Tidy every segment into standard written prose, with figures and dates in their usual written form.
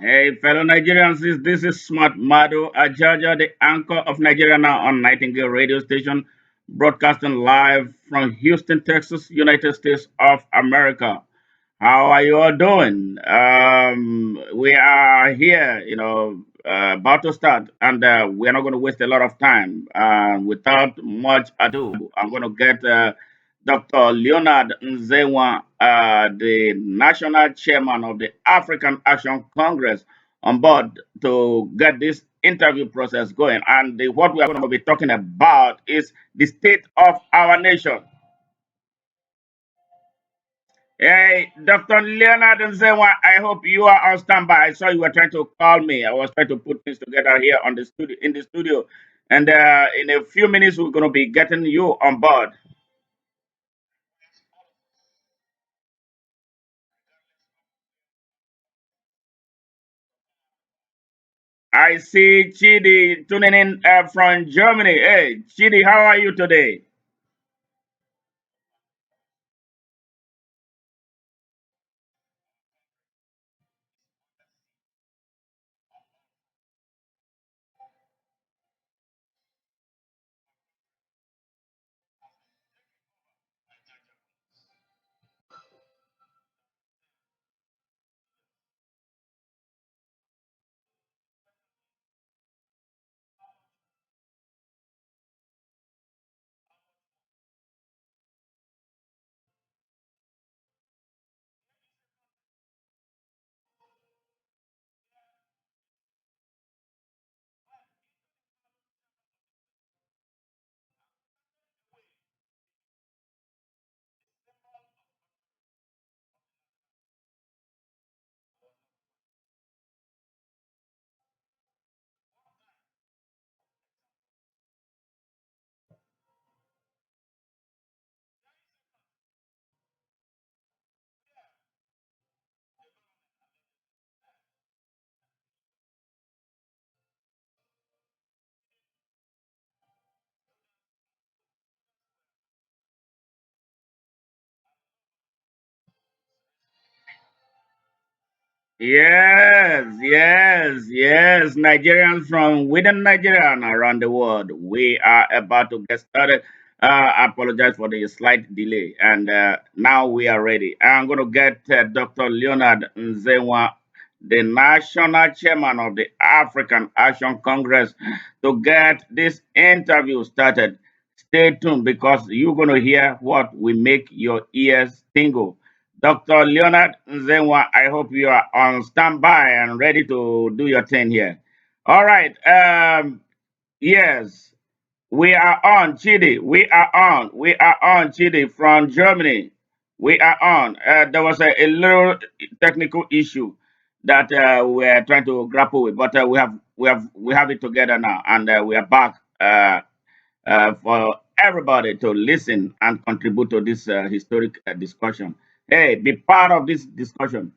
Hey, fellow Nigerians, this is Smart Madu Ajaja, the anchor of Nigeria Now on Nightingale Radio Station, broadcasting live from Houston, Texas, United States of America. How are you all doing? We are here, about to start, and we're not going to waste a lot of time. Without much ado, I'm going to get Dr. Leonard Nzenwa, the national chairman of the African Action Congress, on board to get this interview process going. And what we are going to be talking about is the state of our nation. Hey, Dr. Leonard Nzenwa, I hope you are on standby. I saw you were trying to call me. I was trying to put things together here on the studio, in the studio, and in a few minutes we're going to be getting you on board. I see Chidi tuning in from Germany. Hey, Chidi, how are you today? Yes. Nigerians from within Nigeria and around the world. We are about to get started. I apologize for the slight delay. And now we are ready. I'm going to get Dr. Leonard Nzenwa, the national chairman of the African Action Congress, to get this interview started. Stay tuned because you're going to hear what will make your ears tingle. Dr. Leonard Nzenwa, I hope you are on standby and ready to do your thing here. All right. Yes, we are on, Chidi. We are on, Chidi, from Germany. We are on. There was a little technical issue that we're trying to grapple with, but we have it together now, and we are back for everybody to listen and contribute to this historic discussion. Hey, be part of this discussion.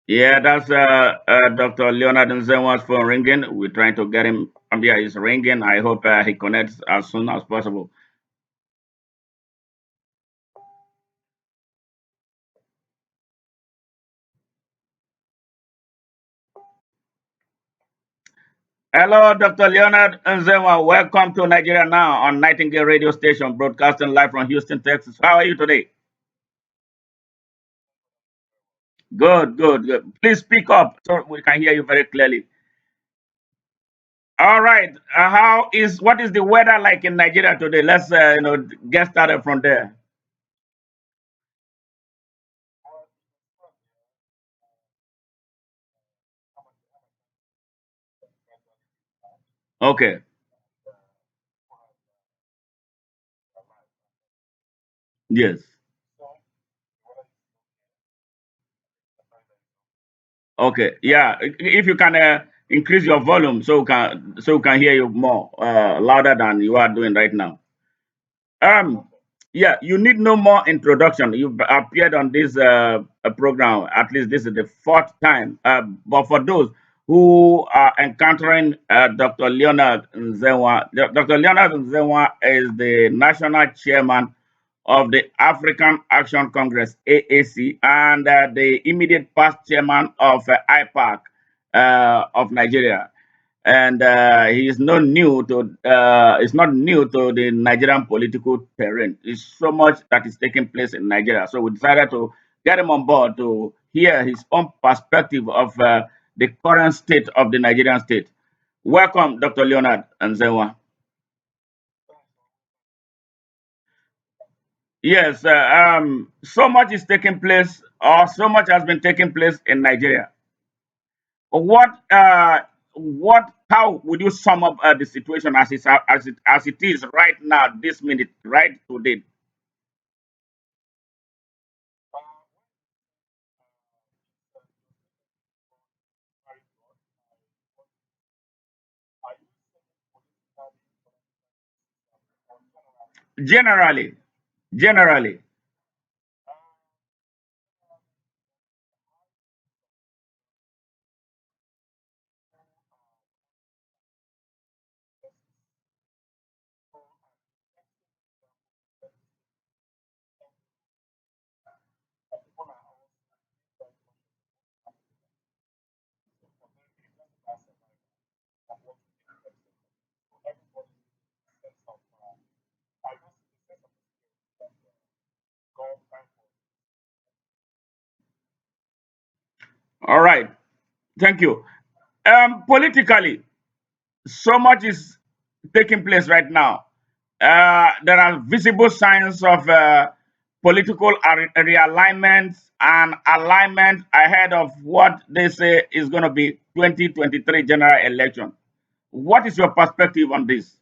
Yeah, that's Dr. Leonard Nzenwa's phone ringing. We're trying to get him. Yeah, he's ringing. I hope he connects as soon as possible. Hello, Dr. Leonard Nzenwa. Welcome to Nigeria Now on Nightingale Radio Station, broadcasting live from Houston, Texas. How are you today? Good. Please speak up so we can hear you very clearly. All right. What is the weather like in Nigeria today? Let's get started from there. Okay. Yes. Okay. Yeah. If you can increase your volume so we can hear you more louder than you are doing right now. Um. Yeah, you need no more introduction. You've appeared on this program. At least this is the fourth time. But for those who are encountering Dr. Leonard Nzenwa, Dr. Leonard Nzenwa is the national chairman of the African Action Congress (AAC) and the immediate past chairman of IPAC of Nigeria, and he is not new to the Nigerian political terrain. There's so much that is taking place in Nigeria. So we decided to get him on board to hear his own perspective of the current state of the Nigerian state. Welcome, Dr. Leonard Nzenwa. Yes, so much is taking place, or so much has been taking place in Nigeria. How would you sum up the situation as it is right now, this minute, right today? Generally, generally. All right. Thank you. Politically, so much is taking place right now. There are visible signs of political realignment and alignment ahead of what they say is going to be 2023 general election. What is your perspective on this?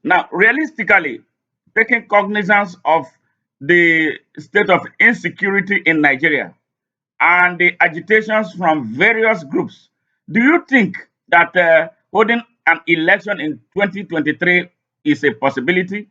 Now, realistically, taking cognizance of the state of insecurity in Nigeria and the agitations from various groups, do you think that holding an election in 2023 is a possibility?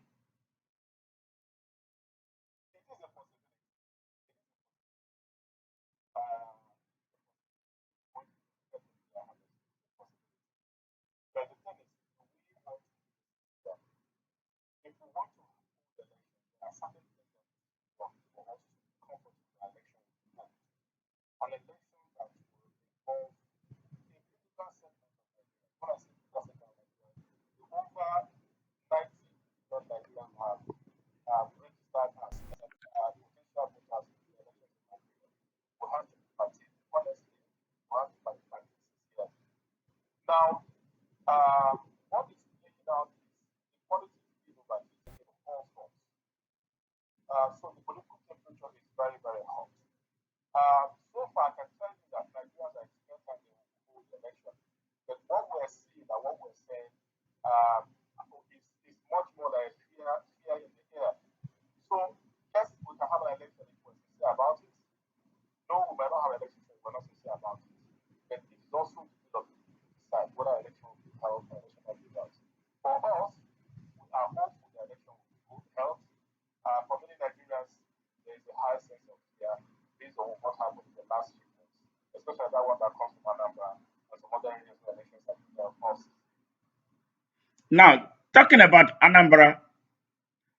Now, talking about Anambra,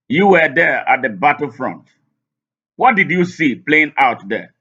you were there at the battlefront. What did you see playing out there?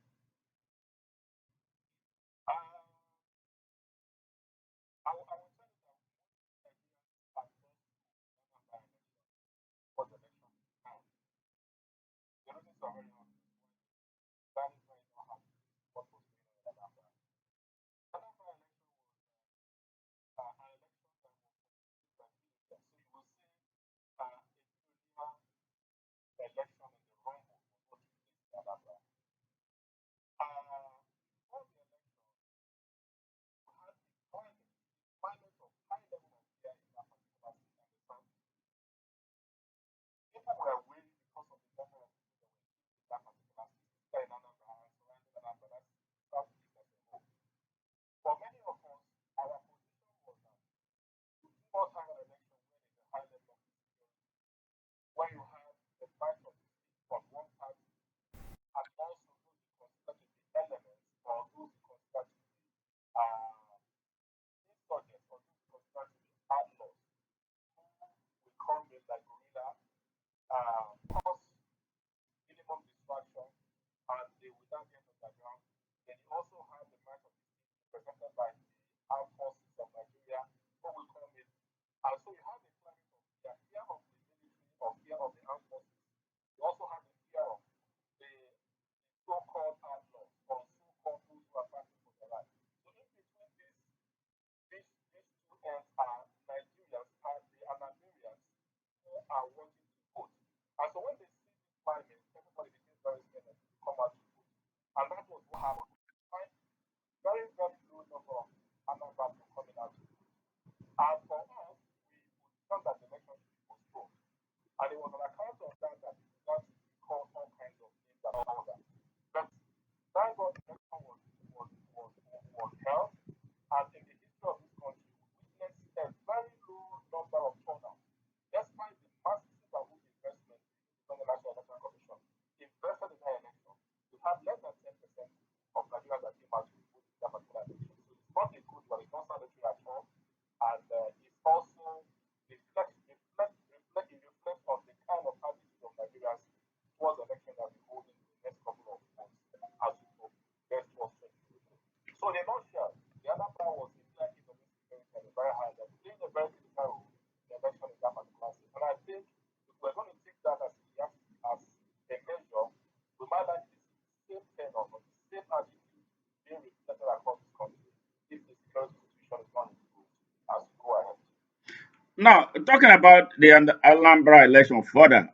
Now, talking about the Alhambra election further,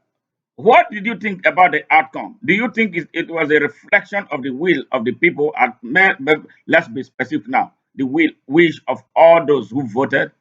what did you think about the outcome? Do you think it was a reflection of the will of the people? And let's be specific now. The wish of all those who voted.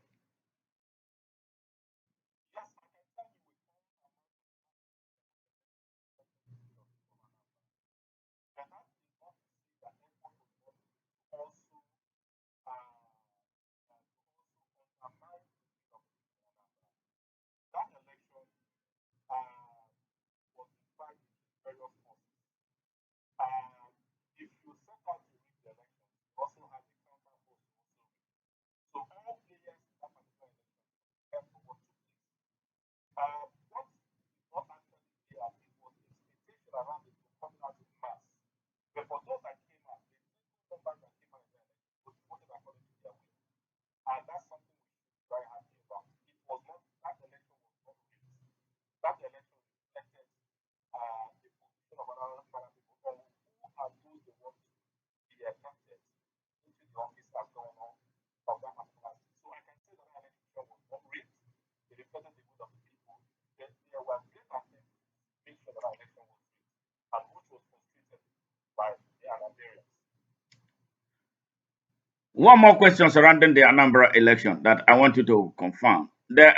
One more question surrounding the Anambra election that I want you to confirm. There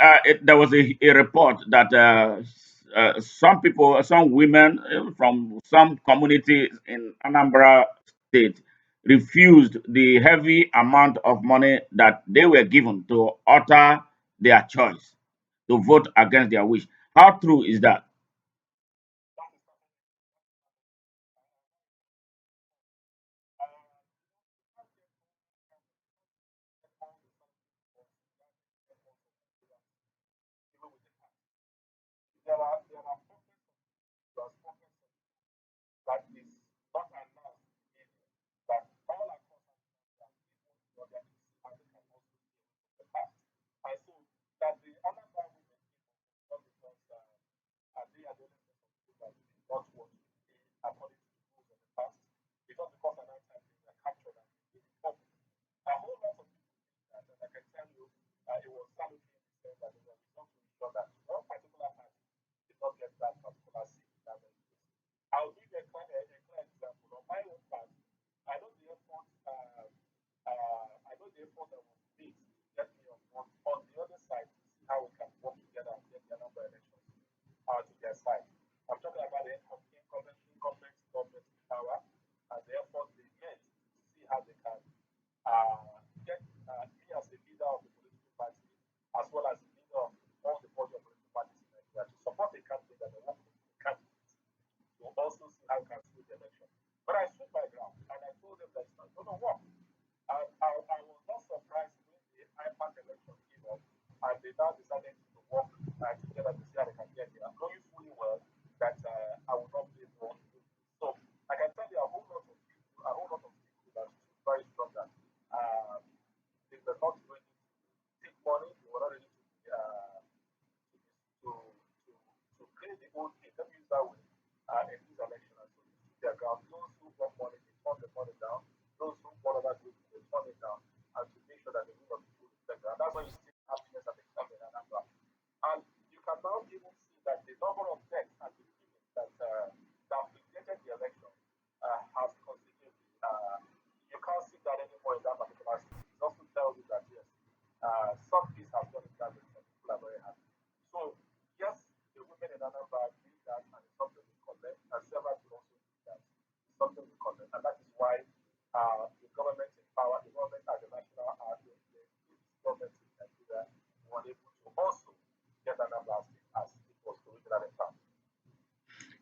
was a report that some people, some women from some communities in Anambra State refused the heavy amount of money that they were given to utter their choice, to vote against their wish. How true is that?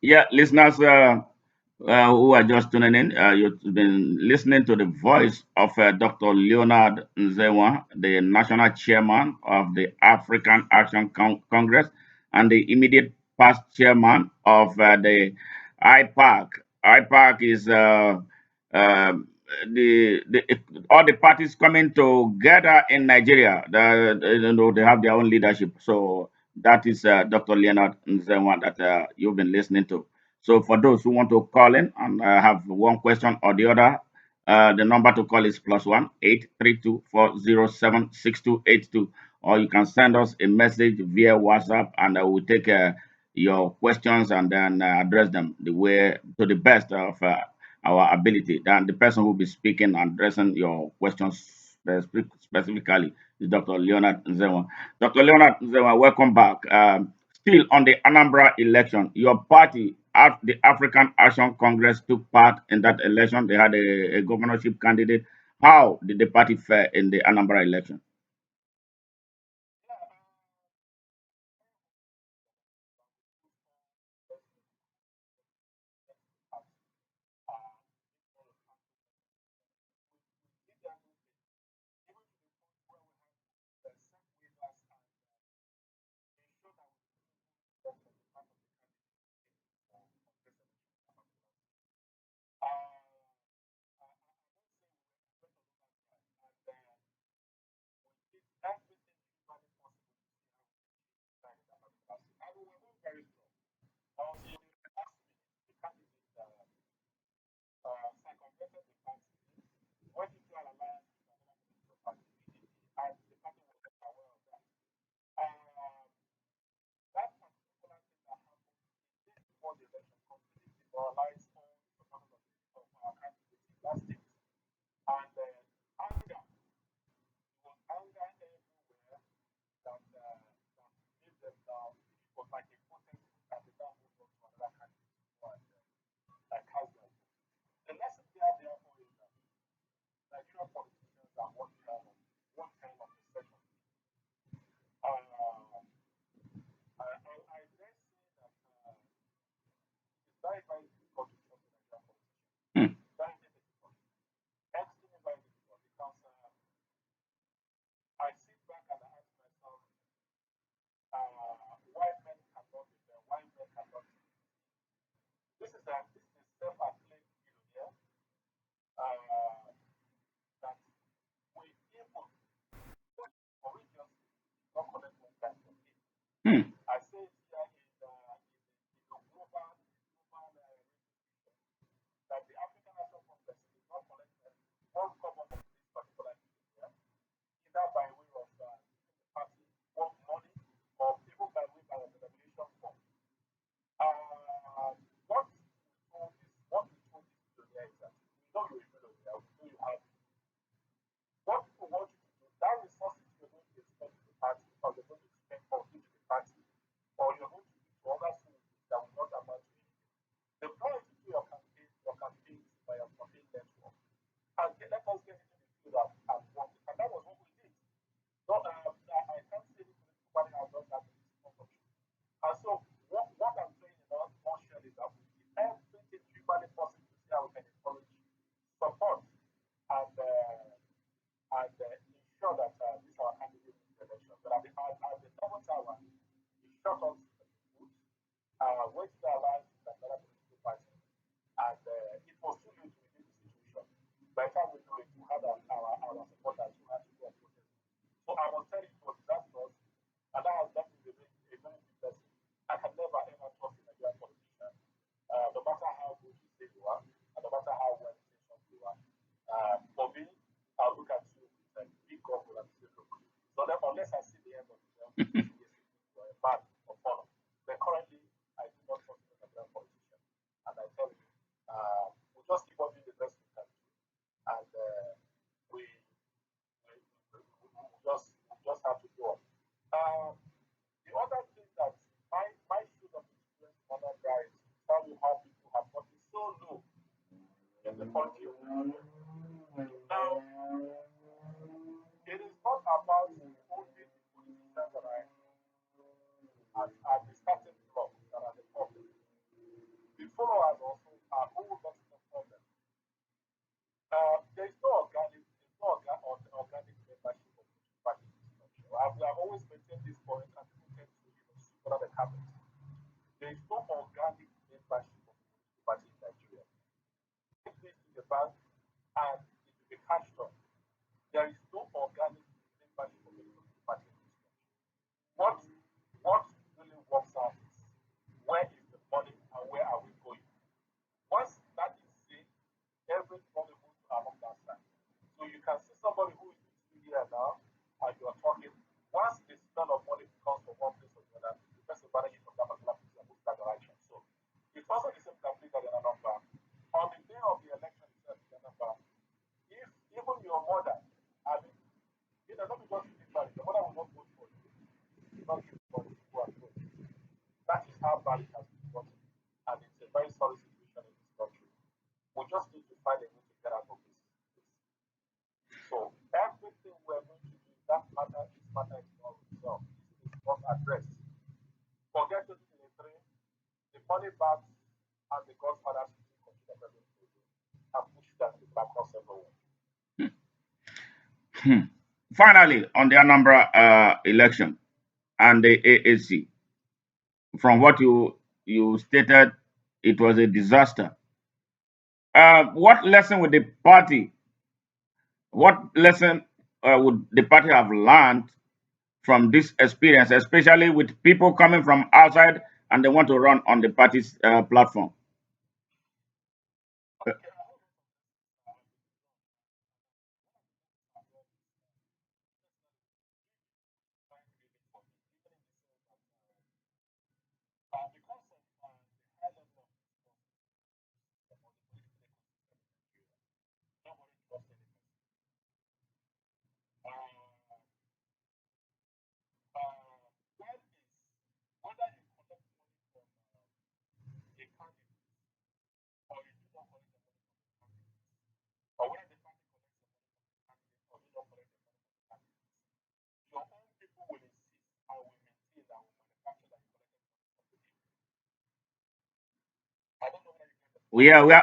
Yeah, listeners who are just tuning in, you've been listening to the voice of Dr. Leonard Nzenwa, the national chairman of the African Action Congress and the immediate past chairman of the IPAC. IPAC is um the all the parties coming together in Nigeria. They have their own leadership. So that is Dr. Leonard Nzenwa that you've been listening to. So for those who want to call in and have one question or the other, the number to call is +1-832-407-6282, or you can send us a message via WhatsApp, and we'll take your questions and then address them the way to the best of our ability. Then the person who will be speaking and addressing your questions specifically is Dr. Leonard Nzenwa. Dr. Leonard Nzenwa, welcome back. Still on the Anambra election, your party, the African Action Congress, took part in that election. They had a governorship candidate. How did the party fare in the Anambra election? Hmm. Hmm. Hmm. Finally, on the Anambra election and the AAC, from what you stated, it was a disaster. What lesson would the party? What lesson would the party have learned from this experience, especially with people coming from outside and they want to run on the party's platform?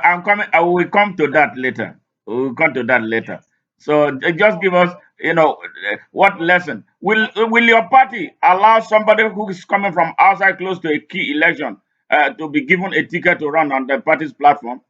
I'm coming. I will come to that later. We will come to that later. So just give us, what lesson will your party allow somebody who is coming from outside close to a key election to be given a ticket to run on the party's platform?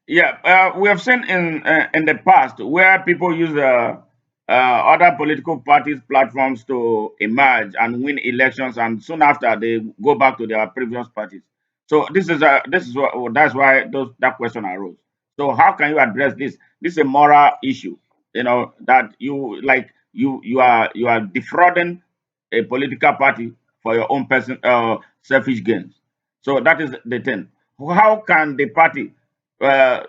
Yeah, we have seen in the past where people use other political parties' platforms to emerge and win elections, and soon after they go back to their previous parties. So this is what, that's why that question arose. So how can you address this? This is a moral issue, that you are defrauding a political party for your own selfish gains. So that is the thing. How can the party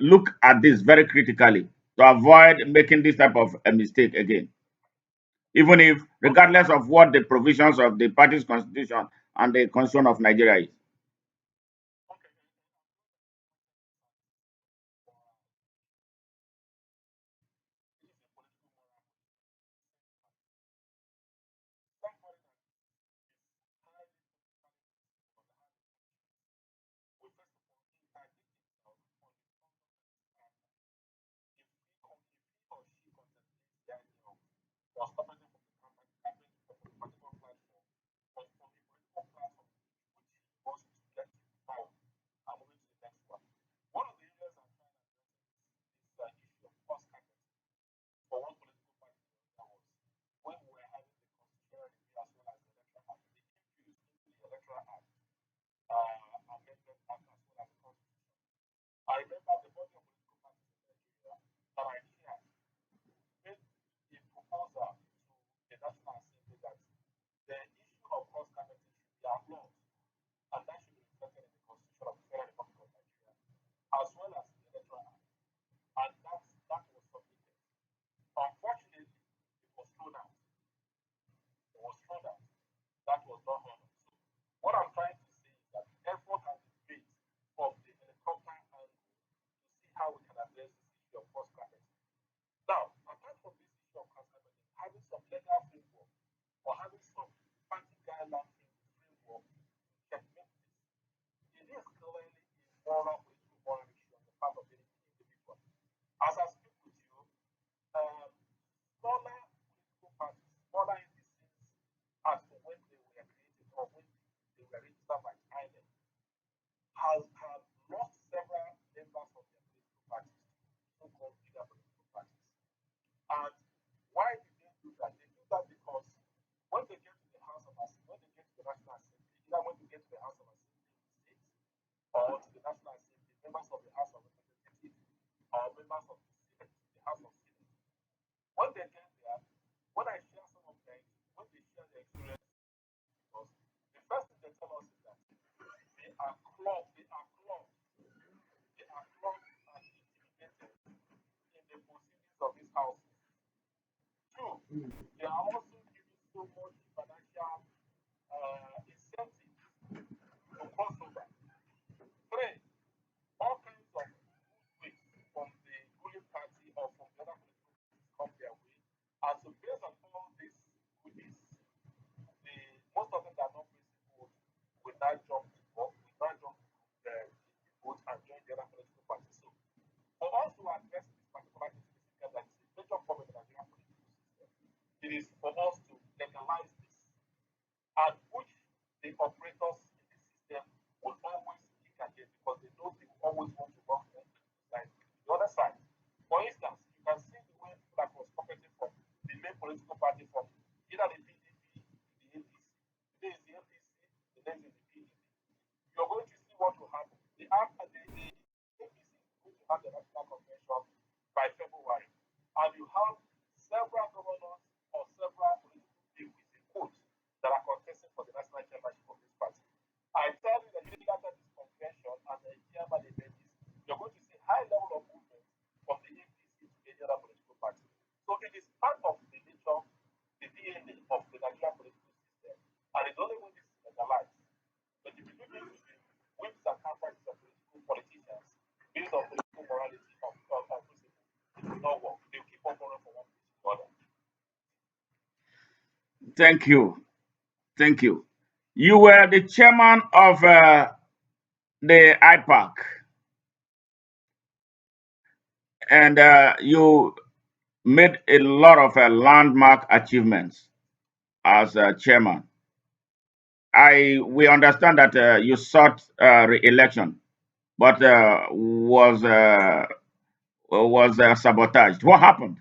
look at this very critically to avoid making this type of a mistake again, even if, regardless of what the provisions of the party's constitution and the constitution of Nigeria is? Thank you. Thank you. You were the chairman of the IPAC, and you made a lot of landmark achievements as chairman. We understand that you sought re-election, but was sabotaged. What happened?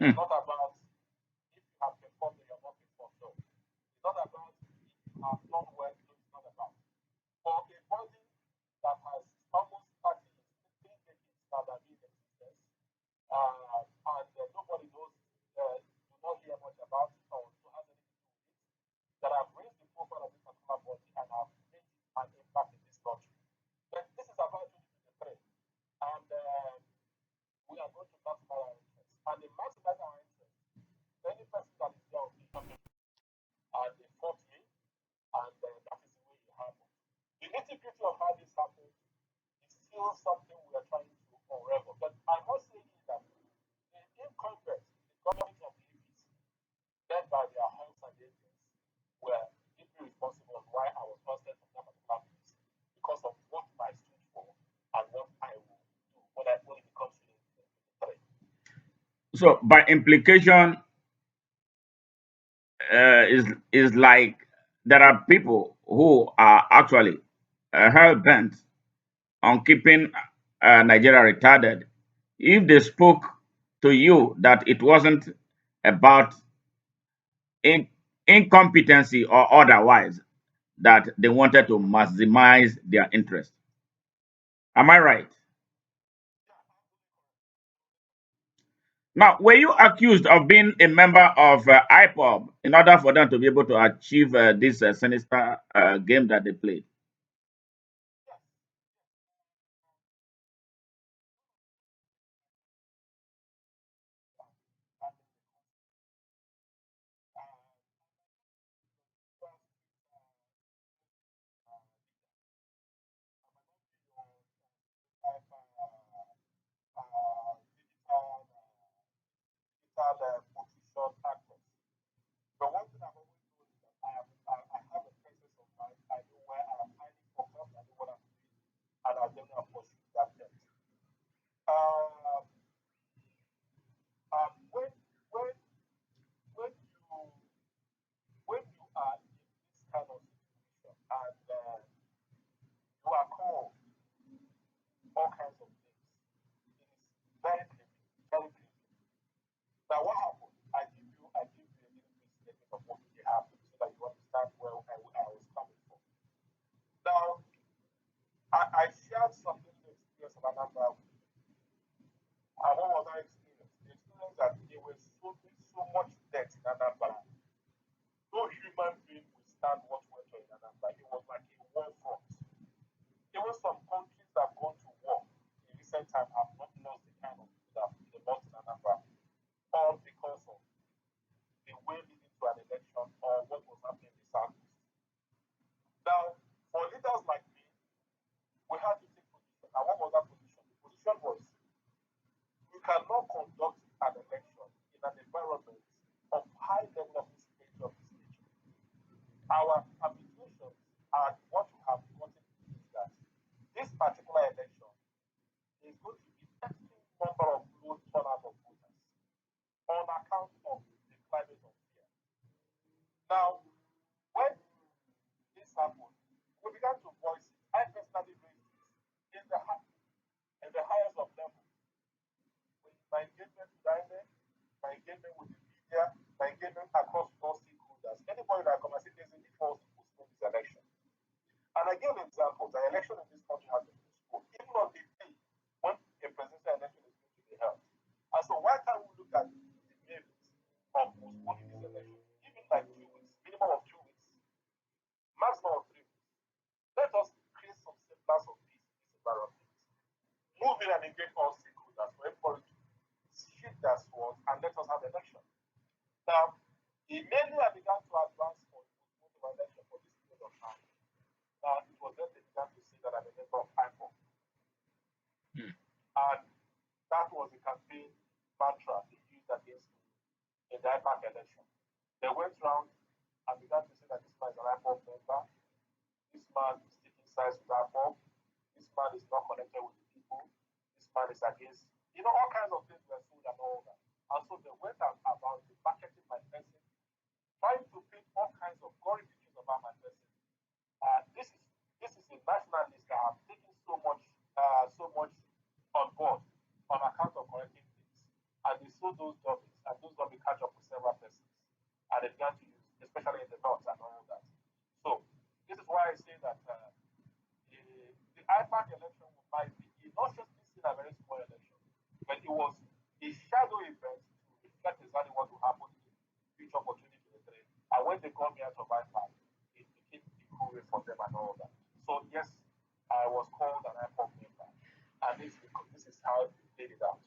Hmm. So by implication, is like there are people who are actually hell bent on keeping Nigeria retarded. If they spoke to you that it wasn't about in, incompetency or otherwise, that they wanted to maximize their interest. Am I right? Now, were you accused of being a member of IPOB in order for them to be able to achieve this sinister game that they played? Now, what happened? I give you a little bit statement of what really happened so that you understand where I was coming from. Now, I shared some little experience of Anambra. And what was our experience? The experience that there was so much debt in Anambra. No human being will stand what went on in Anambra. It was like a war front. Even some countries that have gone to war in recent time have not lost the kind of people that they lost in Anambra, all because of the way leading to an election or what was happening in the southeast. Now, for leaders like me, we had to take position. And what was that position? The position was we cannot conduct an election in an environment of high level of insecurity of this nature. Our habituations and what we have gotten is that this particular election is going to be extreme number of low turnout of voters on account of the climate of fear. Now, when this happened, we began to voice it. I personally raised this in the highest of levels. With my engagement with INEC, my engagement with the media, my engagement across all stakeholders. Anybody that come and say there's a need for us to postpone this election. And I give an example. The election in this country has been postponed, even on the day when a presidential election is going to be held. And so why can't we look at the merits of postponing this election, even like 2 weeks, minimum of 2 weeks, maximum of 3 weeks? Let us create some semblance of peace in this environment. Move in and engage all stakeholders for everybody to shift their swords and let us have election. Now, immediately I began to advance for the postponement of election for this period of time. It was then they began to say that I'm a member of IPOC. And that was the campaign mantra they used against me in the IPOC election. They went round and began to say that this man is an IPOC member, this man is taking sides with IPOC, this man is not connected with the people, this man is against, all kinds of things were sold and all that. And so they went about marketing my person, trying to paint all kinds of gory pictures about my person. This is a nationalist that have taken so much on board on account of correcting things. And they sold those dummies, and those dummies catch up with several persons. And they began to use, especially in the north and all that. So this is why I say that the IPAC election might be not just seen a very small election, but it was a shadow event to reflect exactly what will happen in the future for 2023. And when they got me out of IPAC, it became improving for them and all that. So yes, I was called an IPOC member, and this is how they played it out.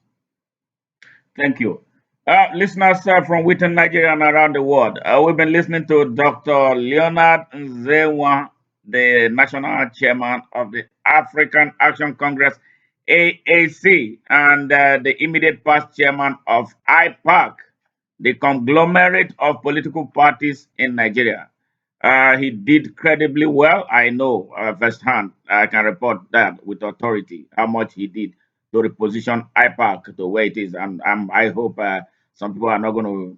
Thank you. Listeners from within Nigeria and around the world, we've been listening to Dr. Leonard Nzenwa, the national chairman of the African Action Congress, AAC, and the immediate past chairman of IPAC, the conglomerate of political parties in Nigeria. He did credibly well. I know firsthand. I can report that with authority how much he did to reposition IPAC to where it is. And I hope some people are not going to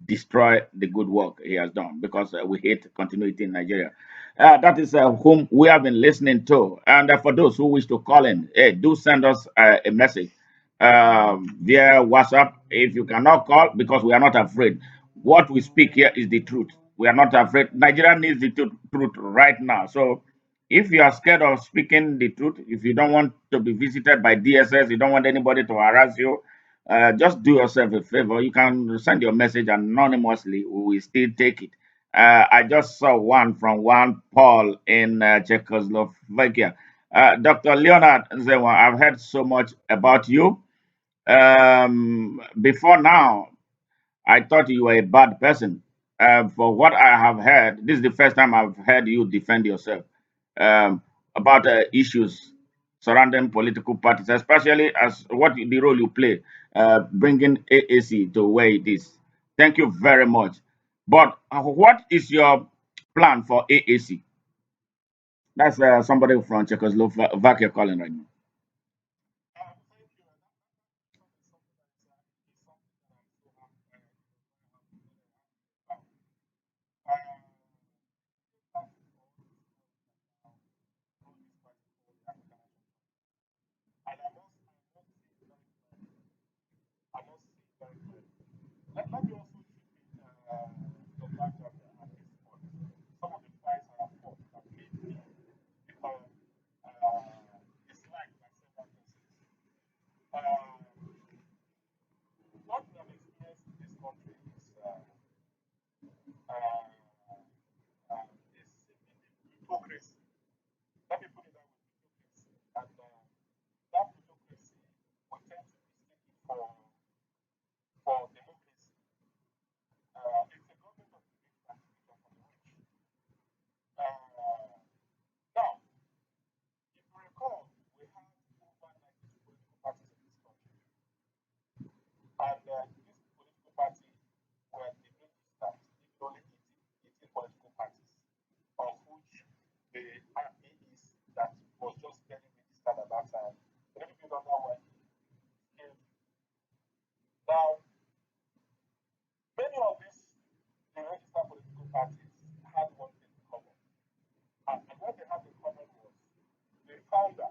destroy the good work he has done because we hate continuity in Nigeria. That is whom we have been listening to. And for those who wish to call in, hey, do send us a message via WhatsApp. If you cannot call, because we are not afraid. What we speak here is the truth. We are not afraid. Nigeria needs the truth right now. So if you are scared of speaking the truth, if you don't want to be visited by DSS, you don't want anybody to harass you, just do yourself a favor. You can send your message anonymously. We will still take it. I just saw one from one Paul in Czechoslovakia. Dr. Leonard Nzenwa, I've heard so much about you. Before now, I thought you were a bad person. For what I have heard, this is the first time I've heard you defend yourself about issues surrounding political parties, especially as what the role you play, bringing AAC to where it is. Thank you very much. But what is your plan for AAC? That's somebody from Czechoslovakia calling right now. Thank you. And I must say very clearly, parties had one thing in common. And what they had in common was the founder,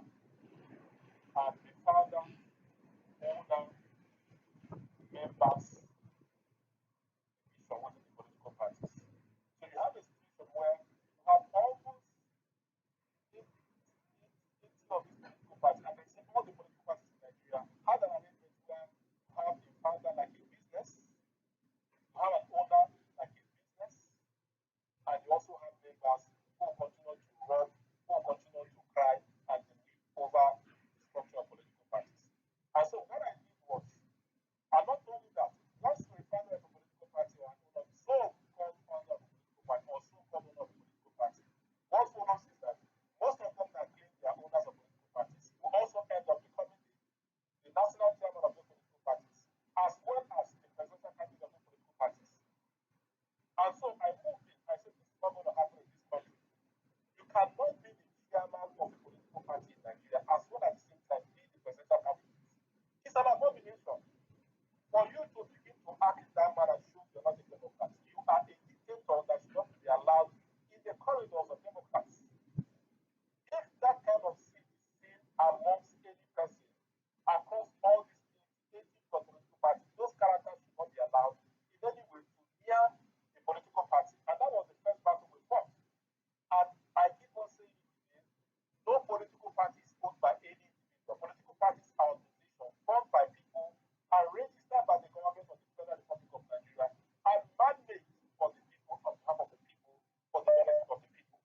owner, members, from one of the political parties. So you have a situation where you have almost 80 of these political parties, and they say all the political parties in Nigeria have an arrangement where you have a founder like a business, you have an owner like a business, and you also have members who will continue to run, who will continue to cry and weep over the structure of political parties. And so what I did was, and not only that, once you're a founder of a political party or an owner, so-called founder of a political party or so-called owner of a political party, what follows is that most of them that claim they are owners of political parties will also end up becoming the national chairman of the political parties, as well as the presidential candidate of the political parties. And so I moved in, I said, this is not going to happen in this country. You cannot be the chairman of a political party in Nigeria as well as the same time be the presidential candidate. It's an abomination. For you to begin to act that manner shows you're not a Democrat. You are a dictator that should not be allowed in the corridors of Democrats. If that kind of sin is seen amongst any person across all these 80 political parties, those characters should not be allowed in any way to near a political party. And that was the first battle we fought. And I keep on saying it again, no political party is owned by any individual. Political parties are organizations formed by people and registered by the government of the Federal Republic of Nigeria and mandated for the people, on behalf of the people, for the benefit of the people.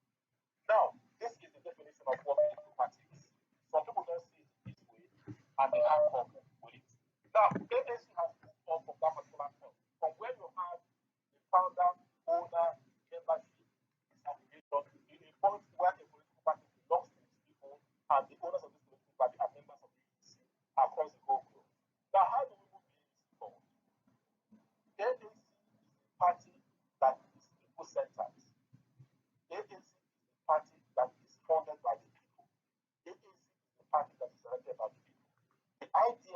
Now, this is the definition of what political party is. Some people don't see it this way and they have problem with it. Now, AAC has moved on from that particular point, from where you have the founder, owner, membership, disaffiliation, in a point where a political party belongs to its people and the owners of this political party are members of the AAC across the whole globe. Now, how do we move the AAC forward? The AAC is a party that is people-centered. The AAC is a party that is funded by the people. The AAC is a party that is elected by the people. The idea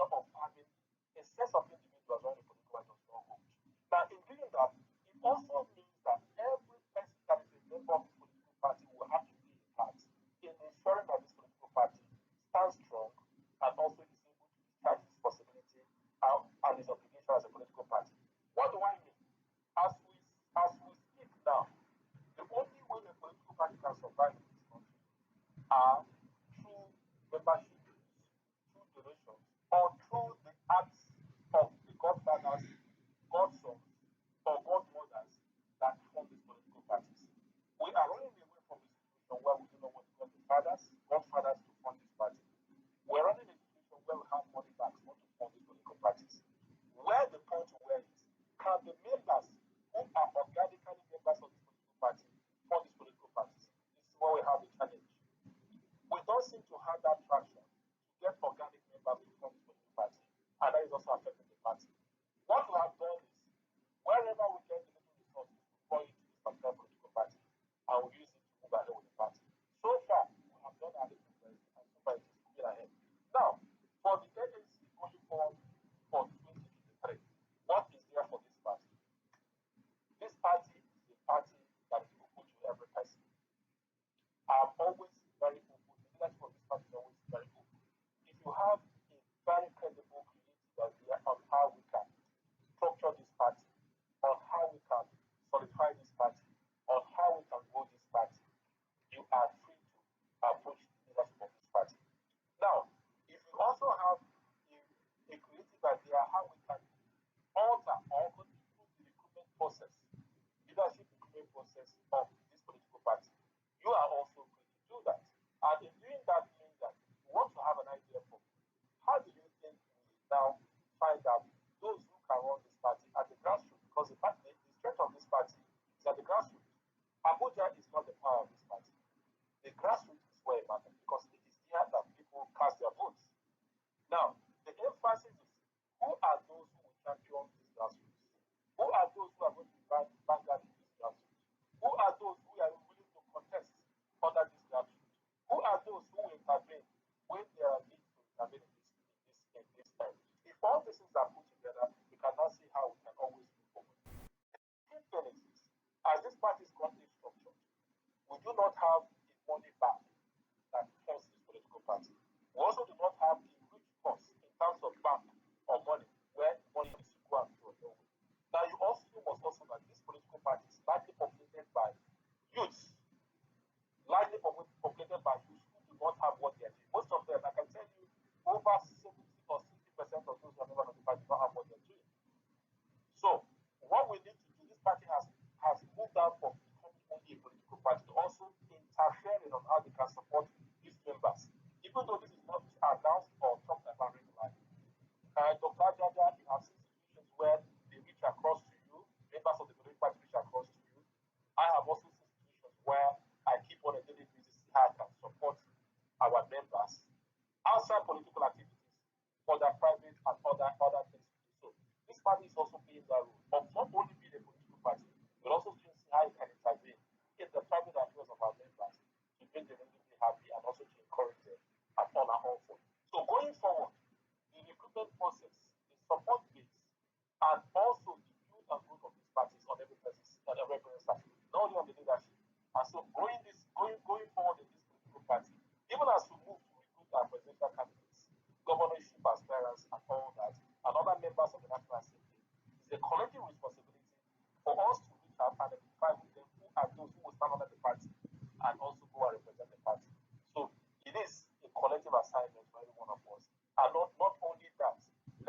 want us to reach out and identify with them who are those who will stand under the party and also go and represent the party. So it is a collective assignment for every one of us. And not only that,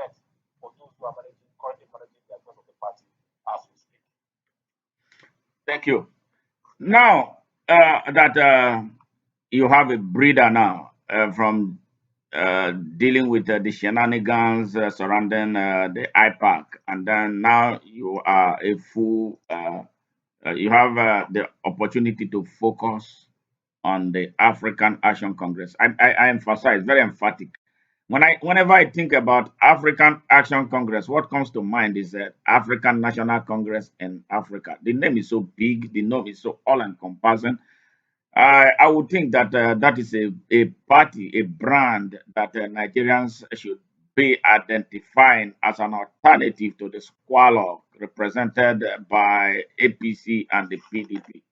let for those who are currently managing the affairs of the party as we speak. Thank you. Now that you have a breather now from dealing with the shenanigans surrounding the IPAC, and then now you are a full, you have the opportunity to focus on the African Action Congress. I emphasize, very emphatic. Whenever I think about African Action Congress, what comes to mind is that African National Congress in Africa. The name is so big, the name is so all-encompassing. I would think that that is a party, a brand that Nigerians should be identifying as an alternative to the squalor represented by APC and the PDP.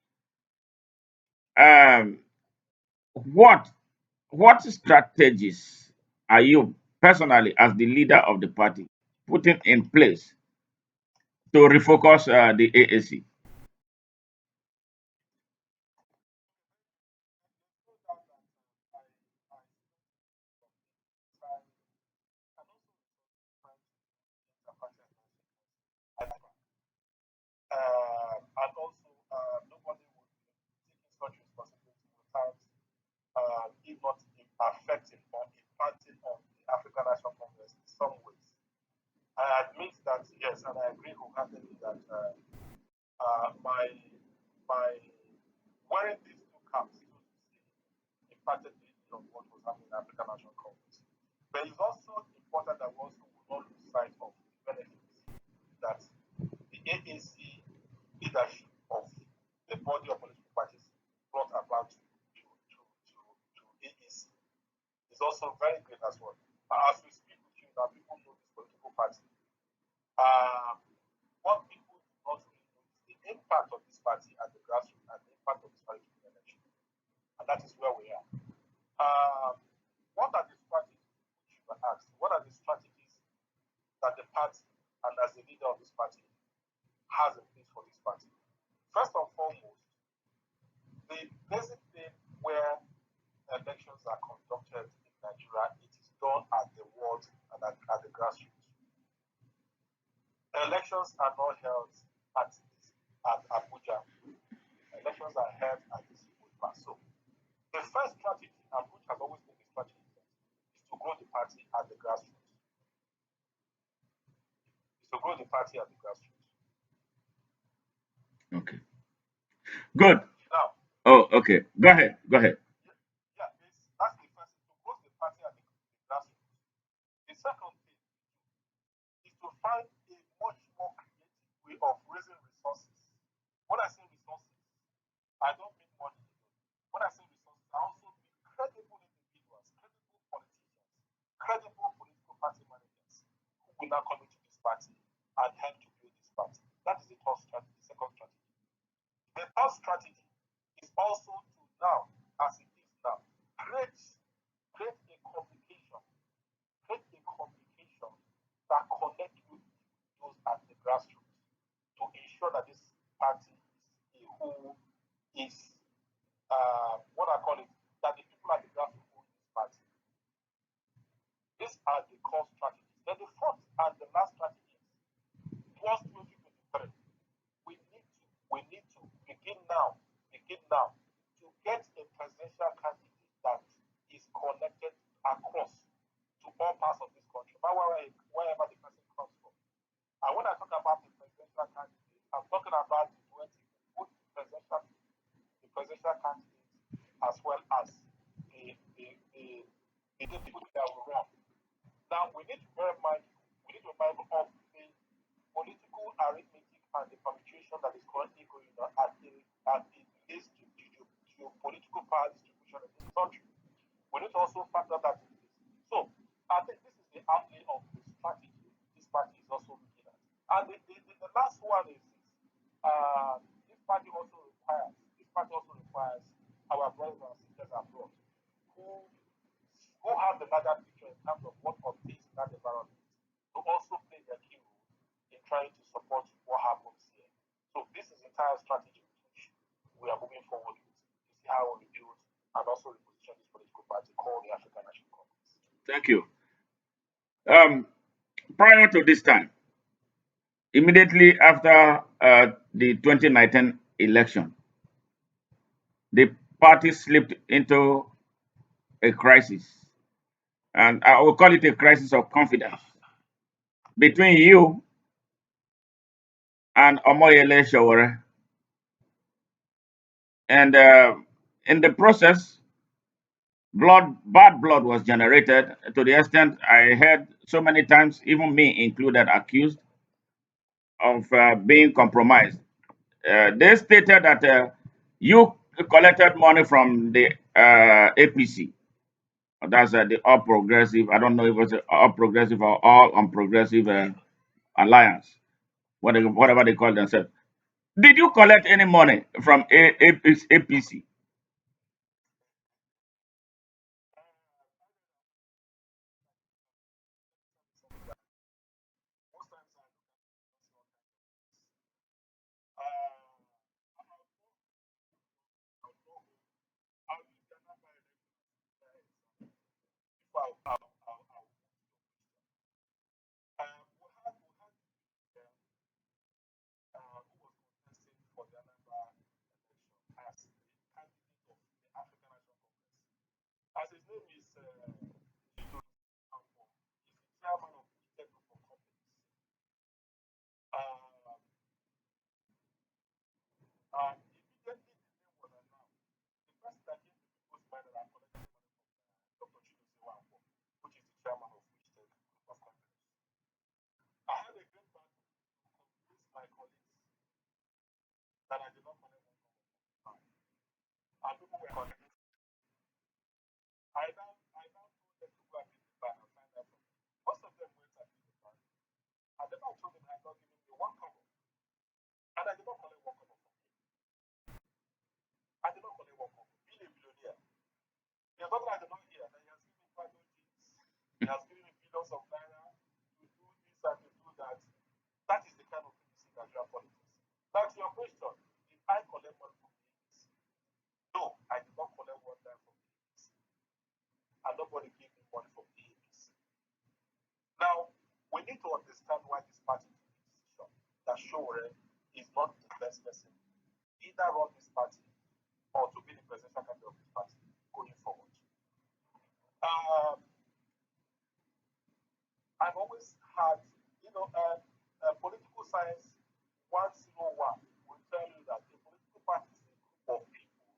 Um, what what strategies are you personally, as the leader of the party, putting in place to refocus the AAC? And also, nobody would take such responsibility without, if not affecting or impacting on the African National Congress in some ways. I admit that, yes, and I agree wholeheartedly that my wearing these two caps, so to say, impacted me on what was happening in the African National Congress. But it's also important that we also will not lose sight of the benefits that the AAC leadership of the body of political parties brought about to AAC is also very great as well. As we speak with you now, people know this political party. What people do not really know is the impact of this party at the grassroots and the impact of this party in the election. And that is where we are. What are the strategies, which you were asked, what are the strategies that the party and as the leader of this party has in place for this party? First and foremost, the basic thing where elections are conducted in Nigeria, it is done at the ward and at the grassroots. Elections are not held at Abuja. Elections are held at the civil class. So the first strategy, and which has always been the strategy, is to grow the party at the grassroots. Is to grow the party at the grassroots. Okay. Good. Now, Oh, okay. Go ahead. Go ahead. yeah, that's the first thing, to grow the party at the grassroots. The second thing is to find a much more creative way of raising resources. When I say resources, I don't mean money. When I say resources, I also mean credible individuals, credible politicians, credible political party managers who will now come into this party and help to build this party. That is the third strategy, the second strategy. The third strategy is also to now, as it is now, create a communication, that connects with those at the grassroots to ensure that this party is a who is what I call it, that the people at the grassroots own this party. These are the core strategies. Then the fourth and the last strategy is towards 2023. We need to begin now to get a presidential candidate that is connected across to all parts of this country, wherever the person comes from. And when I talk about the presidential candidate, I'm talking about both the presidential candidate as well as the people that will run. Now we need to be mindful of the political arithmetic and the permutation that is currently going on at the list geopolitical power distribution in this country. We need to also factor that in this. So I think this is the outlay of the strategy this party is also looking at. And the last one is this party also requires our brothers and sisters abroad who have the larger picture in terms of what updates in that environment to also play their key role in trying to support what happens here. Thank you. Um, Prior to this time, immediately after the 2019 election, the party slipped into a crisis, and I will call it a crisis of confidence between you and Omoyele Showore. And in the process, bad blood was generated to the extent I heard so many times, even me included, accused of being compromised. They stated that you collected money from the APC. That's the All Progressive. I don't know if it was All Progressive or All Unprogressive Alliance, whatever they call themselves. Did you collect any money from APC? Most times I look at this one kind of things. I'll know who, I'll use their number election before I'll we had who was contesting for the Anambra election as the candidate of the African National Congress. As his name is Ampo, he's the chairman of the group of companies. Um, and immediately the name was announced. The person that came to people's mind that I collected money from Dr. Chidozie Ampo, which is the chairman of which group of companies. I had a great battle to convince my colleagues that I did not collect one from the and people were connected. I now told them to go and visit the bank and find out from me. Most of them went and visited the bank. And then I told them I had not given me one cover. And I did not collect one cover from him. I did not collect one cover. Being a millionaire. There's nothing I did not hear. That he has given me private jets. He has given me billions of naira to do this and to do that. That is the kind of thing you see in Nigerian politics. Now to your question, did I collect money from the APC? No, I did not collect one dime from the APC. And nobody gave me money from the APC. Now, we need to understand why this party took the decision that Showore is not the best person either run this party or to be the presidential candidate of this party going forward. I've always had, political science 101 will tell you that a political party is a group of people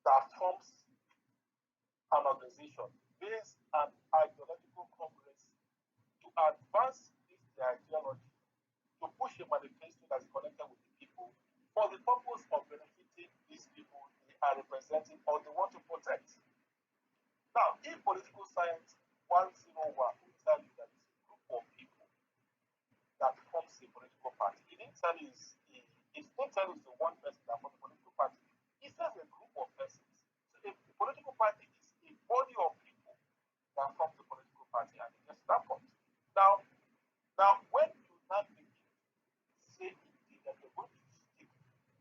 that forms an organization based on ideological congress to advance this ideology, to push a manifesto that's connected with the people for the purpose of benefiting these people they are representing or they want to protect. Now, in political science 101 will tell you that it's a group of people that forms a political party. It didn't tell you it's not telling you one person that forms a political party. It says a group of persons. So a political party is a body of people that forms a political party and it gets that point. Now, when you now begin to say that you're going to stick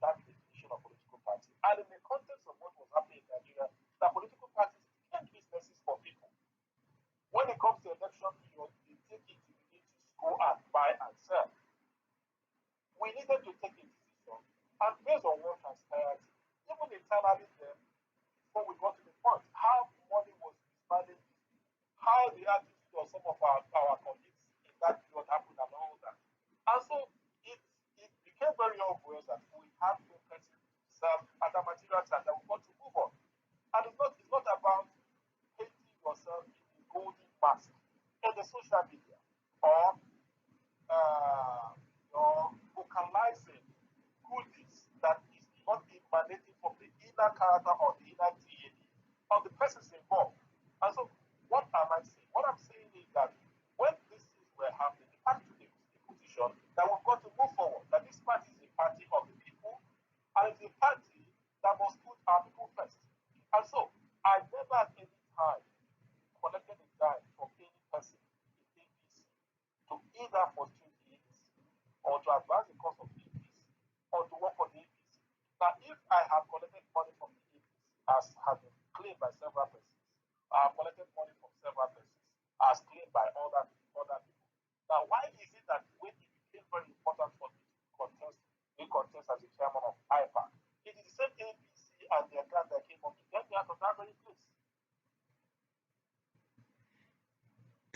that definition of political party, and in the context of what was happening in Nigeria, that political parties became businesses for people. When it comes to election period, they take it to begin to go and buy and sell. We needed to take a decision, and based on what transpired, even internally then, before we got to the point, how money was disbanded, how the attitude of some of our colleagues in that period happened and all that. And so it became very obvious that we have to serve as a material time that we want to move on. And it's not about painting yourself in the golden mask in the social media or vocalizing goodies that is not emanating from the inner character or the inner DNA of the persons involved. And so, what am I saying? What I'm saying is that when these things were happening, the party took a position that we've got to move forward, that this party is a party of the people, and it's a party that must put our people first. And so, I never at any time collected a dime from any person in APC to either frustrate the APC or to advance the cause of the APC or to work for the APC. Now, if I have collected money from the APC, as has been claimed by several persons, I have collected money from several persons.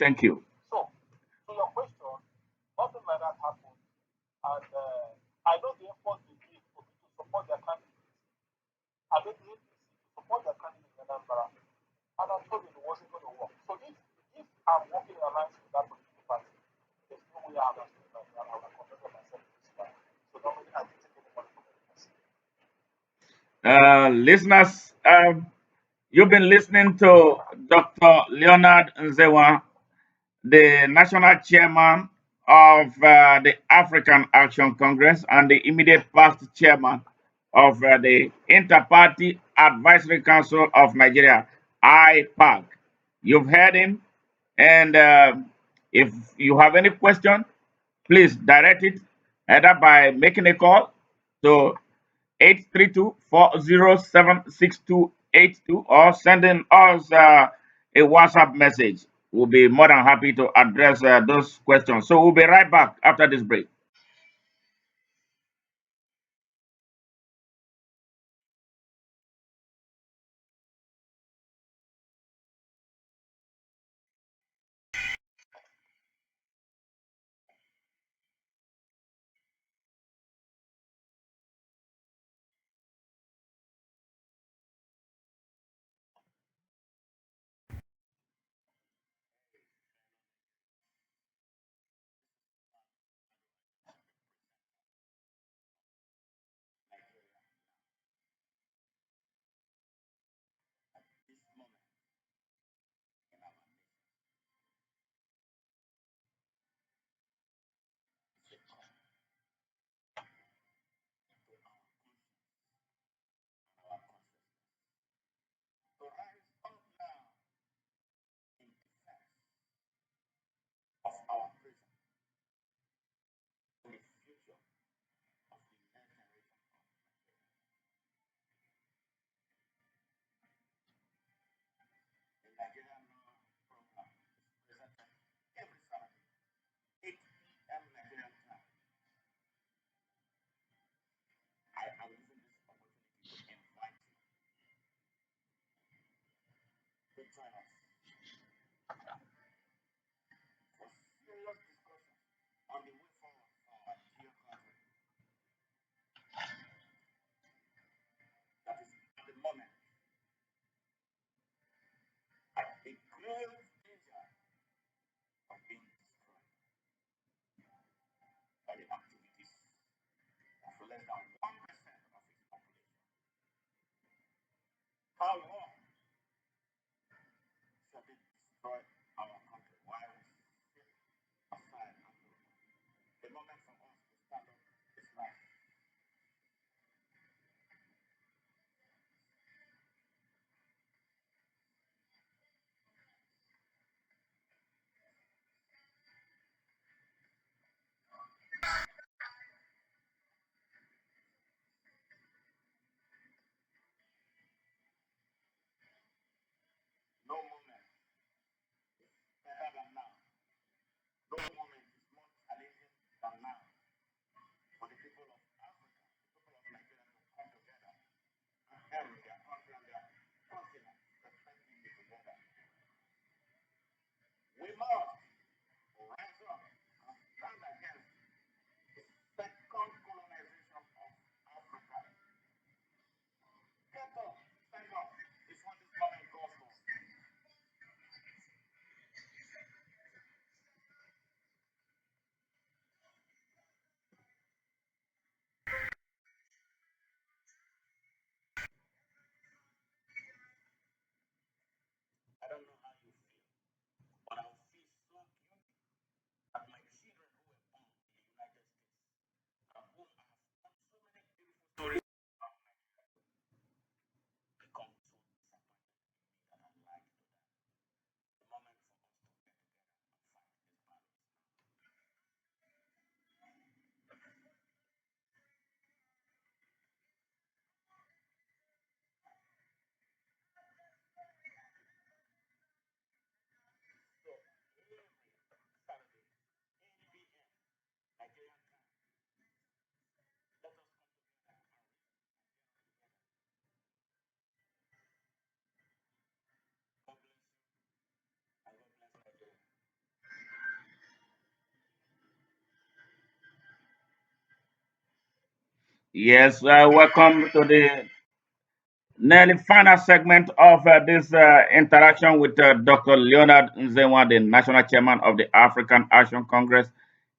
Thank you. So, to your question, nothing like that happened. And I know the effort they did for me to support their candidate. I made the APC to support their candidate in Anambra. And I told them it wasn't going to work. So if I'm working in alliance with that political party, there's no way I have to do that. And I would have converted myself to this guy. So normally I didn't take any money from any person. Listeners, you've been listening to Dr. Leonard Nzenwa, the national chairman of the African Action Congress and the immediate past chairman of the Inter-Party Advisory Council of Nigeria, IPAC. You've heard him, and if you have any question, please direct it either by making a call to 832-407-6282 or sending us a WhatsApp message. We'll be more than happy to address those questions. So we'll be right back after this break. Yes, welcome to the nearly final segment of this interaction with Dr. Leonard Nzenwa, the National Chairman of the African Action Congress,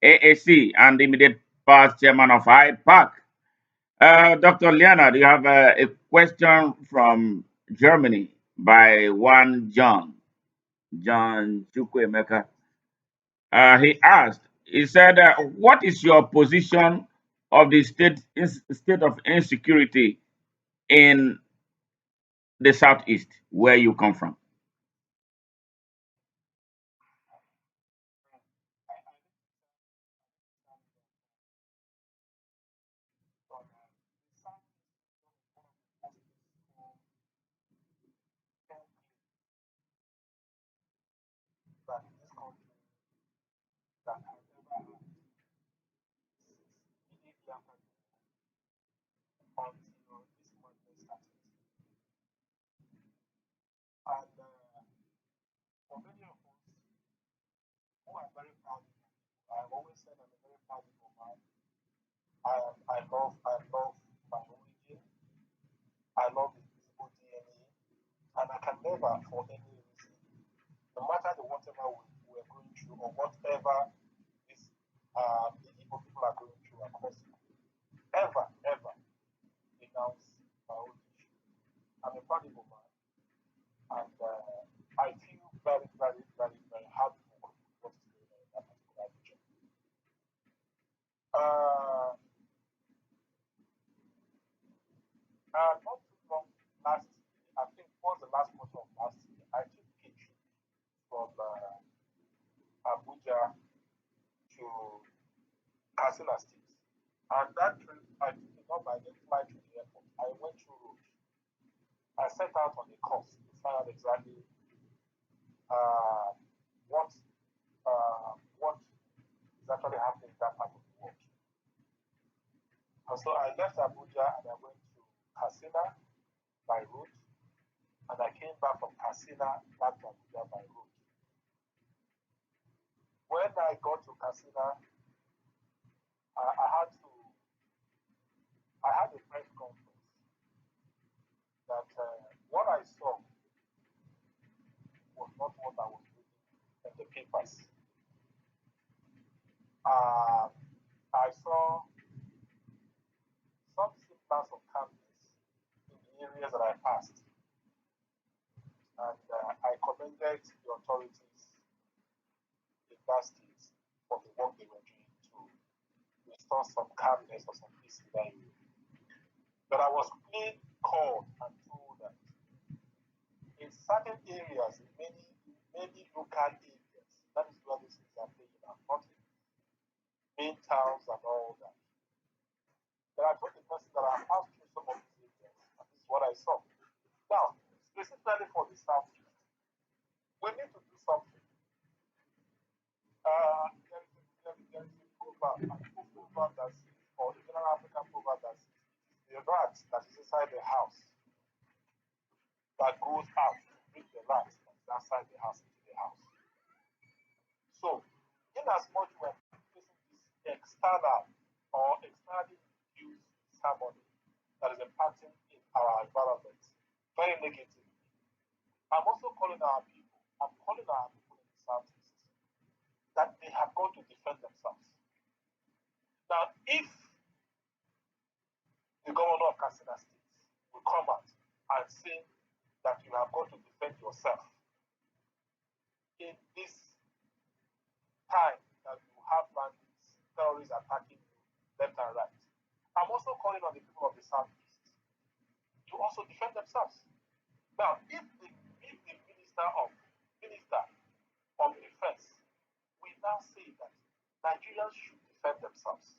AAC, and the immediate past Chairman of Hyde Park. Dr. Leonard, you have a question from Germany by one John Chukwemeka. He asked, he said, what is your position of the state of insecurity in the southeast where you come from? that this country that has ever had immediately after until this madness started. And for many of us who are very proud, I've always said I'm a very proud man. I love my origin. I love the visible DNA, and I can never, for any reason, no matter whatever we're going through or whatever this the Igbo people are going through across the country, ever denounce my origin. I'm a proud Igbo man, and I feel very happy for what is going on in that particular region. Not too long last year, I think it was the last quarter of last year, I took a trip from Abuja to Katsina State. And that trip, I didn't fly to the airport. I went through road. I set out on a course to find out exactly uh, what what is actually happening in that part of the world. And so I left Abuja and I went to Katsina by road, and I came back from Katsina back to Abuja by road. When I got to Katsina, I had to I had a press conference that what I saw was not what I was reading in the papers. I saw some symptoms of calmness in the areas that I passed, and I commended the authorities in that state for the work they were doing to restore some calmness or some peace in that area. But I was quickly called and told that in certain areas, in many local areas, that is where these things are playing out, not in main towns and all that. But I told the person that I passed through some of these areas, and this is what I saw. Now, specifically for the Southeast, we need to do something. There is a proverb that says, or the general African proverb that says, the rat that is inside the house that goes out to bring the rat that is outside the house into the house. So, in as much as we're facing this external or externally induced harmony that is impacting in our environment very negatively, I'm also calling our people, I'm calling our people in the Southeast that they have got to defend themselves. Now, if the governor of Katsina State will come out and say that you have got to defend yourself in this time that you have bandits, terrorists attacking you left and right, I'm also calling on the people of the Southeast to also defend themselves. Now, if the minister of defense will now say that Nigerians should defend themselves,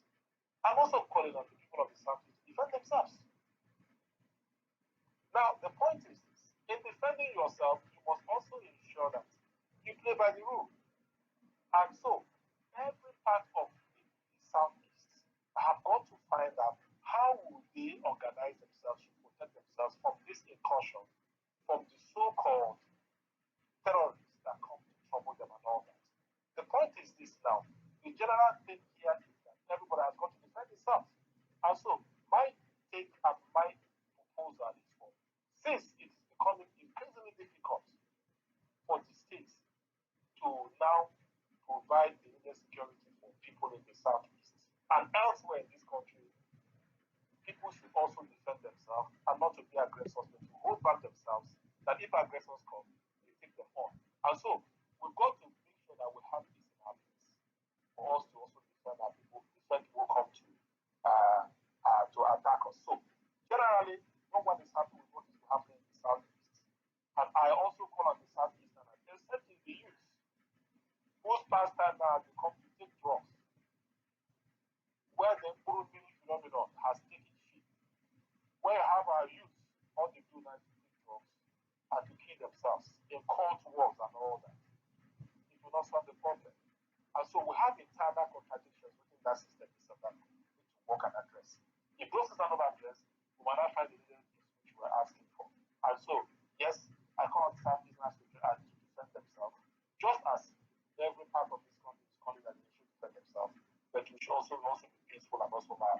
I'm also calling on the people of the Southeast to defend themselves. Now, the point is this: in defending yourself, you must also ensure that you play by the rule. And so, every part of the Southeast have got to find out how will they organize themselves to protect themselves from this incursion, from the so-called terrorists that come to trouble them and all that. The point is this now: the general thing here is that everybody has got to defend itself. And so, my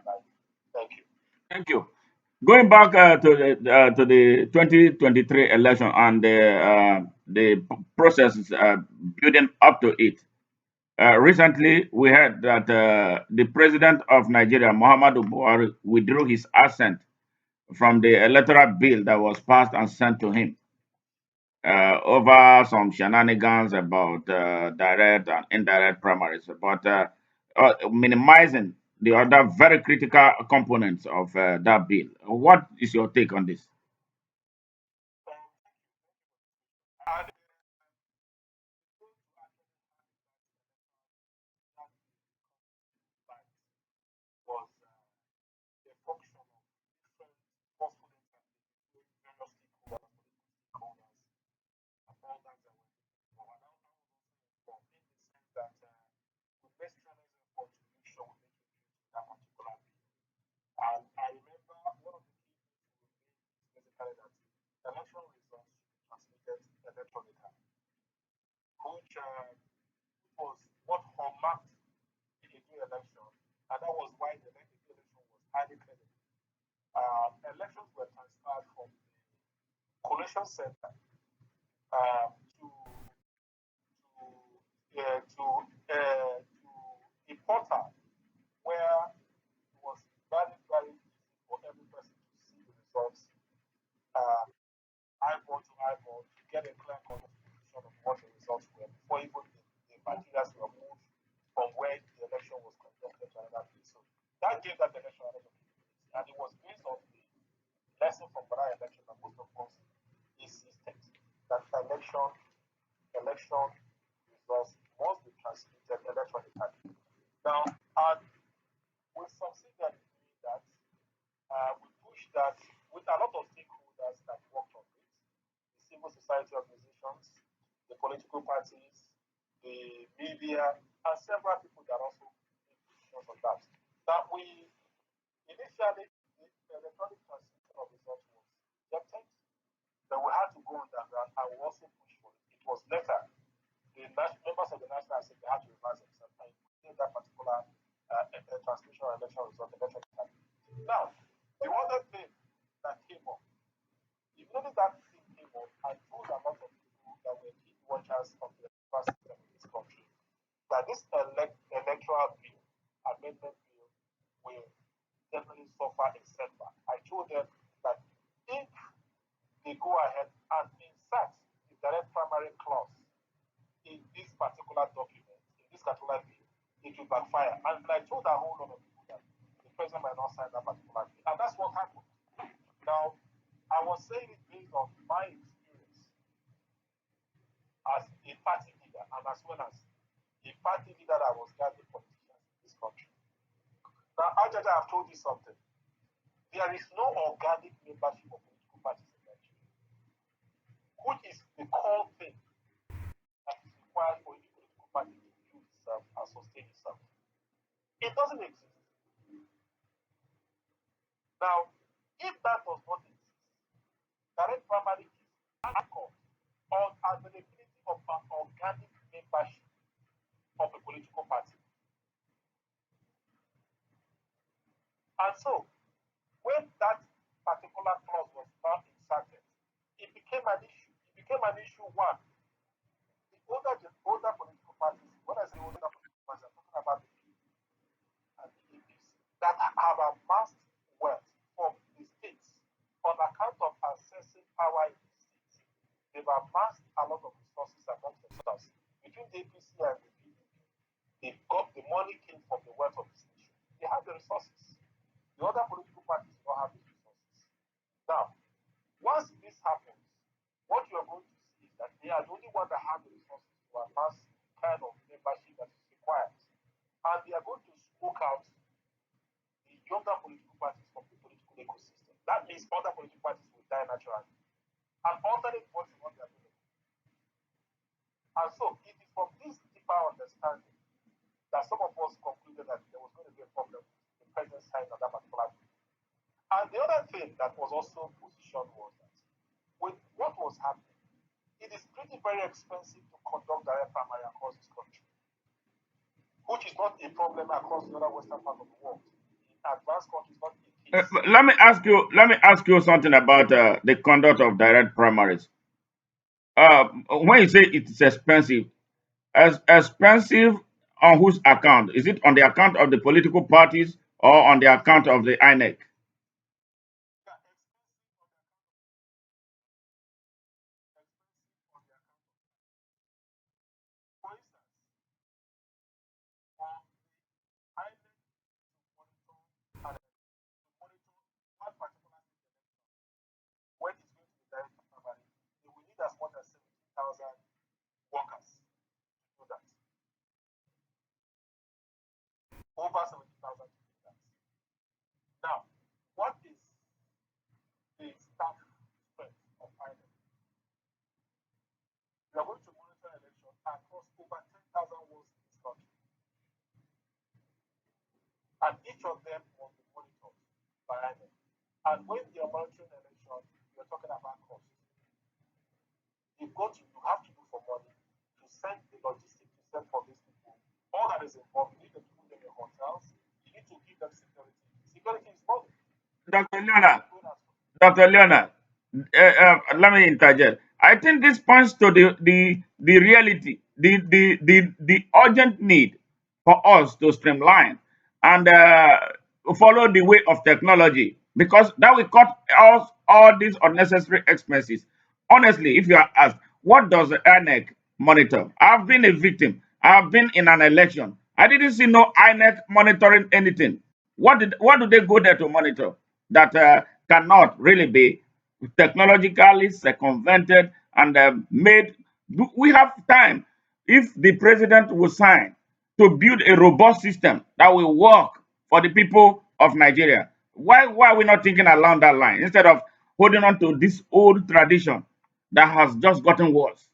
life. Thank you. Thank you. Going back to the 2023 election and the process building up to it. Recently, we heard that the president of Nigeria, Muhammadu Buhari, withdrew his assent from the electoral bill that was passed and sent to him over some shenanigans about direct and indirect primaries, but minimizing the other very critical components of that bill. What is your take on this? And that was a function of different forceful interventions between various stakeholders and all that were involved. And I was also involved in the sense that we made strenuous effort to make sure we make it to that particular bill. And I remember one of the key things we made is basically that election results should be transmitted electronically, which was what hallmarked the new election, and that was why the next election was highly credible. Elections were transferred from the collation center to a portal where it was very easy for every person to see the results eyeball to eyeball to get a clear comprehension of what the results were before even the materials were moved from where the election was conducted to another place. So that gave that election a lot of credibility, and it was based on the lesson from that election that most of us insisted that election results must be transmitted electronically. Now, and we succeeded in doing that. We pushed that with a lot of stakeholders that worked on it, the civil society organizations, the political parties, the media, and several people that also made decisions on that. That we initially, the electronic transmission of results was rejected, then we had to go underground and we also pushed for it. It was later the members of the National Assembly had to revise themselves and include that particular transmission or election result electronically. Now, the other thing that came up, immediately that thing came up, I told a lot of people that were key watchers of the electoral system in this country that this electoral bill, amendment bill, will definitely suffer a setback. I told them that if they go ahead and insert the direct primary clause in this particular document, in this particular bill, it will backfire. And I told a whole lot of people that the president might not sign that particular bill. And that's what happened. Now, I was saying it based on my experience as a party leader and as well as a party leader that was guiding politicians in this country. Now, Ajaja, I've told you something. There is no organic membership of political parties in Nigeria, which is the core thing that is required for any political party to build itself and sustain itself. It doesn't exist. Now, if that does not exist, direct primary is anchored on availability of an organic membership of a political party. And so, when that particular clause was not inserted, it became an issue. It became an issue one. The older political parties, when I say older political parties, I'm talking about the PDP and the APC, that have amassed wealth from the states on account of accessing power in the states. They've amassed a lot of resources amongst themselves. Between the APC and the PDP, they've got the money came from the wealth of this nation. They have the resources. The other political parties don't have these resources. Now, once this happens, what you're going to see is that they are the only one that have the resources to amass kind of membership that is required. And they are going to smoke out the younger political parties from the political ecosystem. That means other political parties will die naturally. And alternate voice is not available. And so it is from this deeper understanding that some of us concluded that there was going to be a problem with the president signing on that particular bill. And the other thing that was also positioned was that with what was happening, it is pretty very expensive to conduct direct primary across this country, which is not a problem across the other western part of the world. advanced countries, not in case. Let me ask you something about the conduct of direct primaries. When you say it's expensive, as expensive on whose account? Is it on the account of the political parties or on the account of the INEC? Yeah, expensive on the account. For instance, for INEC to monitor and to monitor one particular state when it's going to be direct primary, they will need as much as 17,000 workers to do that. Over 70,000 to do that. Now, what is the staff strength of INEC? We are going to monitor election across over 10,000 wards in this country. And each of them must be monitored by INEC. And when they are monitoring election, we are talking about cost. You have to do for money to send the logistics to send for these people. All that is involved, you need to put them in hotels, you need to give them security. Security is money. Dr. Leonard, Dr. Leonard, let me interject. I think this points to the reality, the urgent need for us to streamline and follow the way of technology because that will cut out all these unnecessary expenses. Honestly, if you are asked, what does the INEC monitor? I've been a victim. I've been in an election. I didn't see no INEC monitoring anything. What do they go there to monitor that cannot really be technologically circumvented and made? We have time. If the president will sign to build a robust system that will work for the people of Nigeria, why are we not thinking along that line instead of holding on to this old tradition that has just gotten worse?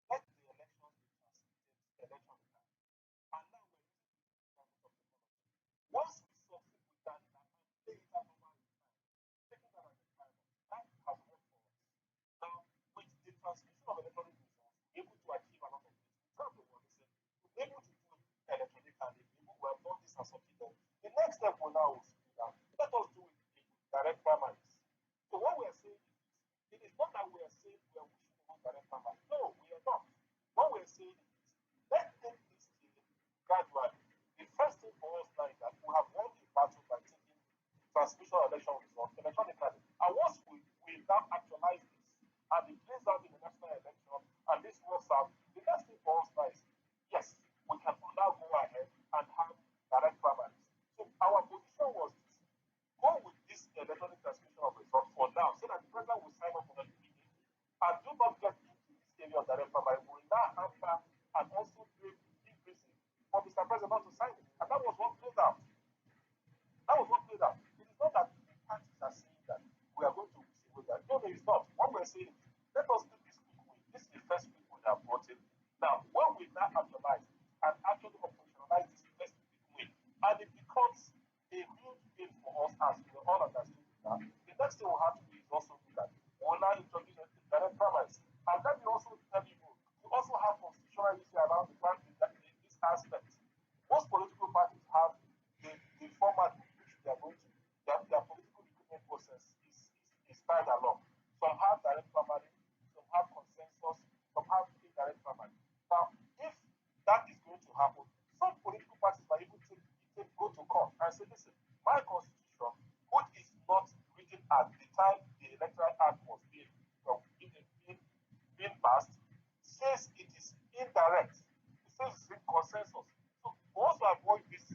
Let the elections be transmitted election time. And now we're using the technology. Once we succeed with that and play it out over time, taking that as a time, that has worked for us. Now, with the transmission of electronic results, we're able to achieve a lot of things. Without the one listen, to be able to do it electronically, people who have done this and something else. The next step will now is that let us do it in direct primaries. So what we are saying is it is not that we are saying we are wishing to direct primaries. No, we are not. What we are saying is let's take this thing gradually. The first thing for us now is that we have won the battle by taking transmission of election results electronically. And once we now actualize this and it plays out in the national election and this works out, the next thing for us now is yes, we can now go ahead and have direct primaries. So our position was this. Go with this electronic transmission of results for now so that the president will sign up on it immediately. And do not get into this area of direct primary. We will now hamper and also give reason for Mr. President to sign it. And that was what played out. That was what played out. It is not that the parties are saying that we are going to receive that. No, no, it's not. What we're saying is let us do this quick way. This is the first quick way that brought it. Now, when we now actualize and actually operationalize this first quick way, and it becomes a huge thing for us as we all understand that, the next thing we have to do is also do that. We will now introduce direct primaries. And let me also tell you, we also have constitutional issue around this aspect. Most political parties have the format in which they are going to, their political recruitment process is tied along. Some have direct primary, some have consensus, some have indirect primary. Now, if that is going to happen, some political parties might even go to court and say, listen, my constitution, which is not written at the time the electoral act was being passed, says it is indirect. It says it's in consensus. So we also avoid these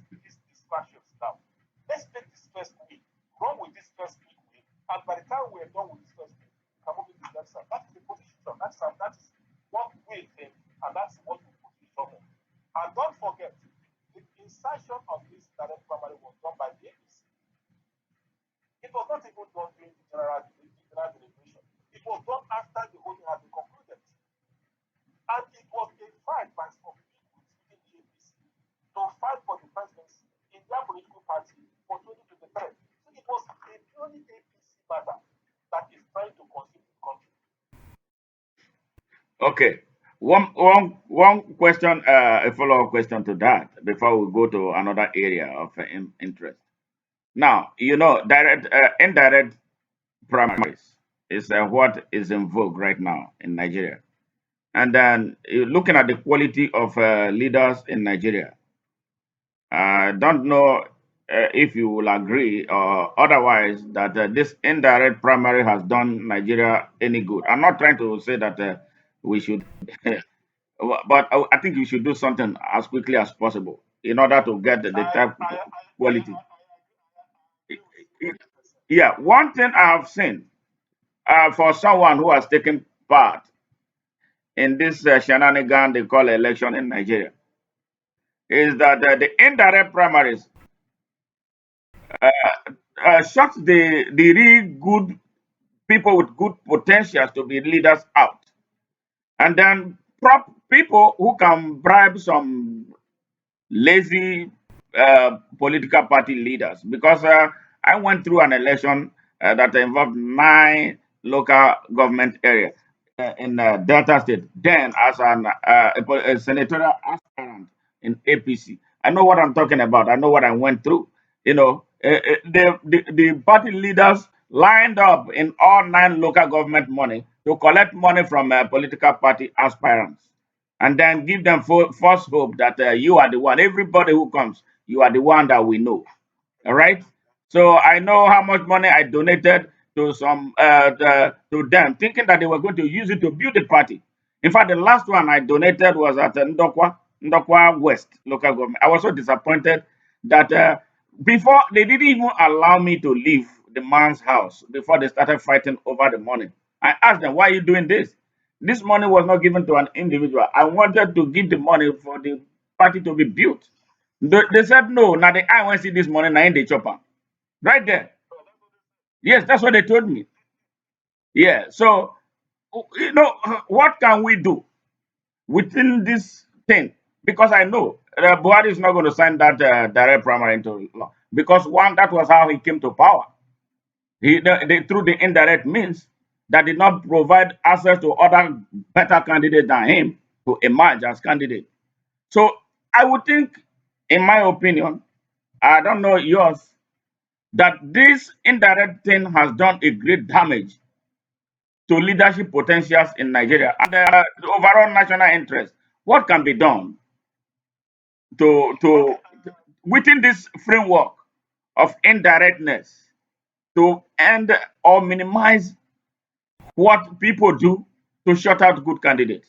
distractions now. Let's take this first week, run with this first week, and by the time we're done with this first week, we can move into the next side. That Okay. One question, a follow-up question to that before we go to another area of interest. Now, indirect primaries is what is in vogue right now in Nigeria. And then looking at the quality of leaders in Nigeria, I don't know if you will agree or otherwise that this indirect primary has done Nigeria any good. I'm not trying to say that we should, but I think we should do something as quickly as possible in order to get the type of quality. Yeah, one thing I have seen for someone who has taken part in this shenanigan they call election in Nigeria is that the indirect primaries shut the really good people with good potentials to be leaders out, and then prop people who can bribe some lazy political party leaders. Because I went through an election that involved 9 local government areas in Delta State, then as a senatorial aspirant in APC. I know what I'm talking about. I know what I went through. The party leaders lined up in all 9 local government money to collect money from political party aspirants and then give them false hope that you are the one. Everybody who comes, you are the one that we know. All right. So I know how much money I donated to to them, thinking that they were going to use it to build the party. In fact, the last one I donated was at Ndokwa West local government. I was so disappointed that before they didn't even allow me to leave the man's house before they started fighting over the money. I asked them, "Why are you doing this? This money was not given to an individual. I wanted to give the money for the party to be built." They said no. Now the I want to see this money now in the chopper. Right there. Yes, that's what they told me. Yeah. So what can we do within this thing? Because I know Buhari is not going to sign that direct primary into law. Because one, that was how he came to power. Through the indirect means that did not provide access to other better candidates than him to emerge as candidate. So I would think, in my opinion, I don't know yours, that this indirect thing has done a great damage to leadership potentials in Nigeria and the overall national interest. What can be done to within this framework of indirectness to end or minimize what people do to shut out good candidates?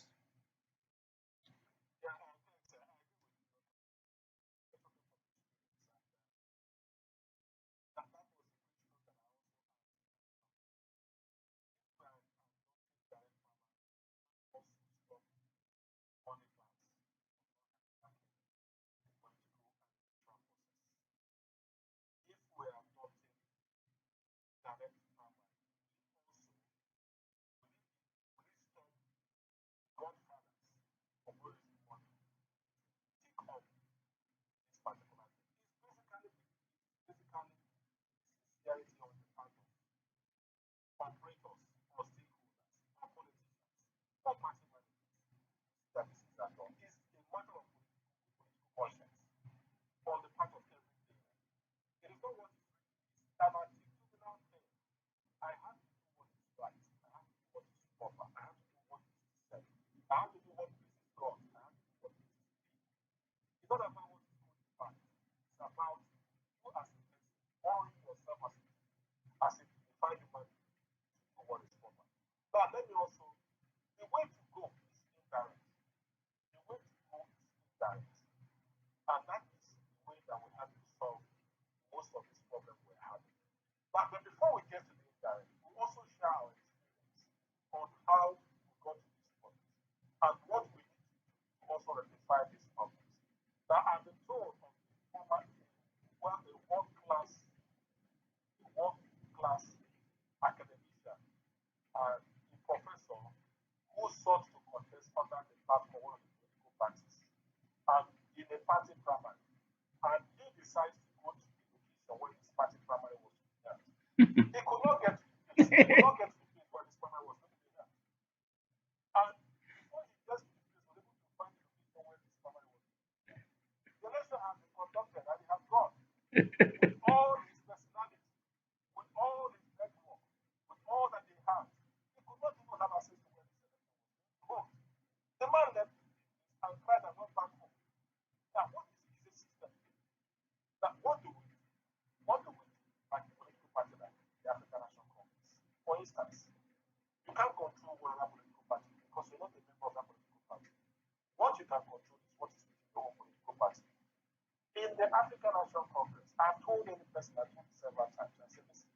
person I told several times. I said, listen,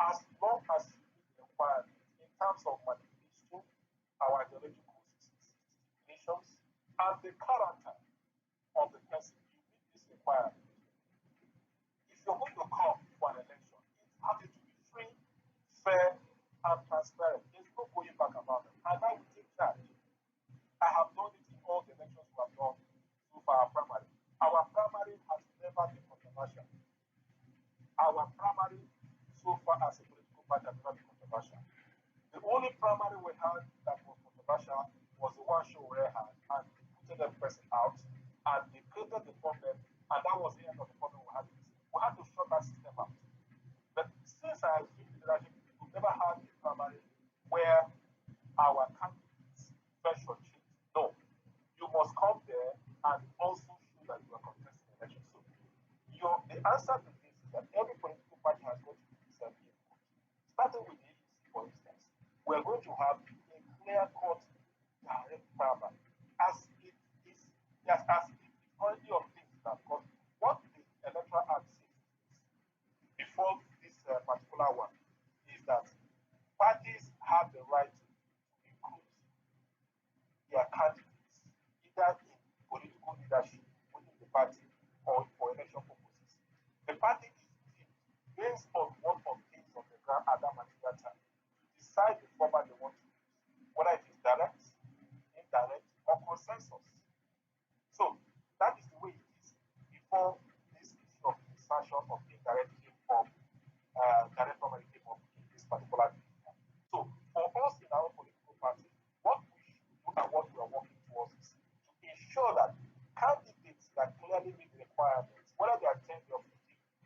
as long as you meet the requirement in terms of manifesting our ideological stipulations and the character of the person, you meet this requirement. If you're going to come for an election, it has to be free, fair, and transparent. There's no going back about it. And I will take charge. I have done it in all the elections we have done so far. Our primary. Our primary has never been controversial. Our primary so far as a political party has never been controversial. The only primary we had that was controversial was the one show we had, and they put the person out, and they created the problem, and that was the end of the problem we had. We had to shut that system out. But since I assumed the leadership, we've never had a primary where our candidates pressure changed. No. You must come there and also show that you are contesting the election. So the answer to this is that every political party has got to do its input. Starting with the AAC, for instance, we're going to have a clear-cut direct primary as it is, yes, as it is already of things now, because what the electoral act says before this particular one is that parties have the right to include their candidates either in political leadership within the party or for election purposes. The party is based on what obtains on the ground at that particular time to decide the format they want to use, whether it is direct, indirect, or consensus. So that is the way it is before this issue of insertion of indirect came up, direct primary came up in this particular area. So for us in our political party, what we should do and what we are working towards is to ensure that candidates that clearly meet the requirements, whether they are 10 or 50,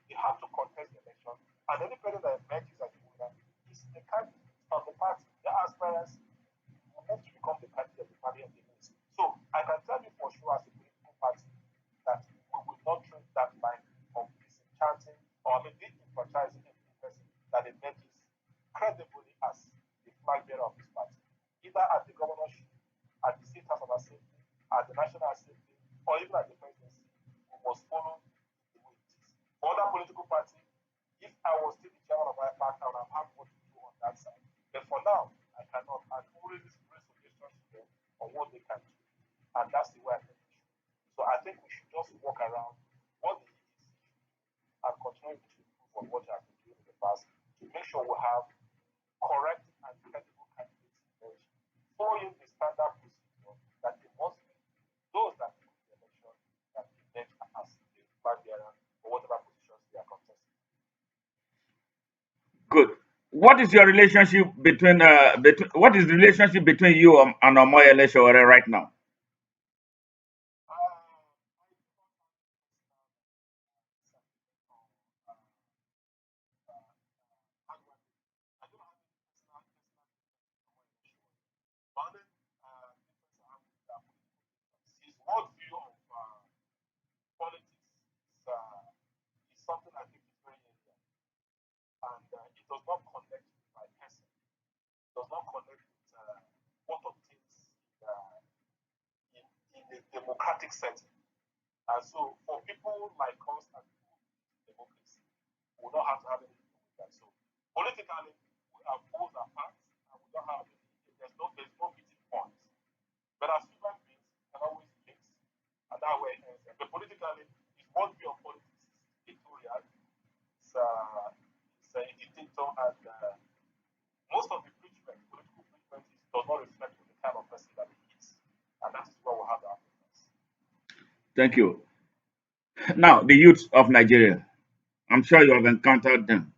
they have to contest the election, and any person that emerges as the winner is the candidate of the party. The aspirants will move to become the candidate of the party and the list. So I can tell you for sure as a political party that we will not tread that line of disenchanting or disenfranchising any person that emerges credibly as the flag bearer of this party, either at the governorship, at the state house of assembly, at the national assembly, or even at the presidency. We must follow the way it is. For other political parties, if I was still the chairman of my party, I would have had what to do on that side. But for now, I cannot. I always raise suggestions to them on what they can do. And that's the way I think we should. So I think we should just walk around what the EDC and continue to improve on what they have been doing in the past to make sure we have correct and credible candidates emerge, following the standard procedure that they must be those that win the election that emerge as the flag bearer or whatever positions they are contesting. Good. What is your relationship what is the relationship between you and Omoyele Sowore right now? His worldview of politics is something I think is very alien, and it does not connect with my person. It does not connect with what obtains in a democratic setting. And so, for people like us and people in democracy, we don't have to have anything to do with that. So, politically, we are both apart, and we don't have there's no meeting point. But as human beings, we can always mix, and that way it ends. But politically, his one view of politics is dictatorial. It's a dictator, and most of the preachment, political preachment, does not reflect on the kind of person that he is. And that is where we have our difference. Thank you. Now, the youth of Nigeria. I'm sure you have encountered them.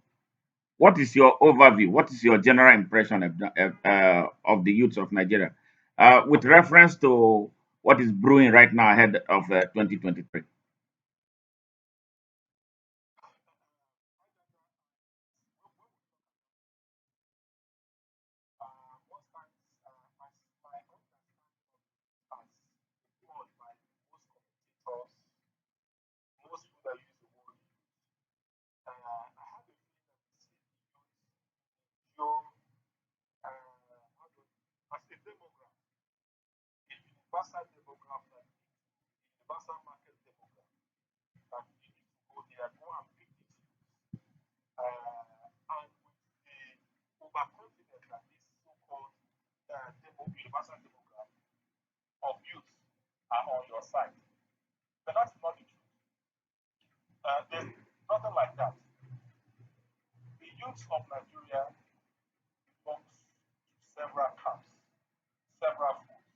What is your overview? What is your general impression of the youth of Nigeria with reference to what is brewing right now ahead of 2023? Most times, my understanding of it as deployed by most commentators, most people that use the word I have a feeling that the city youth as a demograph, a universal demograph, that universal market demograph, that you need to go there, go and pick it. universal demographic of youth are on your side. But that's not the truth. There's nothing like that. The youth of Nigeria belongs to several camps, several foods,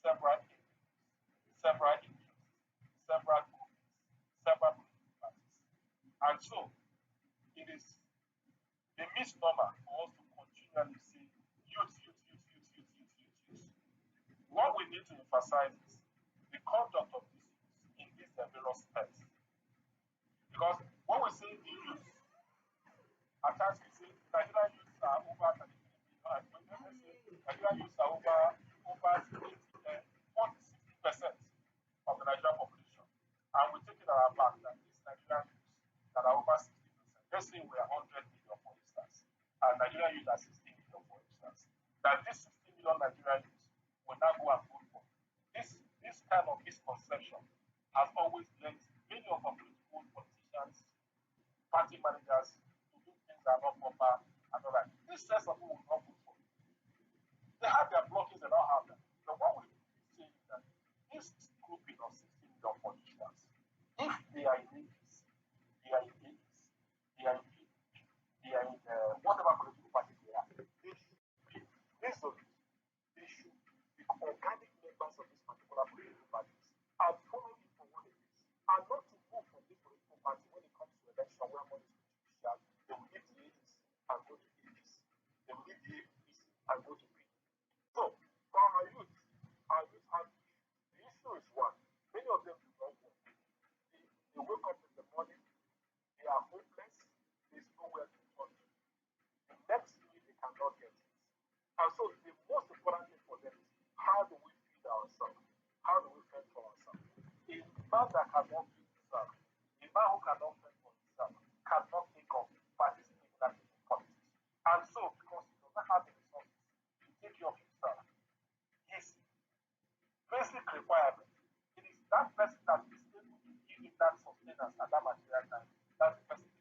several areas, several interests, several groups, several political parties. And so it is a misnomer for us to continually say youth, youth, youth, youth, youth, youth, youth, youth. What we need to emphasize is the conduct of these youth in these various steps. Because when we say the youth, at times we say Nigerian youths are over 33 million. Nigerian youths are over 40-60% of the Nigerian population. And we take it on our back that these Nigerian youths that are over 60%, let's say we are 100 million for instance, and Nigerian youth are 60 million for instance, that these 60 million Nigerian youths will now go and vote for. This kind of misconception has always led many of our politicians, party managers to do things that are not proper and all that. This says some people will not vote for. They have their blockings, they don't have them. So what we say is that this grouping of 60 million politicians, if they are in APC, they are in APC, they are in PDP, they are in whatever political party they are, they should be resolute. They should be organic members of this particular political parties and follow it for what it is. And not to move from this political party when it comes to election where money is going to be shared. They will leave the APC and go to APC. They will leave the APC and go to PDP. So, for our youth have issues. The issue is one, many of them do not work. They wake up in the morning, they are hopeless, there's nowhere to turn to. The next minute they cannot get it. And so the most important thing for them is how do we feed ourselves? How do we fend for ourselves? A man that cannot feed himself, a man who cannot fend for himself, cannot think of participating in politics. And so, because he does not have the resources to take care of himself, his basic requirement, it is that person that is able to give him that sustenance at that material time. That's the person.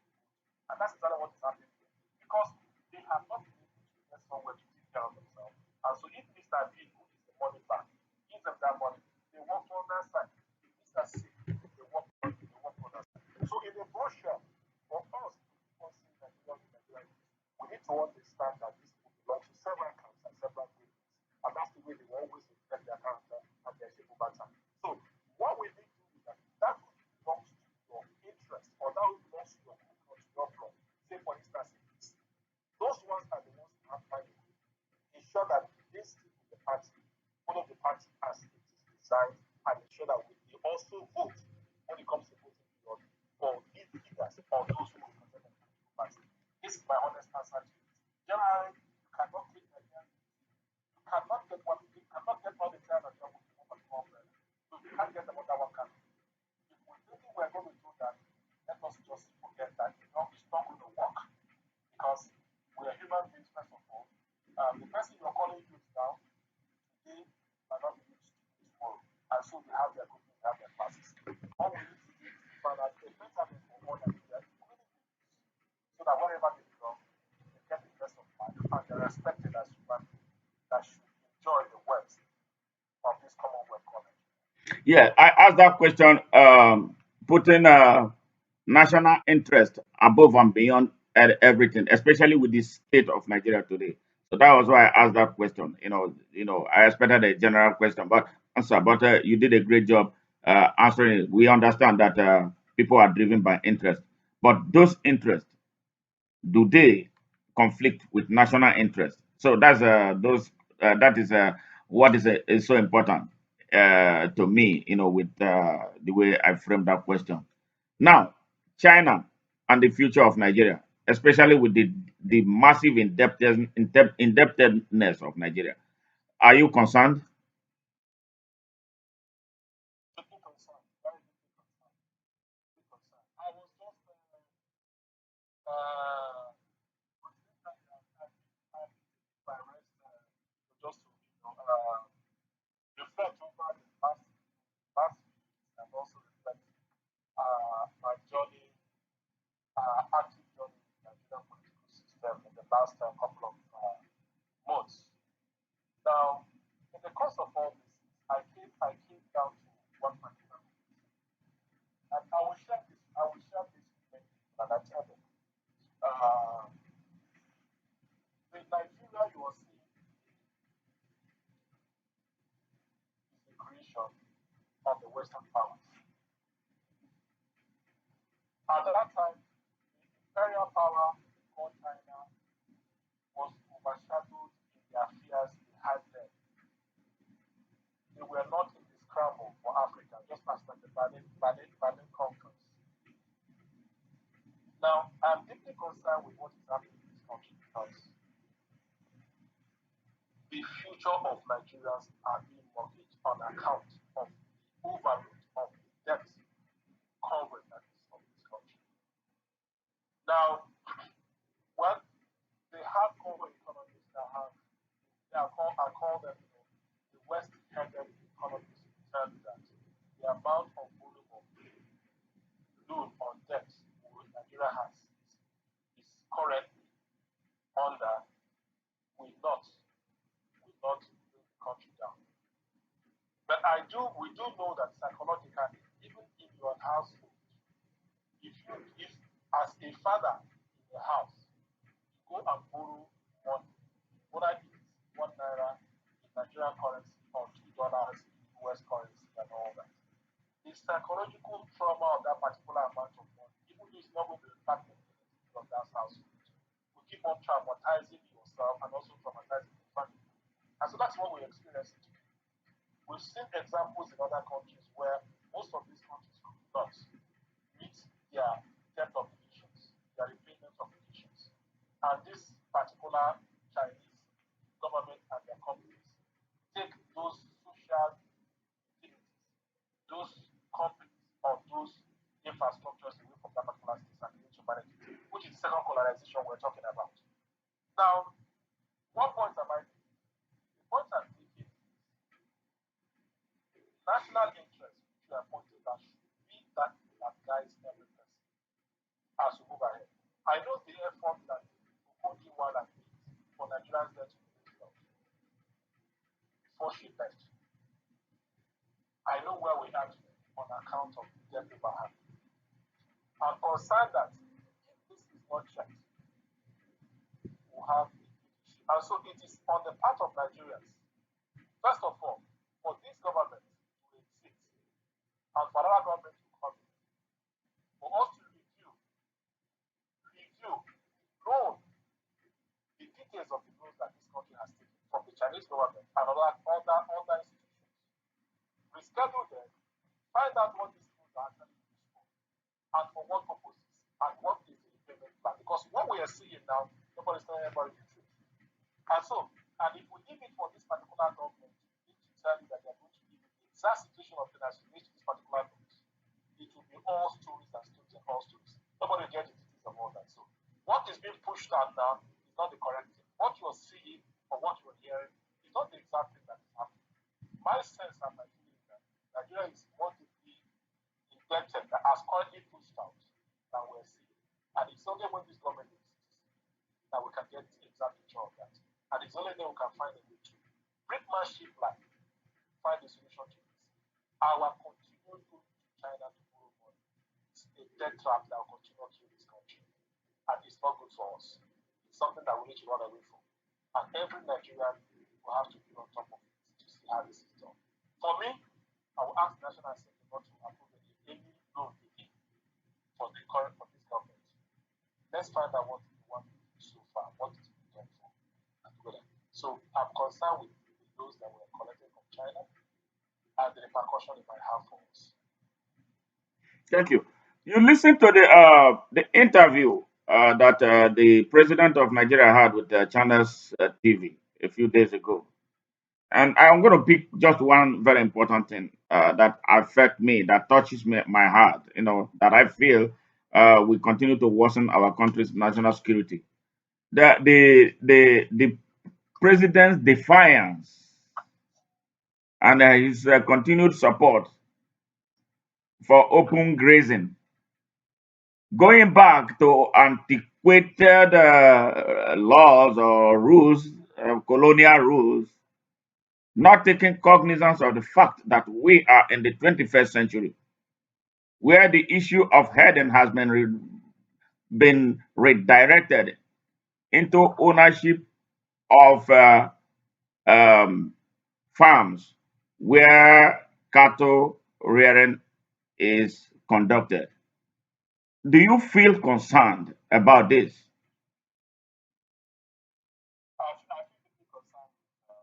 And that's exactly what is happening here. Because they have not been able to get somewhere to take care of themselves. And so if Mr. B, who is the money back, gives them that money, they work on that side. If Mr. C, they work on that side. So in a brochure, for us to consider Nigeria, we need to understand that these people belong to several camps and several groups. And that's the way they will always reflect their character and their shape over time. So what we need to do is that belongs to your interest, or that belongs to your group or to your block. Say for instance, those ones are the ones who have money. Ensure that this the party, follow the party as it is designed, and ensure that they also vote when it comes to voting for leaders or those who represent the political party. This is my honest answer to it. Generally, you cannot take Nigerian, you cannot get all the time that you want to one umbrella. So you can't get them under one country. If we think we're going to do that, let us just forget that it's not going to work. Because we are human beings first of all. The person you're calling youth now, today might not be used tomorrow. And so they have their group, they have their classes. What we need to do is find out a better way for all Nigeria, including the youth, so that whatever they do, they get the best of life and they're respected as human beings that should enjoy the wealth of this Commonwealth college. Yeah, I asked that question, putting national interest above and beyond everything, especially with the state of Nigeria today. So that was why I asked that question. I expected a general question, but answer. But you did a great job answering it. We understand that people are driven by interest, but those interests, do they conflict with national interest? So that's that is what is so important to me. With the way I framed that question. Now, China and the future of Nigeria, especially with the massive indebtedness of Nigeria. Are you concerned? Deeply concerned, very deeply concerned, deeply concerned. I was just by rest just to reflect over the past and also reflect my journey, active journey in the Nigerian political system in the last couple of months. Nigeria, you are seeing the creation of the Western powers. At that time, the imperial power called China was overshadowed in the affairs they had then. They were not in the scramble for Africa, just as the Berlin Conference. Now, I'm deeply concerned with what is happening in this country because the future of Nigerians are being mortgaged on account of the overload of the debt coverage that is of this country. Now, when they have covered economies that have, I call them, the West-headed economies, tell you that the amount of volume of loan on debt Nigeria has is currently under will not bring the country down. But we do know that psychologically, even in your household, if as a father in the house, you go and borrow money, whether it is £1 in Nigerian currency or $2 in US currency and all that, the psychological trauma of that particular amount of money, even though it's not going to impact anything on that household, will keep on traumatizing yourself and also traumatizing the family. And so that's what we're experiencing today. We've seen examples in other countries where most of these countries could not meet their debt obligations, their repayment obligations. And this particular Chinese government and their companies take those social utilities, those companies or those infrastructures away from that particular state and begin to manage it, which is the second polarization we're talking about. Now, what point am I making? The point I'm making is national interest, which you have pointed out, should be that guides every person as we move ahead. I know the effort that Okonjo-Iweala has made for Nigerians there to be built before she left. I know where we are today on account of the debt overhang. I'm concerned that if this is not checked, we'll have a big issue. And so it is on the part of Nigerians, first of all, for this government to exist and for another government to come in, for us to review, loan, the details of the loans that this country has taken from the Chinese government and other institutions. Reschedule them, find out what these loans are actually used for, and for what purposes, and what is the repayment plan. Because what we are seeing now, nobody's telling anybody the truth. And so, and if we leave it for this particular government, we need to tell you that they are going to give you the exact situation of things as it relates to this particular government. It will be all stories and stories and all stories. Nobody will get the details of all that. So, what is being pushed out now is not the correct thing. What you're seeing or what you're hearing is not the exact thing that is happening. My sense and my feeling is that Nigeria is more deeply indebted that has currently pushed out than we're seeing. And it's only when this government exists that we can get the exact picture of that. And it's only then we can find a way to brickmanship like find a solution to this. Our continued going to China to borrow money is a debt trap that will continue to kill this country. And it's not good for us. It's something that we need to run away from. And every Nigerian will have to be on top of it to see how this is done. For me, I will ask the National Assembly not to approve any loan again for this government. Let's find out what we want to do so far, what is being done for, and do that. So I'm concerned with those that were collected from China and the repercussion it might have for us. Thank you. You listened to the interview that the president of Nigeria had with China's TV a few days ago, and I'm going to pick just one very important thing that affects me, that touches my heart. That I feel we continue to worsen our country's national security. The president's defiance and his continued support for open grazing, going back to antiquated laws or rules, colonial rules, not taking cognizance of the fact that we are in the 21st century, where the issue of herding has been redirected into ownership of um, farms where cattle rearing is conducted. Do you feel concerned about this? I think the big concern is the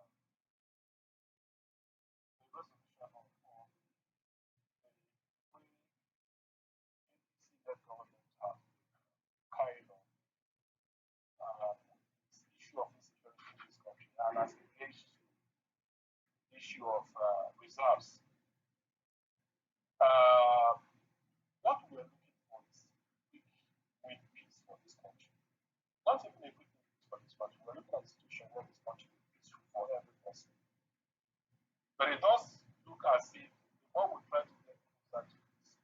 resolution of the way APC-led government have carried on this issue of insecurity in this country and has engaged the issue of reserves. Uh, what we're looking for is quick win peace for this country. Not even a quick win peace for this country. We're looking at a situation where this country is peaceful for every person. But it does look as if the more we try to get closer to this peace,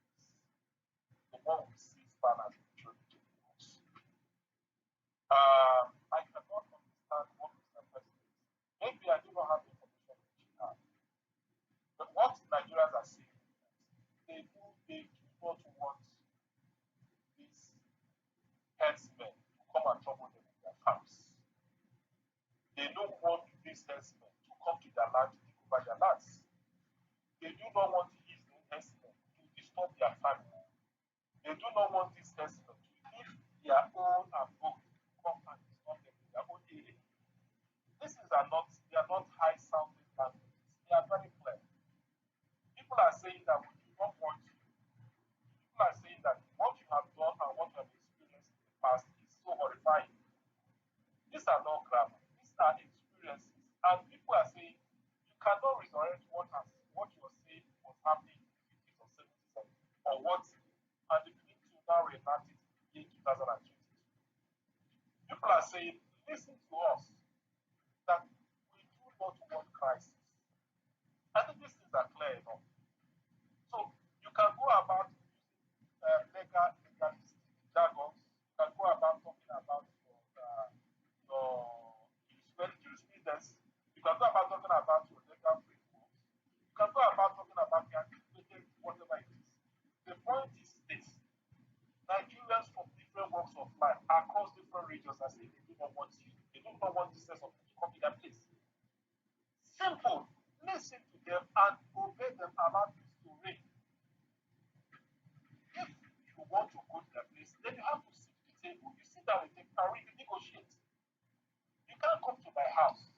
the more we see standards literally getting worse. I cannot understand what Mr. President, maybe I do not have the information which he has, but what Nigerians are saying is that they do not want these herdsmen to come and trouble them in their farms. They don't want these herdsmen to come to their land to take over their lands. They do not want these herdsmen to disturb their family. They do not want these herdsmen to leave their own abode to come and disturb them in their own area. They are not high sounding languages. They are very clear. People are saying that we do not want you. People are saying that what you have done and what you have experienced in the past is so horrifying. These are not grammar. These are experiences. And people are saying you cannot resurrect what you are saying was happening in the 50s or 70s or what and the need to now reenact it in 2022. People are saying, listen to us, that we do not want crisis. I think these things are clear enough. So you can go about using legalistic jargons. You can go about talking about your jurisprudence. You can go about talking about your legal frameworks. You can go about talking about the anticipated whatever it is. The point is this: Nigerians from different walks of life across different regions are saying they do not want you. They do not want this sense of to come to their place. Simple. Listen to them and obey them, allow peace to reign. If you want to go to their place, then you have to sit at the table. You sit down with them and we negotiate. You can't come to my house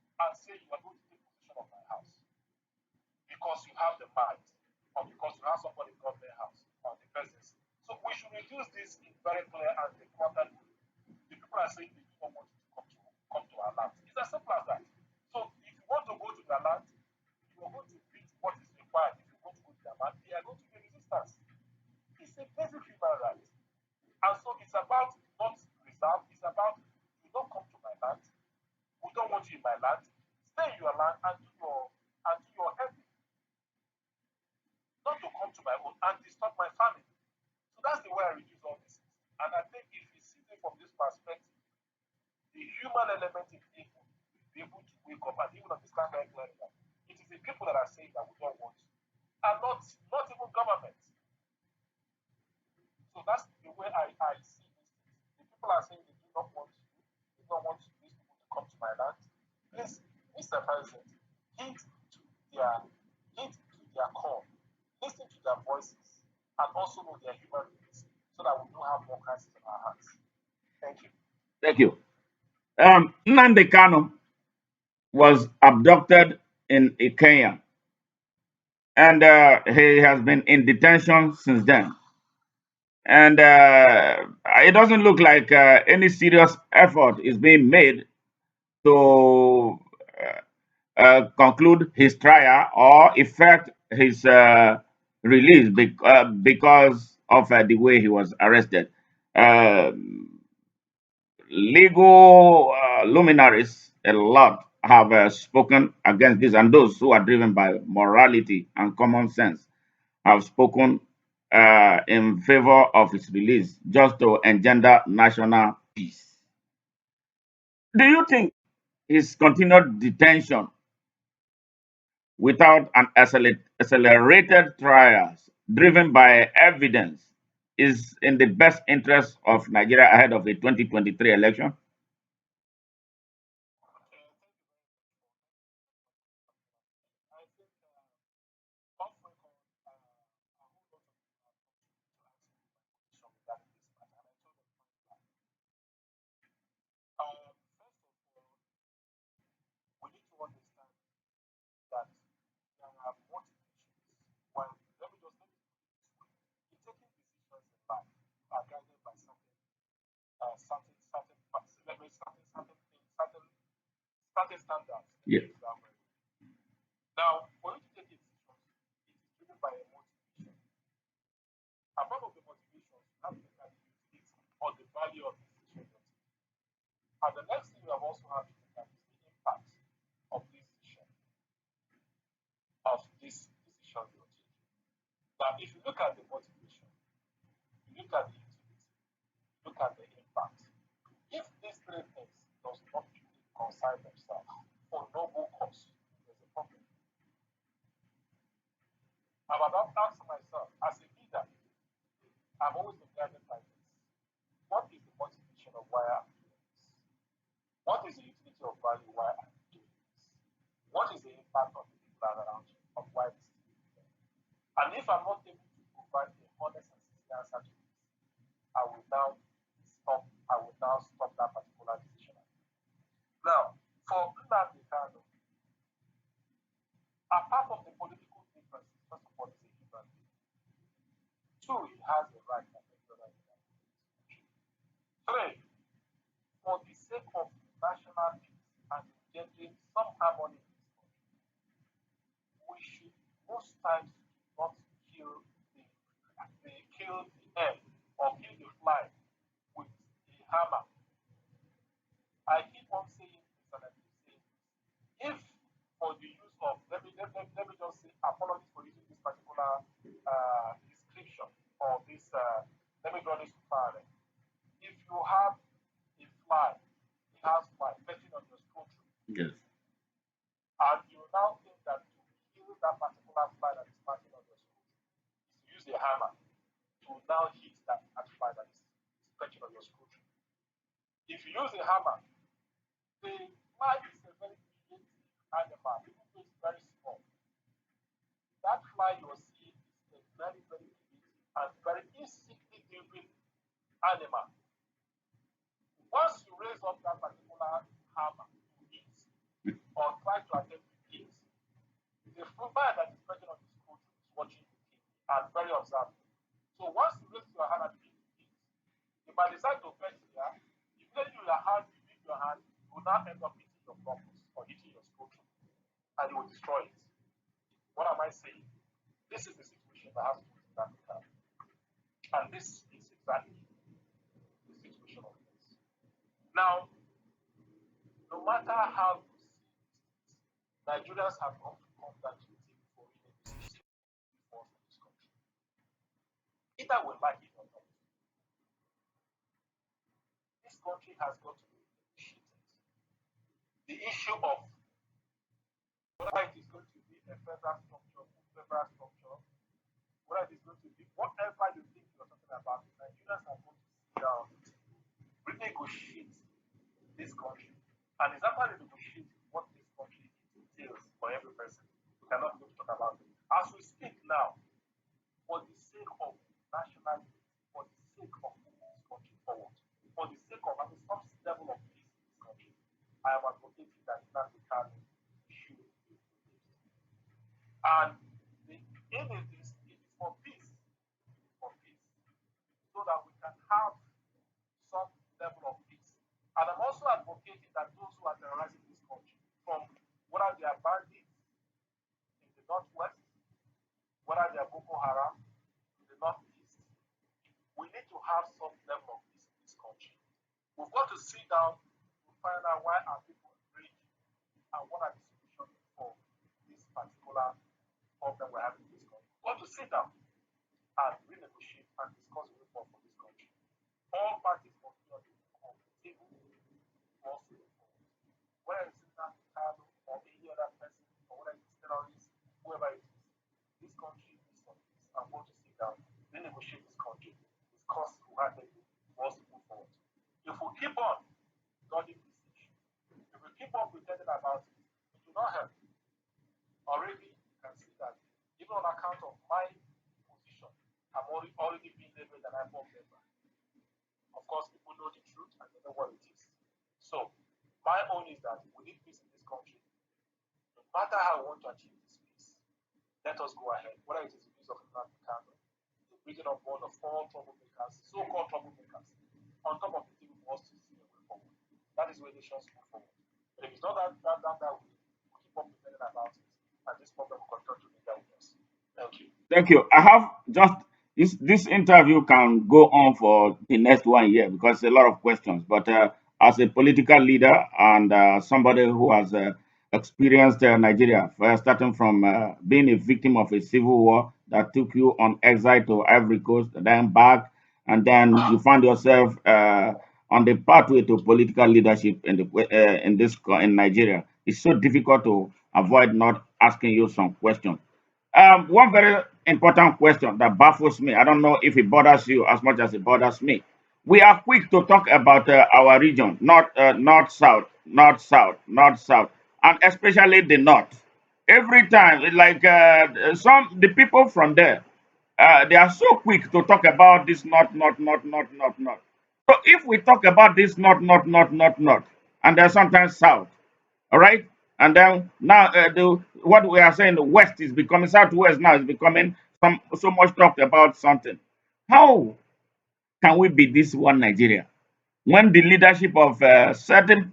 and say you are going to take possession of my house because you have the might or because you have somebody in government house or the presidency. So we should reduce this in very clear and the quarter way. The people are saying they do not want you to come to our land. It's as simple as that. So if you want to go to their land, you are going to beat what is required. If you want to go to their land, they are going to be resistance. It's a basic human right. And so it's about not reserve, it's about you don't come to my land. We don't want you in my land. Stay in your land and do your heavy. Not to come to my own and disturb my family. So that's the way I reduce all this. And I think if you see it from this perspective, the human element in people will be able to wake up and even understand very clearly that it is the people that are saying that we don't want you, and not even government. So that's the way I see this. The people are saying they do not want you, they don't want these people to come to my land. Please, Mr. President, heed to their call, listen to their voices, and also know their human needs so that we don't have more crisis in our hands. Thank you. Thank you. Nnamdi Kanu was abducted in Kenya, and he has been in detention since then. And it doesn't look like any serious effort is being made to conclude his trial or effect his release because of the way he was arrested. Uh, Legal luminaries, a lot, have spoken against this, and those who are driven by morality and common sense have spoken in favor of its release just to engender national peace. Do you think his continued detention without an accelerated trials driven by evidence is in the best interest of Nigeria ahead of the 2023 election? certain celebrate certain things, certain standards. Yeah. Now, for you to take a decision, it is driven by a motivation. And part of the motivation, you have to look at the utility or the value of the decision you're taking. And the next thing you have also have to look at is the impact of this decision you're taking. Now, if you look at the motivation, you look at the utility, look at the impact. If these three things does not reconcile themselves for noble cause, there's a problem. I'm about to ask myself, as a leader, I've always been guided by this. What is the motivation of why I'm doing this? What is the utility of value why I'm doing this? What is the impact of the people around you of why this is being done? And if I'm not able to provide a honest and sincere answer to this, I will now stop that particular decision. Now, for Nnamdi Kanu, apart from the political differences, first of all, he's a human being. Two, he has a right that every other human being in this country. Three, for the sake of national peace and engendering some harmony in this country, we should most times not kill the egg or kill the fly with a hammer. I keep on saying this and I keep saying this. If for the use of, let me just say, apologies for using this particular description or this, let me draw this parallel. If you have a fly, a house fly, perching on your scrotum, Yes. and you now think that to kill that particular fly that is perching on your scrotum is to use a hammer to now hit that fly that is perching on your scrotum. If you use a hammer, the fly is a very creative animal, even though it's very small. That fly you're seeing is a very, very creative and very insignificant animal. Once you raise up that particular hammer to hit or try to attempt to hit, the fly that is perching on the scrotum is watching you and very observant. So once you raise your hand and begin to hit, if I decide to perch here, if you leave your hand, you will now end up hitting your focus or hitting your scrotum, and you will destroy it. What am I saying? This is the situation that has to do with that car. And this is exactly the situation of this. Now, no matter how you see it, Nigerians have come to come down to the table for renegotiation for this country. Either we like it or not, this country has got to be negotiated. The issue of whether it is going to be a federal structure, whether it is going to be whatever you think you're talking about, Nigerians are going to sit down, renegotiate this country. And it's after renegotiate what this country entails for every person. We cannot even talk about it. As we speak now, for the sake of nationality, for the sake of moving this country forward, for the sake of having some level of peace in this country, I am advocating that Nnamdi Kanu should be released. And the aim is this, it is for peace. It is for peace. So that we can have some level of peace. And I'm also advocating that those who are terrorizing this country, from whether they are bandits in the northwest, whether they are Boko Haram in the northeast, we need to have some level of peace in this country. We've got to sit down to find out why are people raging and what are the solutions for this particular problem we're having in this country. We've got to sit down and renegotiate and discuss the way forward for this country. All parties must be on the table for us to move forward. Whether it's Nnamdi Kanu or any other person, or whether it's terrorists, whoever it is, this country is on this. I'm going to sit down, renegotiate this country, discuss wholeheartedly for us to move forward. If we keep on dodging this issue, if we keep on pretending about it, it will not help. Already, you can see that even on account of my position, I'm already being labeled an IPOB member. Of course, people know the truth and they know what it is. So, my own is that we need peace in this country. No matter how we want to achieve this peace, let us go ahead. Whether it is the peace of Nnamdi Kanu, the bringing on board of all troublemakers, so-called troublemakers, on top of the table for us That is where nations move forward. But if it's not that way, we keep on complaining about it, and this problem will continue to linger with us. Thank you. Thank you. I have just this interview can go on for the next 1 year because a lot of questions. But as a political leader and somebody who has experienced Nigeria, starting from being a victim of a civil war that took you on exile to Ivory Coast, then back, and then you find yourself on the pathway to political leadership in Nigeria. It's so difficult to avoid not asking you some questions. One very important question that baffles me. I don't know if it bothers you as much as it bothers me. We are quick to talk about our region, not north, south, north, south, north, south, and especially the north. Every time, like the people from there, they are so quick to talk about this north, north, north, north, north, north. So if we talk about this north, north, north, north, north, and there's sometimes south, all right. And then now what we are saying, the west is becoming southwest now is becoming so much talked about something. How can we be this one Nigeria when the leadership of certain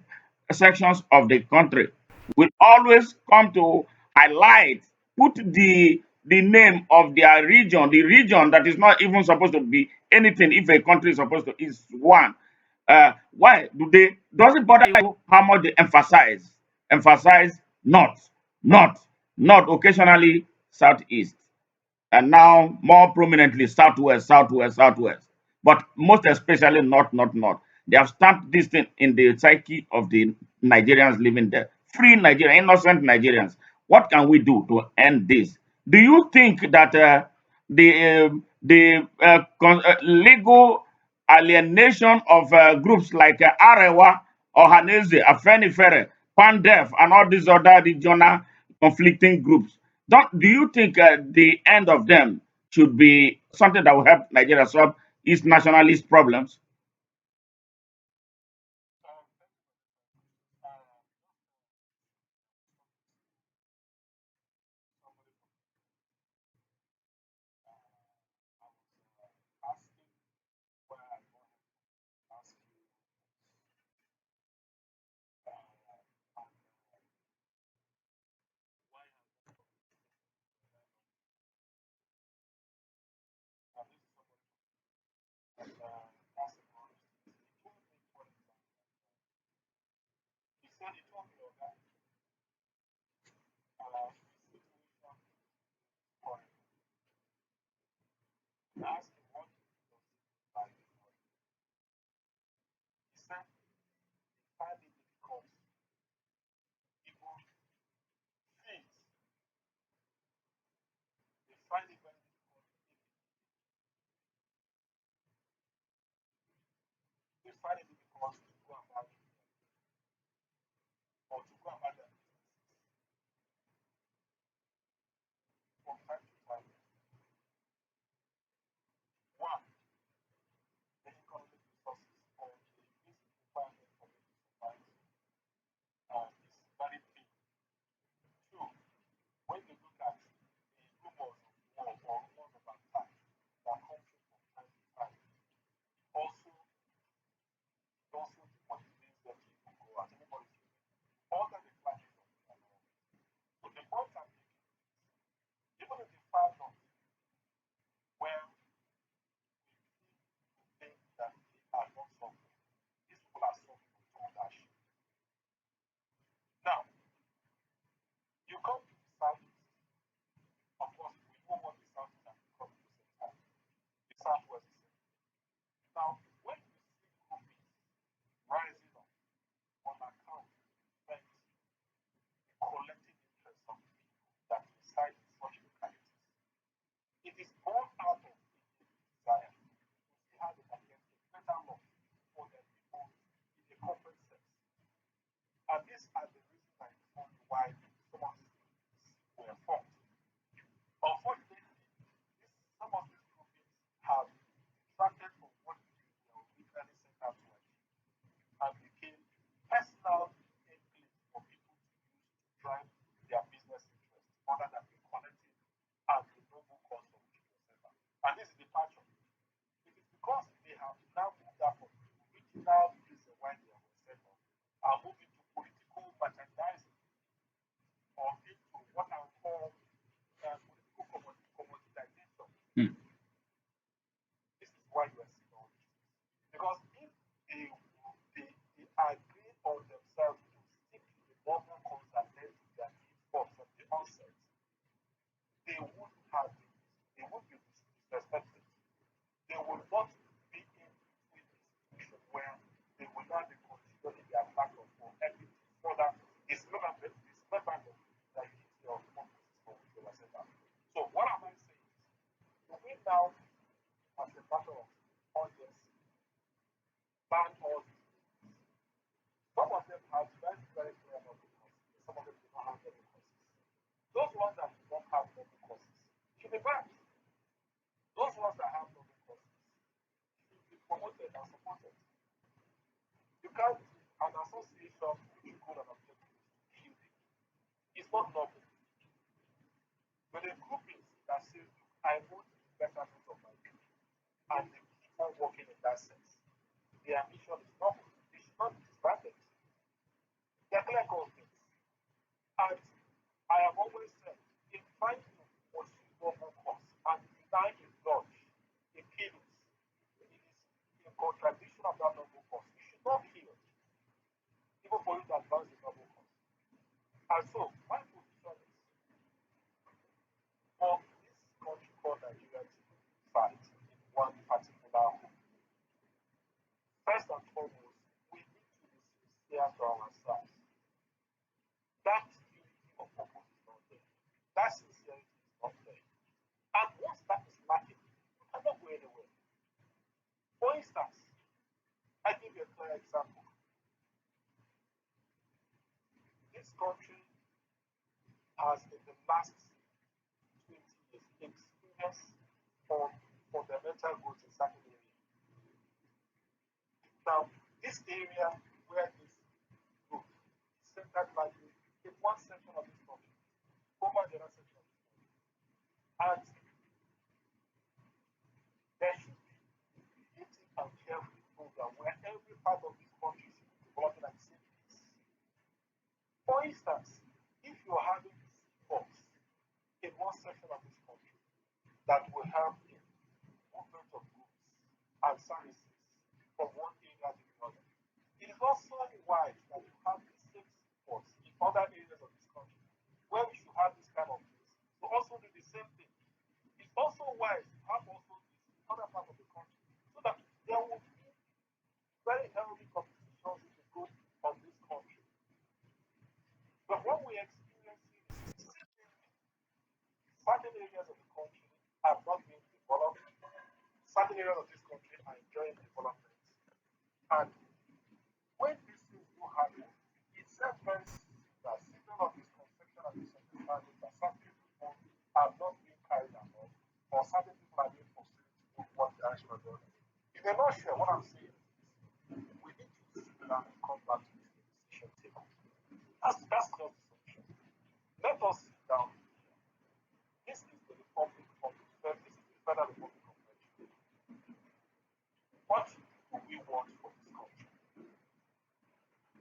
sections of the country will always come to highlight, put the name of their region, the region that is not even supposed to be anything if a country is supposed to is one. Why do they? Does it bother you how much they emphasize north, north, north, occasionally southeast, and now more prominently southwest, southwest, southwest, but most especially north, north, north. They have stamped this thing in the psyche of the Nigerians living there. Free Nigerians, innocent Nigerians. What can we do to end this? Do you think that the legal alienation of groups like Arewa, Ohaneze, Afenifere, Pandef, and all these other regional conflicting groups, do you think the end of them should be something that will help Nigeria solve its nationalist problems? Um, uh, somebody I was asking where I want to ask you, and why this is somebody and asked about it. He told me, for example, he said he told me that the situation for him. I asked him what does it like for him. He said he find it difficult. People think they find it very difficult. They find it difficult to go about or to go about their businesses from time to time. One, the economic resources or the basic requirement for them to survive is very thin. Two, when they look at the rumors of war or rumors of attack that comes from time to time, also it also not noble. But the group is that says, I want the betterment of my people, and they keep on working in that sense. Their mission is noble. They should not be disbanded. They're clear things. And I have always said, if trying to pursue noble cause and deny indulge in killings, it is in contradiction of that noble cause. You should not kill, even for you to advance the noble cause. And so, my position is for this country called Nigeria to fight in one particular hope. First and foremost, we need to be sincere to ourselves. That unity of purpose is not there. That sincerity is not there. And once that is lacking, you cannot go anywhere. For instance, I give you a clear example. This country has, in the last 20 years, experienced on fundamental growth in certain areas. Now, this area where this growth is centered largely in one section of this country, over the other section of this country. And there should be creative and careful program where every part of this country is developing at the same pace. For instance, if you're having seaports in one section of this country that will help in movement of goods and services from one area to the other, it is also wise that you have the same seaports in other areas of this country where we should have this kind of place to also do the same thing. It's also wise to have also this in other parts of the country so that there will be very healthy competitions in the good of this country. But what we experience is certain areas of the country have not been developed. Certain areas of this country are enjoying development. And when these things do happen, it says very that certain of this conception and this understanding that certain people have not been carried along, or certain people are being pursued to move one direction or the other. In a nutshell, what I'm saying is we need to sit down and come back to this decision table. That's just the solution. Let us sit down. This is the Republic of this is the Federal Republic of Nigeria. What do we want for this country?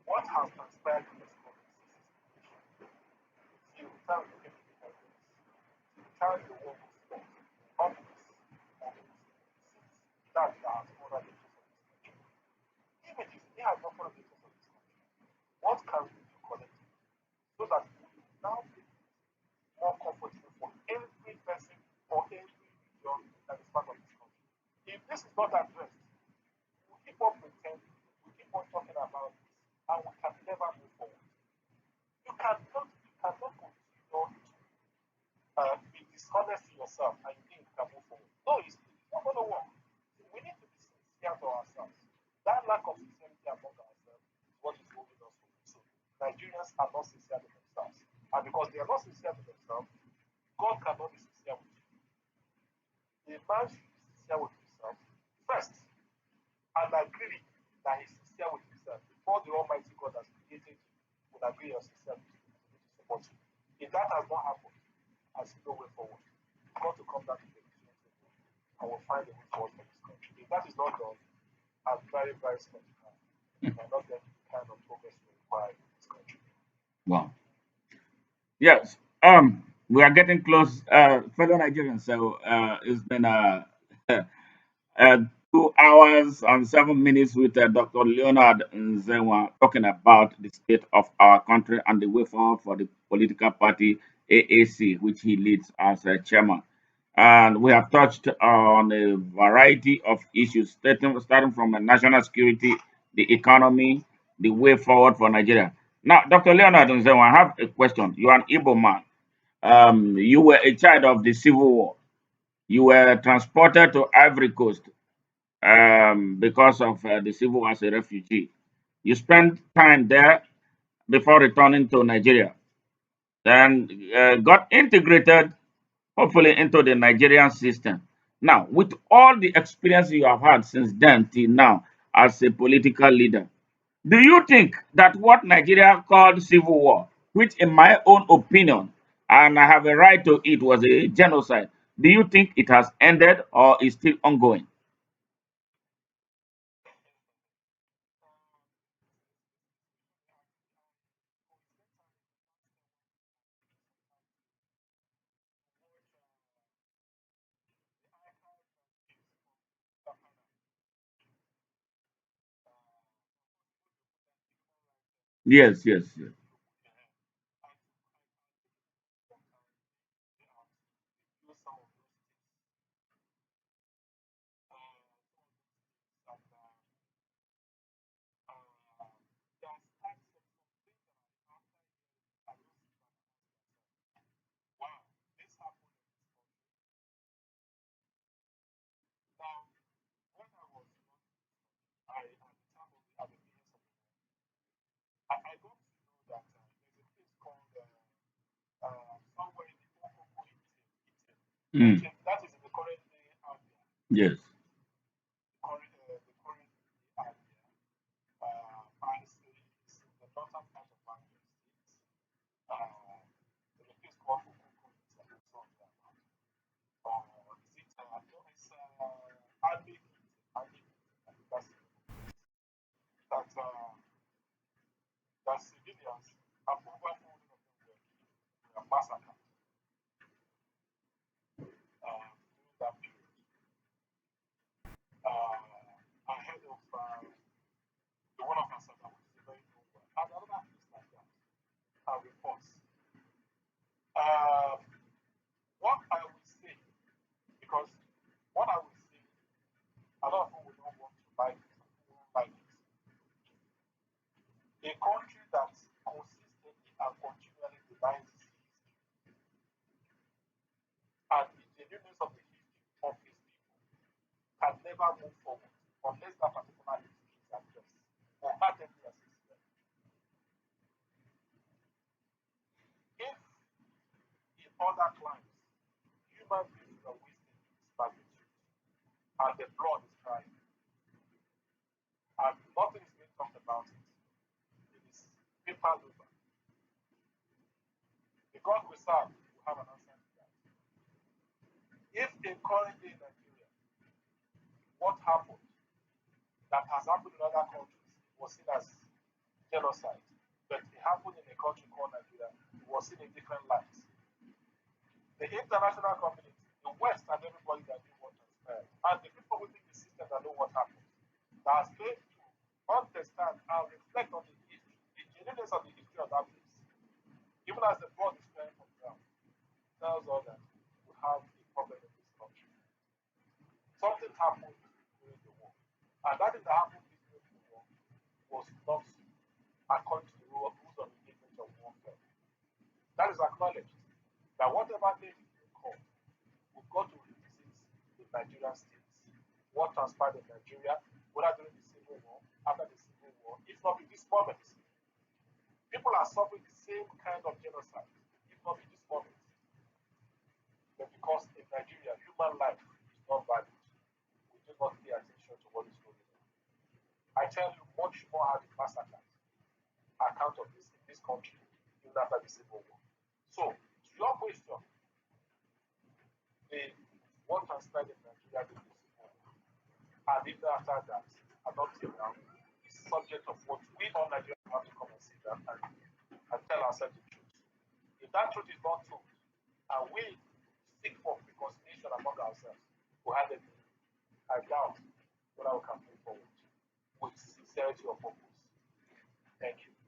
What has transpired in this country since its creation? See, we tell the independence. We tell the world of sports, all this, since that has furthered the interest of this country. Even if they have not furthered the interest of this country, what can we do collectively so that we will now make it more comfortable for every person or every region that is part of this country? If this is not addressed, we keep on pretending, we keep on talking about this, and we can never move forward. You cannot continue to be dishonest to yourself and you think you can move forward. No, it's not going to work. We need to be sincere to ourselves. That lack of sincerity among ourselves is what is holding us back. So Nigerians are not sincere to themselves. And because they are not sincere to themselves, God cannot be sincere with you. A man should be sincere with himself first and agree that he's sincere with himself before the Almighty God has created you would agree you're sincere with you to support you. If that has not happened, I see no way forward. We've got to come back to the decision table and we'll find a way forward for this country. If that is not done, I'm very, very skeptical. We might not get the kind of progress we require in this country. Wow. Yes. We are getting close, fellow Nigerians. So it's been uh, 2 hours and 7 minutes with Dr. Leonard Nzenwa talking about the state of our country and the way forward for the political party AAC, which he leads as chairman. And we have touched on a variety of issues, starting from national security, the economy, the way forward for Nigeria. Now, Dr. Leonard Nzenwa, I have a question. You are an Igbo man. You were a child of the Civil War. You were transported to Ivory Coast because of the civil war as a refugee. You spent time there before returning to Nigeria, then got integrated, hopefully, into the Nigerian system. Now, with all the experience you have had since then till now as a political leader, do you think that what Nigeria called civil war which, in my own opinion, and I have a right to it, was a genocide. Do you think it has ended or is still ongoing? Yes, yes, yes, mm, yes.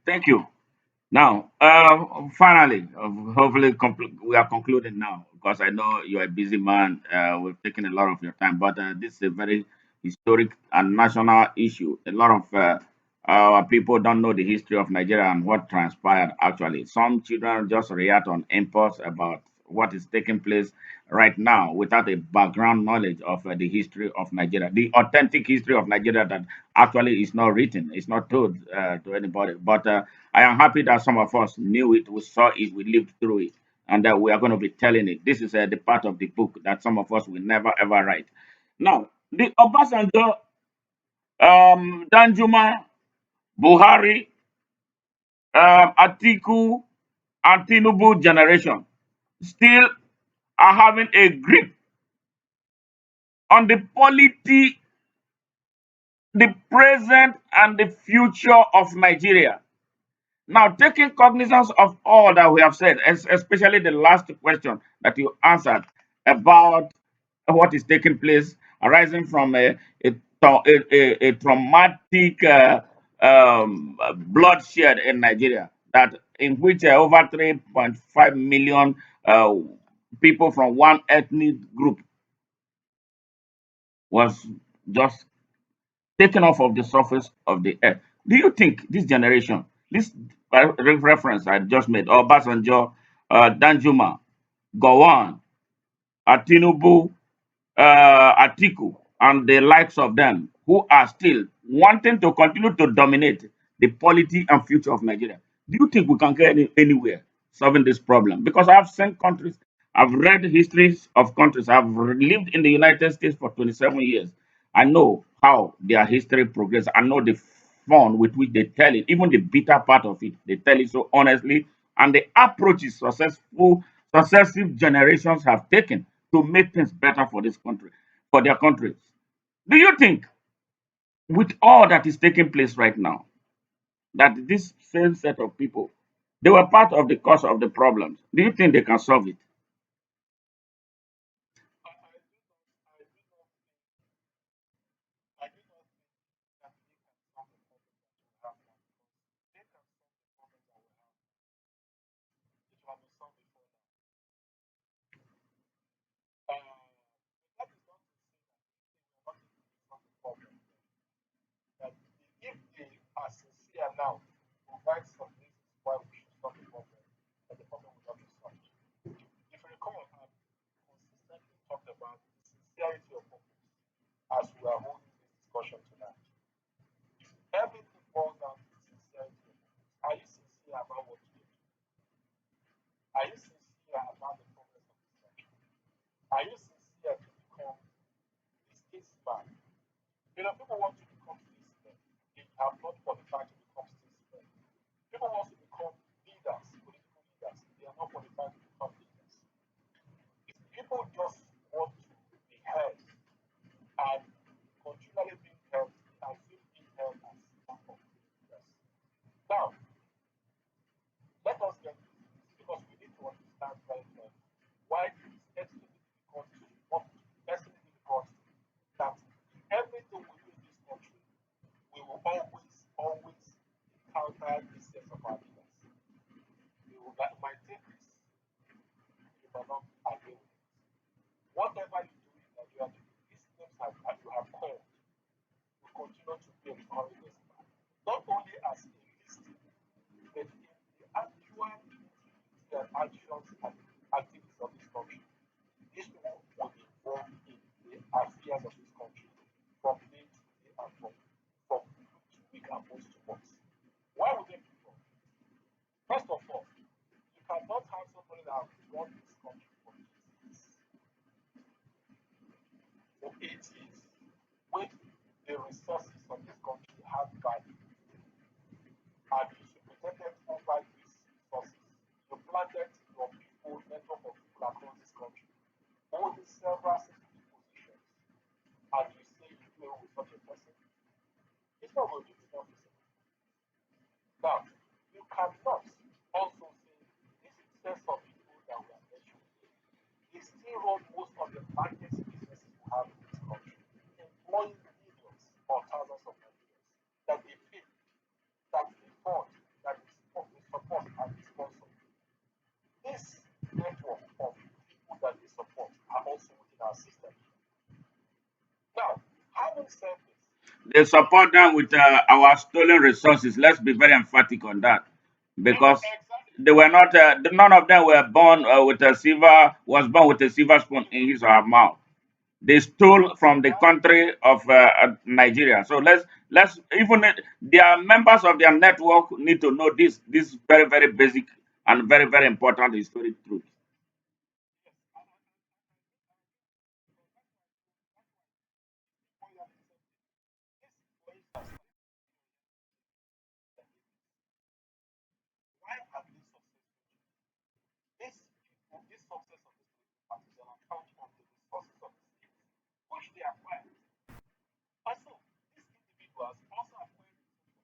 Thank you. Now, finally, hopefully, we are concluding now because I know you're a busy man. We've taken a lot of your time, but this is a very historic and national issue. A lot of our people don't know the history of Nigeria and what transpired actually. Some children just react on impulse about what is taking place right now without a background knowledge of the history of Nigeria, the authentic history of Nigeria that actually is not written, it's not told to anybody. But I am happy that some of us knew it, we saw it, we lived through it, and that we are going to be telling it. This is the part of the book that some of us will never ever write. Now, the Obasanjo, Danjuma, Buhari, Atiku. and Tinubu generation still are having a grip on the polity, the present, and the future of Nigeria. Now, taking cognizance of all that we have said, especially the last question that you answered about what is taking place arising from a traumatic bloodshed in Nigeria, that in which over 3.5 million uh, people from one ethnic group was just taken off of the surface of the earth. Do you think this generation, this reference I just made, or Basanjo, Danjuma, Gowon, Atinubu, Atiku, and the likes of them, who are still wanting to continue to dominate the polity and future of Nigeria, do you think we can get anywhere solving this problem? Because I've seen countries, I've read histories of countries, I've lived in the United States for 27 years. I know how their history progressed. I know the fun with which they tell it, even the bitter part of it. They tell it so honestly, and the approaches successive generations have taken to make things better for this country, for their countries. Do you think, with all that is taking place right now, that this same set of people, they were part of the cause of the problems? Do you think they can solve it? I do not think that they can solve the problem that we have now, because they can solve the problem that we have. It will have been solved before now. But that is not to say that if they were not able to solve the problem, that if they are sincere now, provide some reasons why we should solve the problem, that the problem will not be solved. If you recall, I've consistently talked about the sincerity of purpose as we are holding this discussion tonight. Everything boils down to the sincerity of purpose. Are you sincere about what you do? Are you sincere about the progress of this country? Are you sincere to become a statesman? You know, people want to become statesmen. They have not qualified to become statesmen. People want to become leaders, political leaders. They are not qualified to become leaders. If people just want to be heard and continually being held and still being held as some of the leaders. Now, let us get this, because we need to understand very well why it is extremely difficult to what extremely difficult that everything we do in this country, we will always encounter this set of our leaders. We will might take this, you might not agree with it. Whatever you do in Nigeria today, these names you have called will continue to be a recurring listener. Not only as a list, but in the actual their actions and activities of this country. These people will be involved in the affairs of this country from day to day and from week to week and month to month. Why would they be involved? First of all, you cannot have somebody that has run this country for 8 years when the resources of this country have value and you superintended over these resources. You planted your people, network of people across this country, holding several sensitive positions, and you say you do it with such a person. It's not going to be possible. Now, you cannot also say this is just some people that we are mentioning. They still run most of the largest businesses we have in this country, employing millions or thousands of Nigerians that they pay, that they fund, that they support and they sponsor. This network of people that they support are also within our system. Now, having said this, They support them with our stolen resources. Let's be very emphatic on that, because exactly, they were not. None of them were born with a silver. Was born with a silver spoon in his or her mouth. They stole from the exactly, country of Nigeria. So let's even their members of their network need to know this very very basic and very very important historic truth. yes, for your this, for instance, why have they successful? success of these political parties on account of the resources of the states, which they acquired. And so these individuals also acquired resources,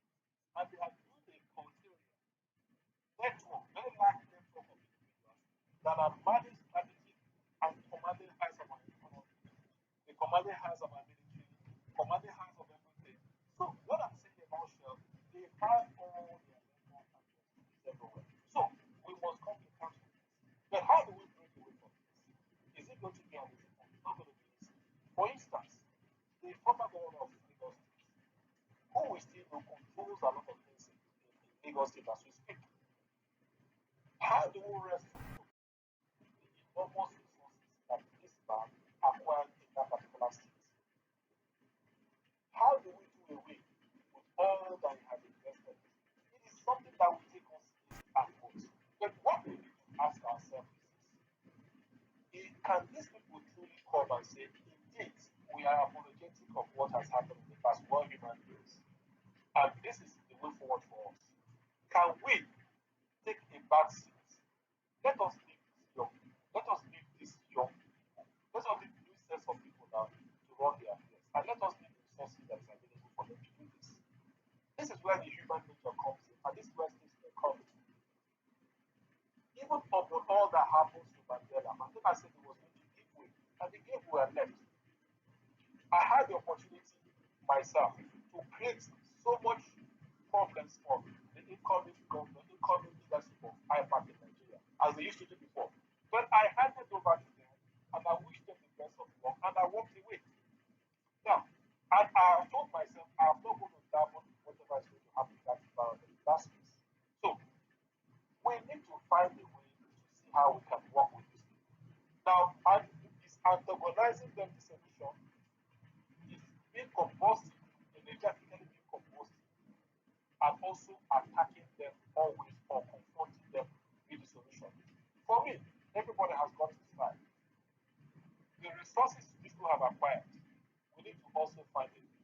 and they have built a cultural network, very large network of individuals that are managing strategic and commanding heights of our economy, the commanding heights of our military, commanding heights of everything. So what I'm saying about Shell, they have all their network and their skills everywhere. So we must come to terms with this. But how do we break away from this? Is it going to be an easy thing? It's not going to be easy. For instance, the former governor of Lagos State, who we still know controls a lot of things in Lagos State as we speak. How do we rescue the enormous resources that this man acquired in that particular state? How do we do away with all that he has invested? It is something that will take us years and months. But what we need to ask ourselves is, can these people truly come and say, indeed, we are apologetic of what has happened in the past, one human beings, and this is the way forward for us? Can we take a back seat? Let us leave this young. Let us leave this young people. Let us leave new sets of people now to run their affairs. And let us leave the resources that is available for them to do this. This is where the human nature comes in, and this is where things will come in. Even upon all that happens to Mandela, Mandela said he was going to give way, and the gave way and left. I had the opportunity myself to create so much problems for the incoming government, incoming leadership of IPAC in Nigeria, as they used to do before. But I handed over to them, and I wished them the best of luck, and I walked away. Now, and I have told myself, I'm not going to dabble in whatever is going to happen in that environment, in that space. So, we need to find a way to see how we can work with these people. Now, and is antagonizing them the solution? Is being compulsive, energetically being compulsive, and also attacking them always or confronting them with the solution? For me, everybody has got his side. The resources people have acquired, we need to also find a way.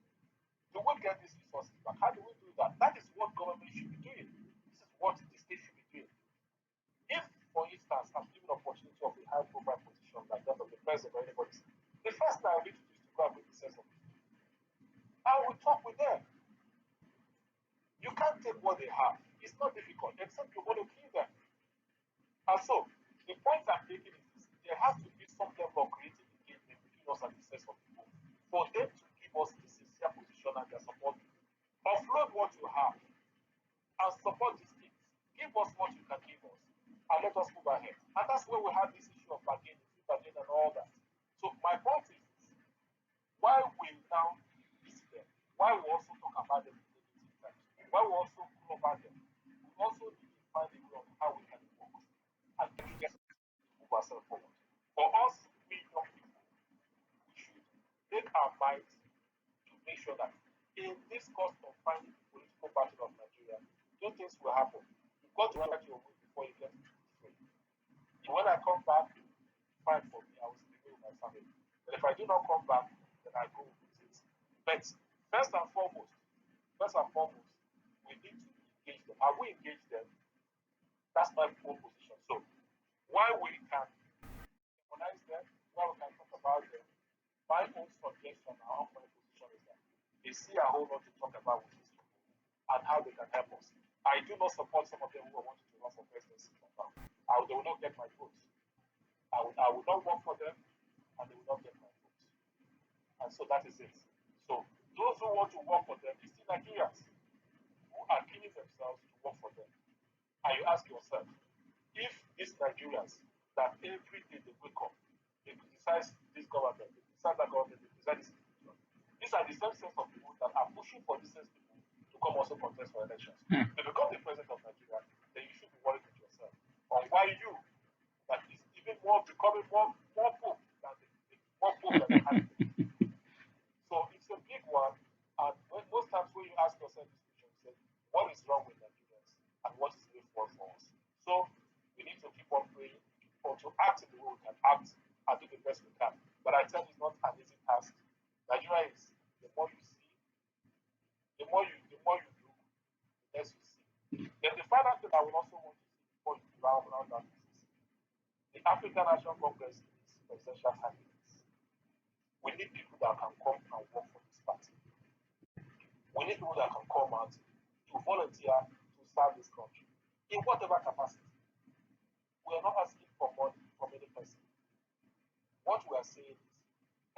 Do we get these resources back? How do we do that? That is what government should be doing. This is what the state should be doing. If, for instance, I'm given an opportunity of a high profile position like that of the president or anybody, the first thing I need to do is to go and make the sense of people. I will talk with them. You can't take what they have. It's not difficult, except you want to kill them. And so, the point I'm making is this: there has to be some level of creative engagement between us and the sense of people for them to give us the sincere position and their support. Offload what you have and support these things. Give us what you can give us and let us move ahead. And that's where we have this issue of bargaining, and all that. So my point is this: why we now visit them, why we also talk about them in negative terms, why we also cover them, we also need to find a way of how we can work and just move ourselves forward. For us, we young people, we should make our minds to make sure that in this course of finding the political battle of Nigeria, two things will happen. You've got to write your way before you get free. When I come back, fine for me, I will stay with my family. But if I do not come back, then I go with it. But first and foremost, we need to engage them. Have we engaged them? That's my own position. So, while we can recognize them, while we can talk about them, my own suggestion, our own position is that they see a whole lot to talk about with these people and how they can help us. I do not support some of them who are wanting to run for presidency from now. They will not get my vote. I will not work for them, and they will not get my vote. And so that is it. So those who want to work for them, it's still Nigerians who are killing themselves to work for them. And you ask yourself, if these Nigerians that every day they wake up, they criticize this government, they criticize that government, they criticize this institution, these are the same set of people that are pushing for these same people to come also contest for elections. To become the president of Nigeria, then you should be worried with yourself on why you, that is even more becoming more poor than the candidate. So it's a big one, and most times when you ask yourself this question, you say, what is wrong with Nigerians and what is the way forward for us? So we need to keep on praying or to act in the way we can act and do the best we can. But I tell you, it's not an easy task. Nigeria is, the more you see, the more you look, the less you see. Then the final thing I will also want to see before you round that is the The African National Congress is presidential candidates. We need people that can come and work for this party. We need people that can come out to volunteer to serve this country in whatever capacity. We are not asking for money from any person. What we are saying is,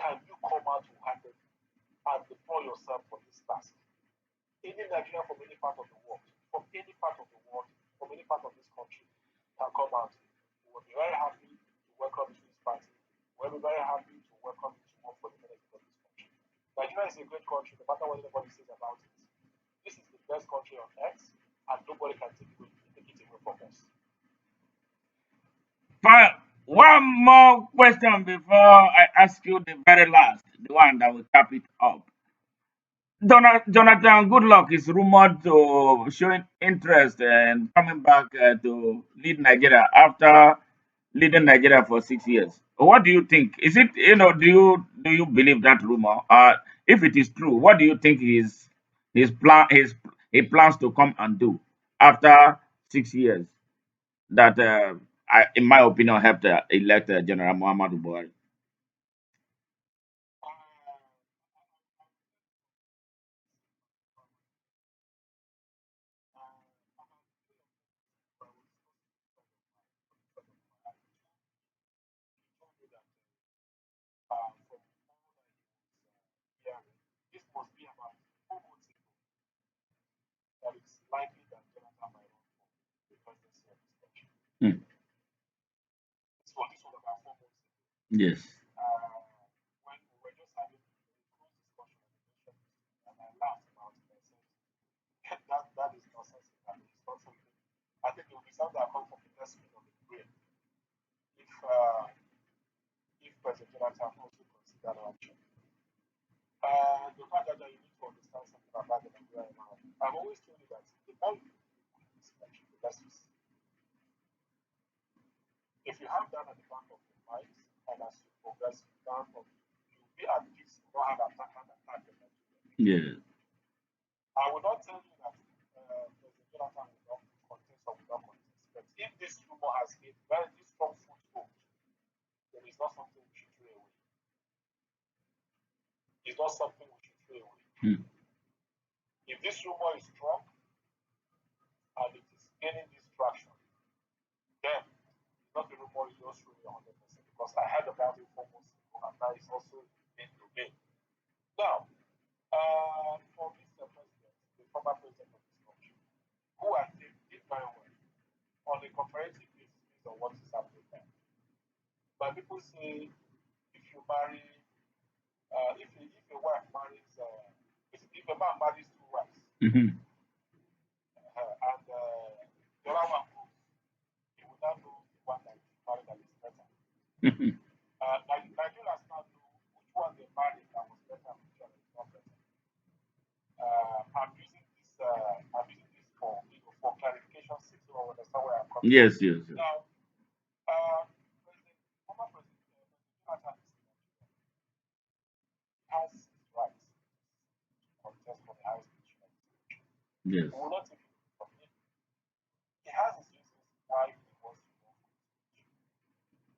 can you come out wholeheartedly and deploy yourself for this task? Any Nigerian from any part of the world, from any part of the world, from any part of this country can come out. We will be very happy to welcome you to this party. We will be very happy to welcome you to work for the benefit of this country. Nigeria is a great country, no matter what anybody says about it. This is the best country on earth, and nobody can take it away from us. Fine. One more question before I ask you the very last, the one that will cap it up. Jonathan Goodluck is rumored to showing interest and coming back to lead Nigeria after leading Nigeria for 6 years. What do you think? Is it do you believe that rumor? If it is true, what do you think he plans to come and do after 6 years that in my opinion helped elect General Muhammadu Buhari? This must be about 4 months ago that it's likely that Jonathan might run for the presidency of this country. Hmm. This was about 4 months ago. Yes. When we were just having a close discussion and I laughed about it. I said, that is nonsense. It's not something. I think it will be something that comes from the investment of the brain. If President Jonathan also consider that option. The fact that you need to understand something about the Nigerian economy. I've always told you that the more you in this country, the less you see. If you have that at the back of your mind, and as you progress down, you'll be at peace. You don't have attack in Nigeria. Yeah. I will not tell you that President Jonathan will not contest or will not contest. But if this rumor has made very strong foothold, then it's not something we should throw away. It's not something we should throw away. Hmm. If this rumor is strong and it is gaining this traction, then it's not the rumor is just really 100% because I heard about it 4 months ago and now it's also in domain. Now, for Mr. President, the former president of this country, who I think did very well on a comparative basis based on what is happening now. But people say if you marry, if a wife marries, if a man marries 2 wives, Mm-hmm. and the other one goes, he will not know the one that is married that is better. Nigerians now know which one they married that was better and which one is not better. I'm using this for clarification, so you understand where I'm coming from. Yes. Now, former President Jonathan has his rights to contest for the highest position of this country. Yes. We will not take it from him. He has his reasons why he wants to run for this position.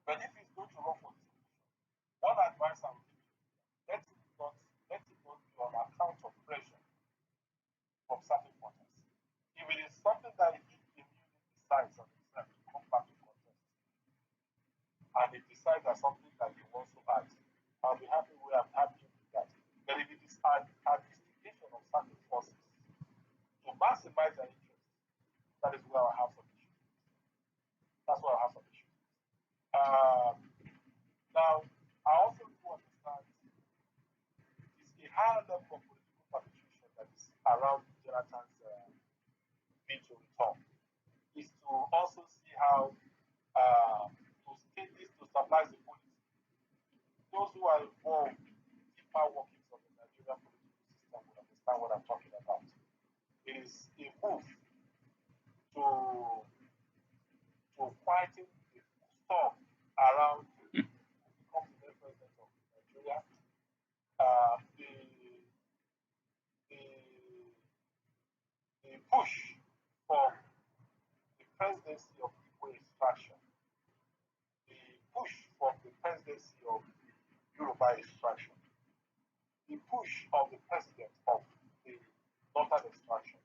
But if he's going to run for this position, one advice I would give you, let it not be on account of pressure from certain voters. If it is something that he immediately decides on himself to come back to contest, and he decides that something that he wants to add, I'll be happy with that. But if it is at instigation of certain forces to maximize their interest, that is where I have some issues. That's where I have some issues. Now, I also do understand it's a higher level of political participation that is around Jonathan's bid to return. Is to also see how to state this to stabilize the policy. Those who are involved in deeper workings of the Nigerian political system will understand what I'm talking about. It is a move to fighting the storm around who becomes the next president of Nigeria. The push for the presidency of Igbo extraction by extraction, the push of the president of the northern extraction.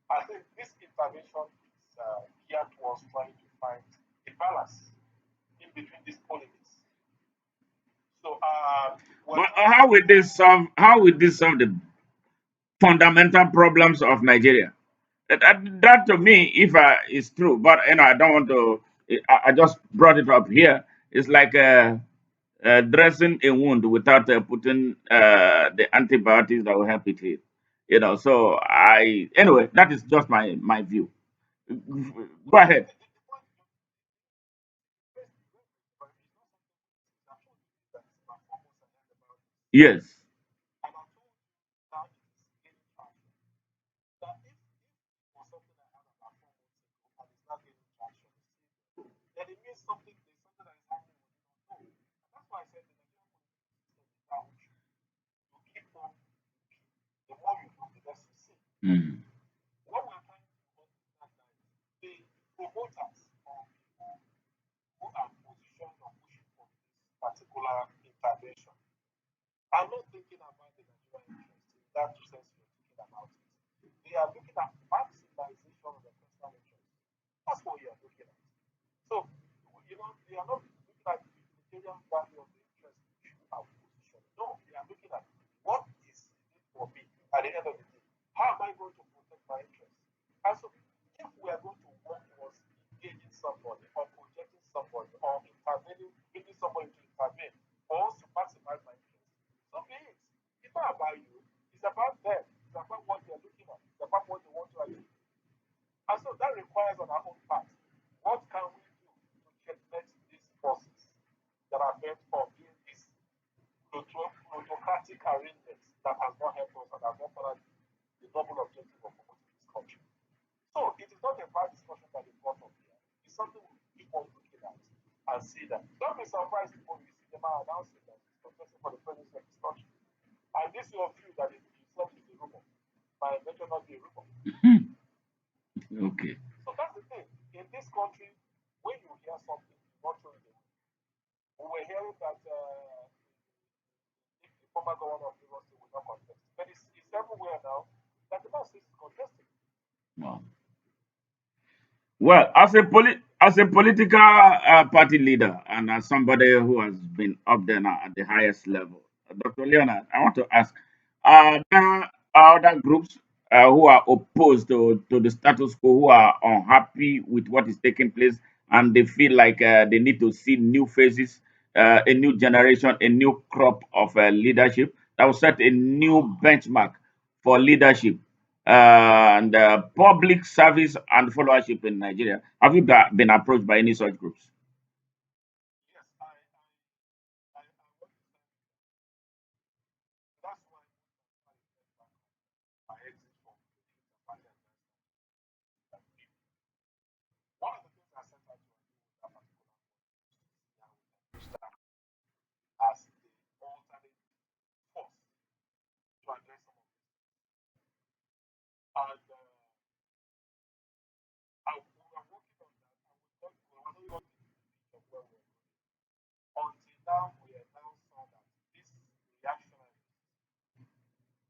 I think this intervention is geared towards trying to find a balance in between these politics. So we're But trying to how will this solve the fundamental problems of Nigeria? That to me, if is true, but I don't want to. I just brought it up here. It's like dressing a wound without putting the antibiotics that will help it heal. So anyway, that is just my view. Go ahead. the point is but it's not something that is about almost and about it. Yes. And I told you now it is gaining traction. That if was something I had about 4 months ago and it's not gaining traction, then it means there's something that is happening we do not know. And that's why I said the Nigerian political system is down. You keep on, the more you do, the less you see. Mm. What we're trying to understand now is the promoters or people who are positioned or pushing for this particular intervention are not thinking about the Nigerian interest in that sense you're thinking about it. They are looking at maximization of the personal interest. That's what you are looking at. So, they are not looking at the utilitarian value of the interest issue and position. No, they are looking at what is it for me at the end of the day. How am I going to protect my interest? And so, if we are going to work towards engaging somebody or projecting somebody or intervening, bringing somebody to intervene for us to maximize my interest, so be it. It's not about you, it's about them, it's about what they're looking at, it's about what they want to achieve. And so that requires on our own part, what can we do to checkmate these forces that are bent on doing this plutocratic arrangements that has not helped us and has not followed the noble objective of promoting this country. So it is not a bad discussion that is brought up here. It's something we keep on looking at and see that. Don't be surprised when you see them out announcing that it's contesting for the presidency of this country. And this your view that it itself is a rumor. Might better not be a rumor. Okay. So that's the thing. In this country, when you hear something, you not throw it away. We were hearing that if the former governor of Lagos State will not contest, but it's everywhere now that the man says he's contesting. Wow. Well, as a political party leader and as somebody who has been up there now at the highest level, Dr. Leonard, I want to ask: there are other groups who are opposed to the status quo, who are unhappy with what is taking place, and they feel like they need to see new faces, a new generation, a new crop of leadership that will set a new benchmark for leadership and public service and followership in Nigeria. Have you been approached by any such groups? Yes, I want to say that's why I exit from the party and that people. One of the things I set out to do with that particular now that as the alternate force to address some of this. And we are working on that. And we were not got the picture of where we are going. Until now, we are now saw that this reactionary,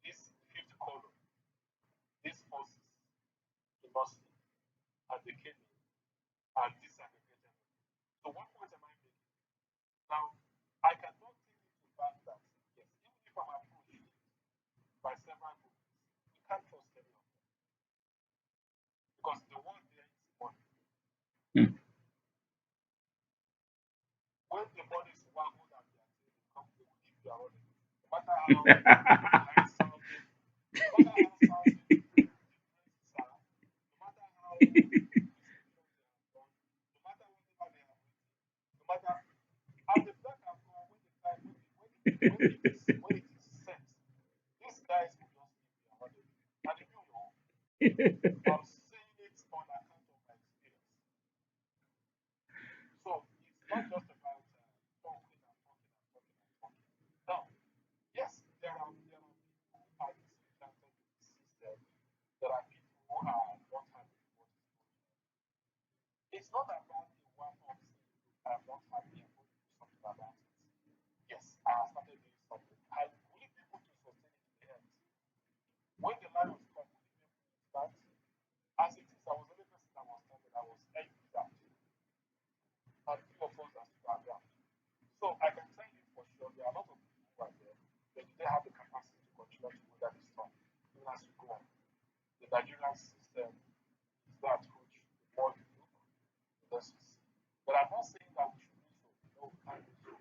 this fifth column, these forces, the Muslim and the Kenyan, are disaggregated. So what point am I making? Now, I cannot take into fact that, yes, even if I'm approached by several groups, we can't trust any of them. Because the one there is money. Hmm. When the money is one who that they are saying the company will keep their running. No matter how nice sounding, no matter how sounding the phrases are, no matter how descriptions they have done, no matter whatever they have written, no matter and the black and gold when the time when it is set, these guys will just keep their running. And if you know, I'm saying it on account of my experience. So it's not just about talking and talking and talking and talking. Now, yes, there are people who are disenchanted with the system. There are people who are not happy with what is going on. It's not about the one of saying I'm not happy, I'm going to do something about it. Yes, I have started progresses. But I'm not saying that we should do so. No, we can't do so.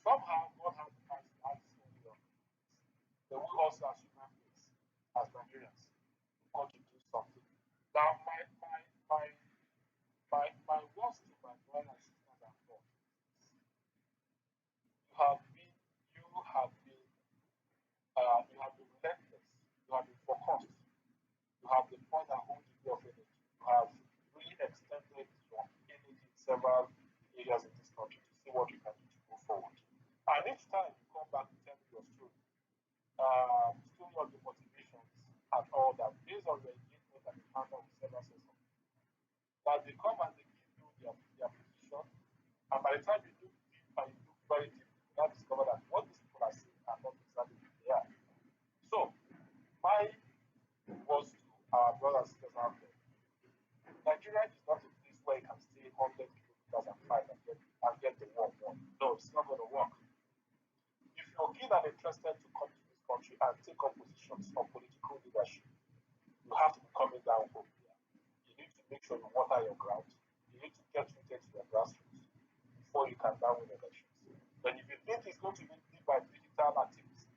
Somehow, God has the chance to add so many of these. Then we also, as human beings, as Nigerians, got to do something. Now, my words to my brothers and sisters and God, you have been relentless, you have been focused, you have the point and whole degree of energy, you have really extended your energy in several areas in this country to see what you can do to move forward. And each time you come back to tell me your story of the motivations and all that, based on your engagement and encounter with several sets of people, that they come and they give you their position, and by the time you look deep and you look very deep, you now discover that what these people are saying are not exactly what they are. So, my was to our brothers and sisters out there. Nigeria is not a place where you can stay 100 kilometers and fight and get the war won. No, it's not going to work. If you're keen and interested to come to this country and take up positions of political leadership, you have to be coming down from here. You need to make sure you water your ground. You need to get rooted to your grassroots before you can now win elections. But if you think it's going to be by digital activism,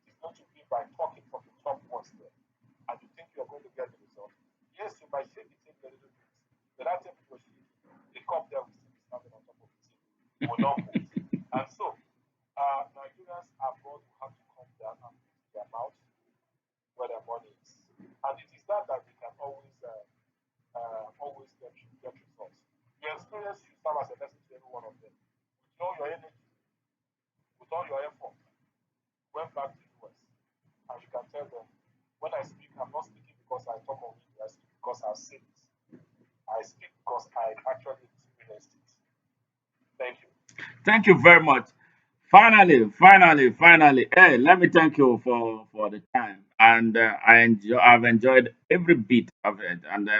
it is going to be by talking from the top ones there, and you think you're going to get the result. Yes, you might shake the table a little bit, but that table was shaking. The cup there will still be standing on top of the table. It will not move. And so, Nigerians abroad will have to come down and put their mouth where their money is. And it is that we can always get results. Your experience should serve as a lesson to every one of them. With all your energy, with all your effort, went back to the US. And you can tell them, when I speak, I'm not speaking because I talk on video, I speak because I've seen it. I speak because I actually experienced it. Thank you. Thank you very much. Finally. Hey, let me thank you for the time, and I've enjoyed every bit of it. And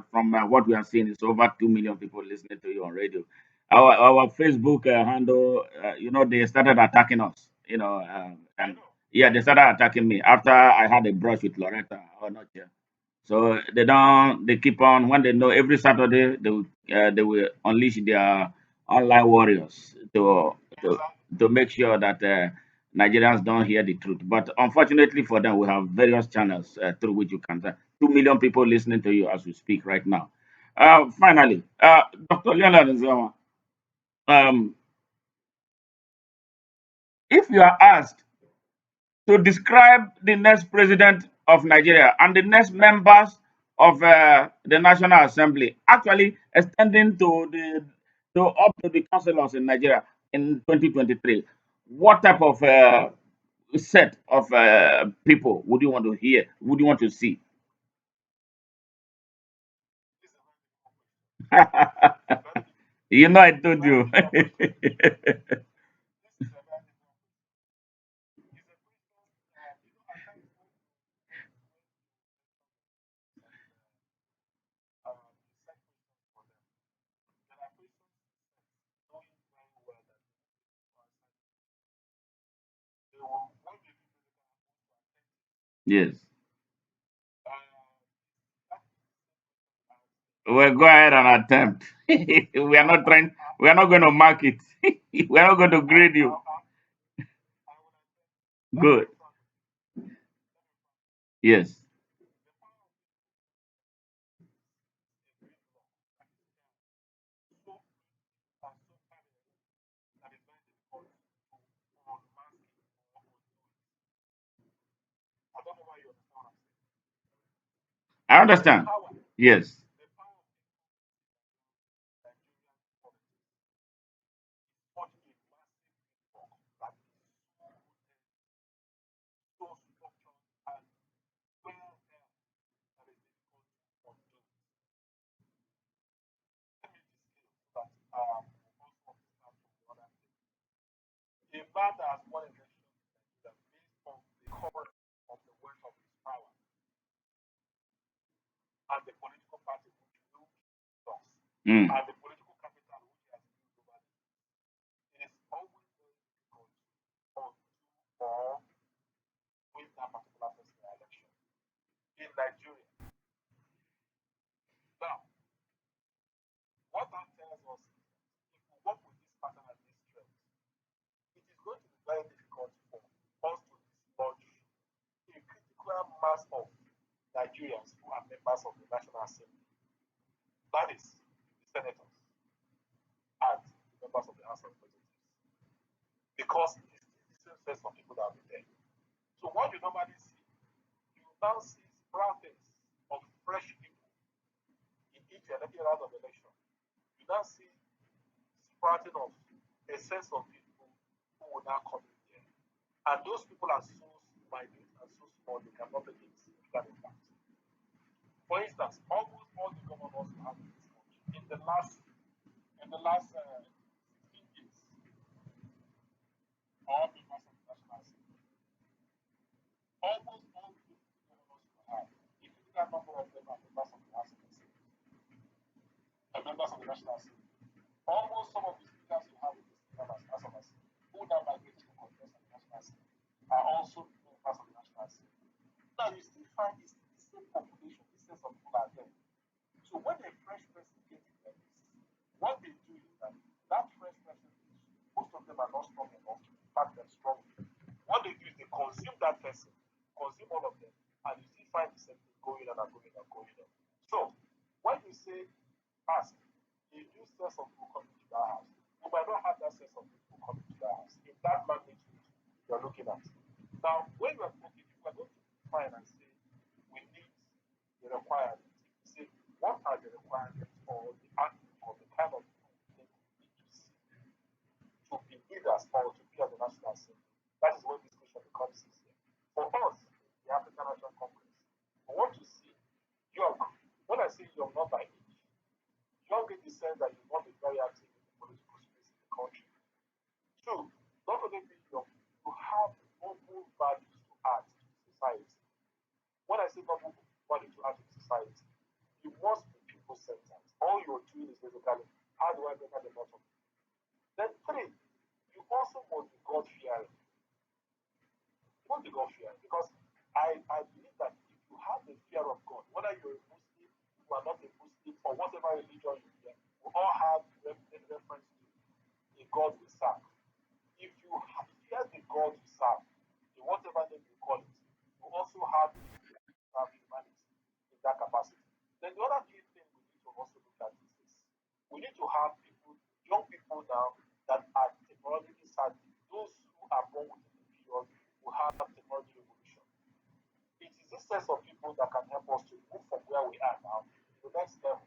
from what we have seen, it's over 2 million people listening to you on radio. Our Facebook handle, they started attacking us. And yeah, they started attacking me after I had a brush with Loretta. Or not here. So they keep on when they know every Saturday they will unleash their online warriors to make sure that Nigerians don't hear the truth. But unfortunately for them, we have various channels through which you can. 2 million people listening to you as we speak right now. Finally, Dr. Leonard Nzenwa, um, if you are asked to describe the next president of Nigeria and the next members of the National Assembly, actually extending to up to the councillors in Nigeria in 2023. What type of set of people would you want to hear? Would you want to see? I told you. Yes. Well, go ahead and attempt. We are not trying. We are not going to mark it. We are not going to grade you. Good. Yes. I understand. Yes. A man that has won election that based on the cover of the wealth of his power and the political party which will lost Mm. and the political capital which he has built over it is always very difficult or win that particular personal election in Nigeria. Now, what that tells us is if we work with this pattern and this trend, it is going to be very difficult for us to dislodge a critical mass of Nigerians who are members of the National Assembly. That is the senators and the members of the House of Representatives. Because it is the same set of people that will be there. So what you normally see, you now see sprouting of fresh people in each round of election. You now see sprouting of a sense of people who will now come in there. And those people are so minute and so small, they cannot make a significant impact. For instance, almost all the governors we have in this country in the last 16 years, all members of the National Assembly. Almost all the governors we have, a critical number of them are members of the House of Assembly, and members of the National Assembly. Almost some of the speakers you have in this House of Assembly, who now migrated to Congress and the National Assembly, are also members of the National Assembly. Now you still find this the same population, this sense of people are there. So when a fresh person gets in there, what they do is that fresh person, most of them are not strong enough to impact them strongly. What they do is they consume that person, consume all of them, and you still find the same thing going on and going on and going on. So when you say ask, a new sense of people coming to that house, you might not have that sense of people coming to that house in that magnitude you're looking at. Now, when you are looking, if you are going to define and say we need the requirements, you say what are the requirements or the act or the kind of people we need to see to be leaders or to be at the National Assembly. That is when discussion becomes easier. For us, the African National Congress, we want to see young. When I say young, not by age, young in the sense that you want to be very active in the political space in the country. Two, not only be young, you have noble values to add to society. When I say noble value to add to society, you must be people centered. All you're doing is basically how do I better the bottom? Then three, you also must be God fearing. You must be God fearing because I believe that if you have the fear of God, whether you're a Muslim, you are not a Muslim, or whatever religion you are, we all have reference to a God we serve. If you fear the God you serve, in whatever name you call it, you also have humanity in that capacity. Then the other key thing we need to also look at is this. We need to have people, young people now that are technologically savvy, those who are born with the period who have technology revolution. It is this sense of people that can help us to move from where we are now to the next level.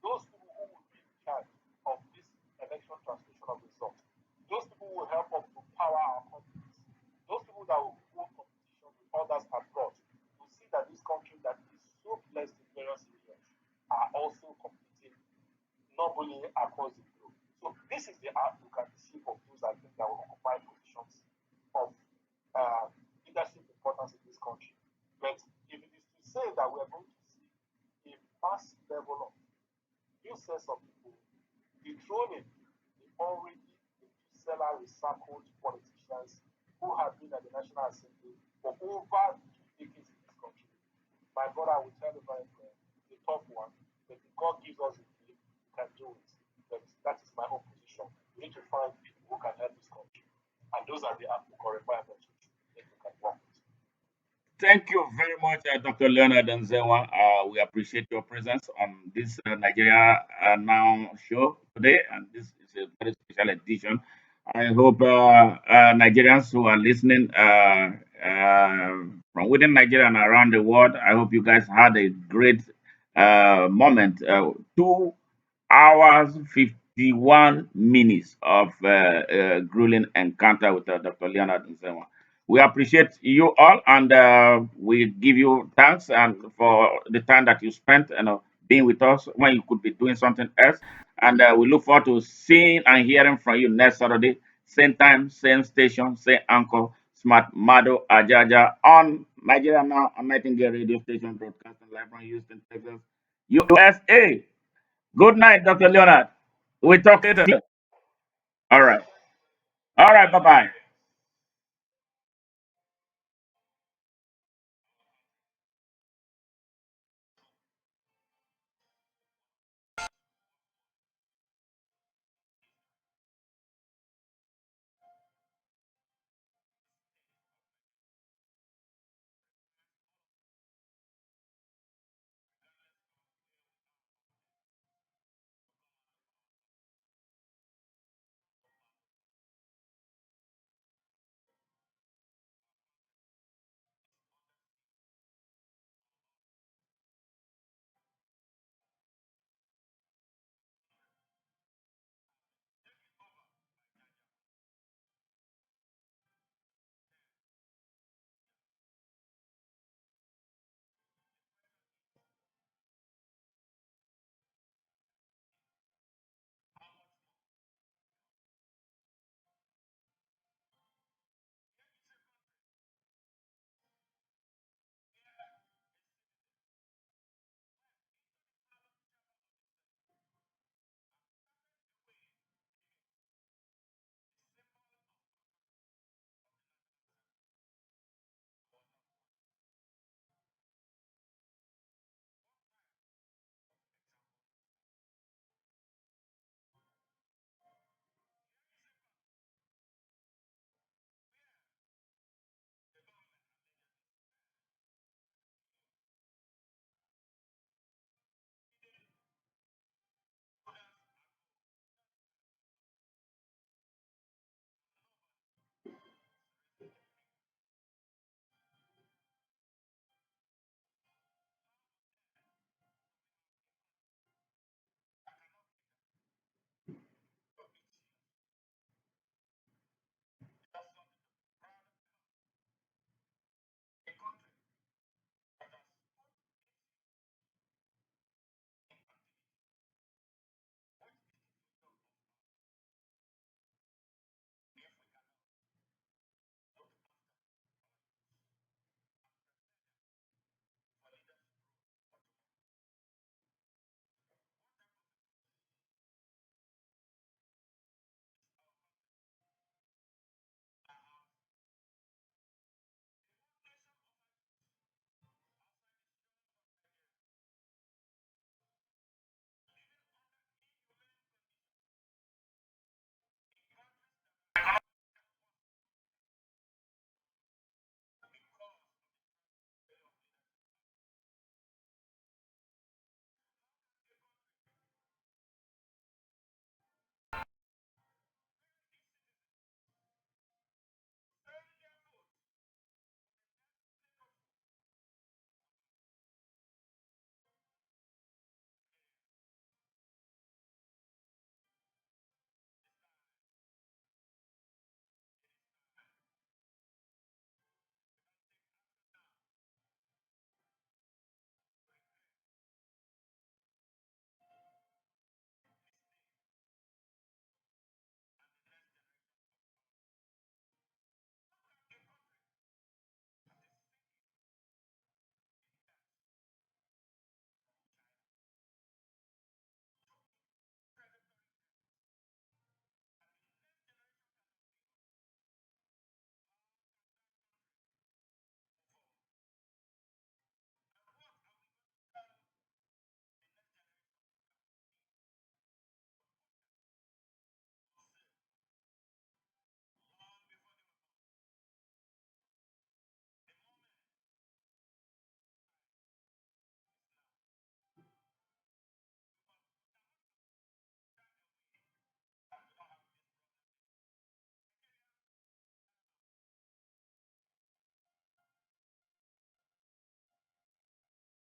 Those people who will be in charge of this election transmission of results. Those people will help us to power our companies. Those people that will hold competition with others abroad to see that this country that is so blessed in various areas are also competing nobly across the globe. So this is the outlook and the shape of those I think that will occupy positions of leadership importance in this country. But if it is to say that we are going to see a mass level of new sense of people dethroning the already seller recycled politicians who have been at the National Assembly for over 2 decades in this country. My brother will tell you very well, the tough one, but if God gives us a gift, we can do it. But that is my own position. We need to find people who can help this country. And those are the applicable requirements which we can work with. Thank you very much, Dr. Leonard Nzenwa. We appreciate your presence on this Nigeria Now show today, and this is a very special edition. I hope Nigerians who are listening from within Nigeria and around the world, I hope you guys had a great moment. 2 hours, 51 minutes of grueling encounter with Dr. Leonard Nzenwa. We appreciate you all, and we give you thanks and for the time that you spent, being with us when you could be doing something else. And we look forward to seeing and hearing from you next Saturday, same time, same station, same anchor, Smart Madu Ajaja on Nigeria Now on Nightingale Radio Station, broadcasting live from Houston, Texas, USA. Good night, Dr. Leonard. We talk later. All right. All right. Bye bye.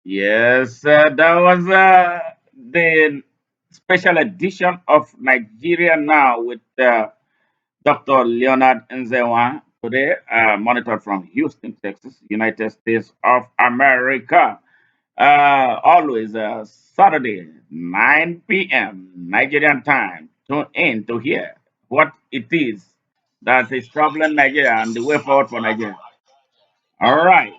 Yes, that was the special edition of Nigeria Now with Dr. Leonard Nzenwa today, monitored from Houston, Texas, United States of America. Always Saturday, 9 p.m. Nigerian time. Tune in to hear what it is that is troubling Nigeria and the way forward for Nigeria. All right.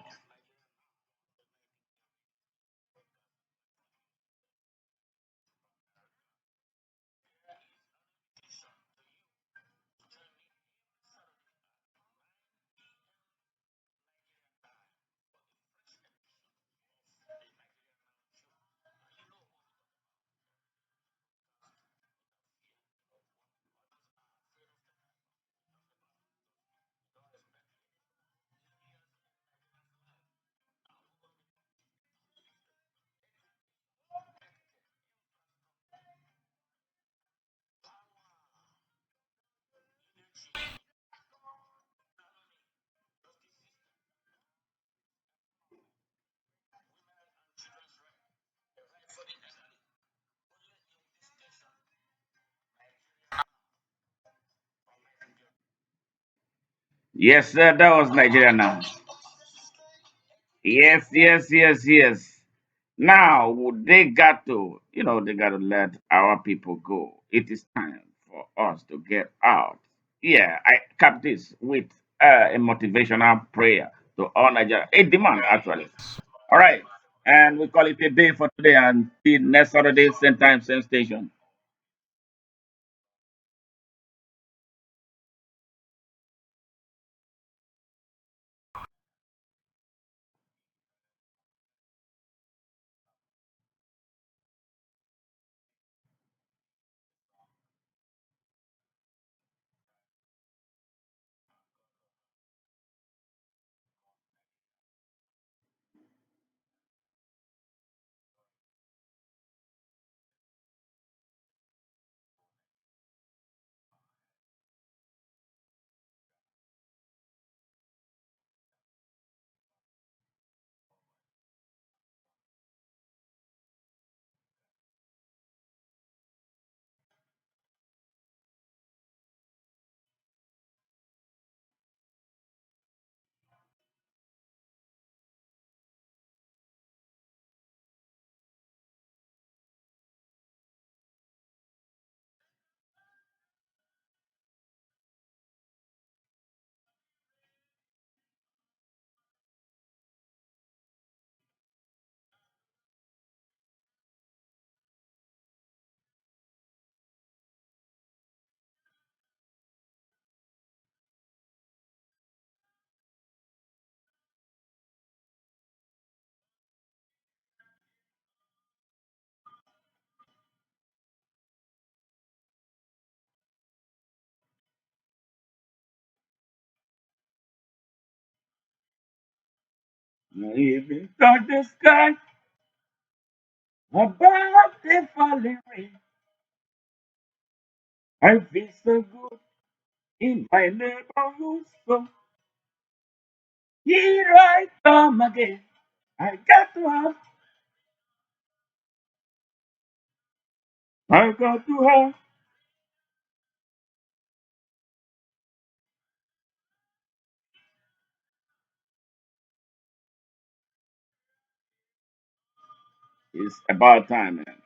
Yes, that was Nigeria Now. Yes, yes, yes, yes. Now they got to, they got to let our people go. It is time for us to get out. Yeah, I cap this with a motivational prayer to all Nigeria, a demand actually. All right, and we call it a day for today and the next Saturday, same time, same station. Even touch the sky above the falling rain. I feel so good in my neighborhood, so here I come again. I got to have, I got to have. It's about time, man.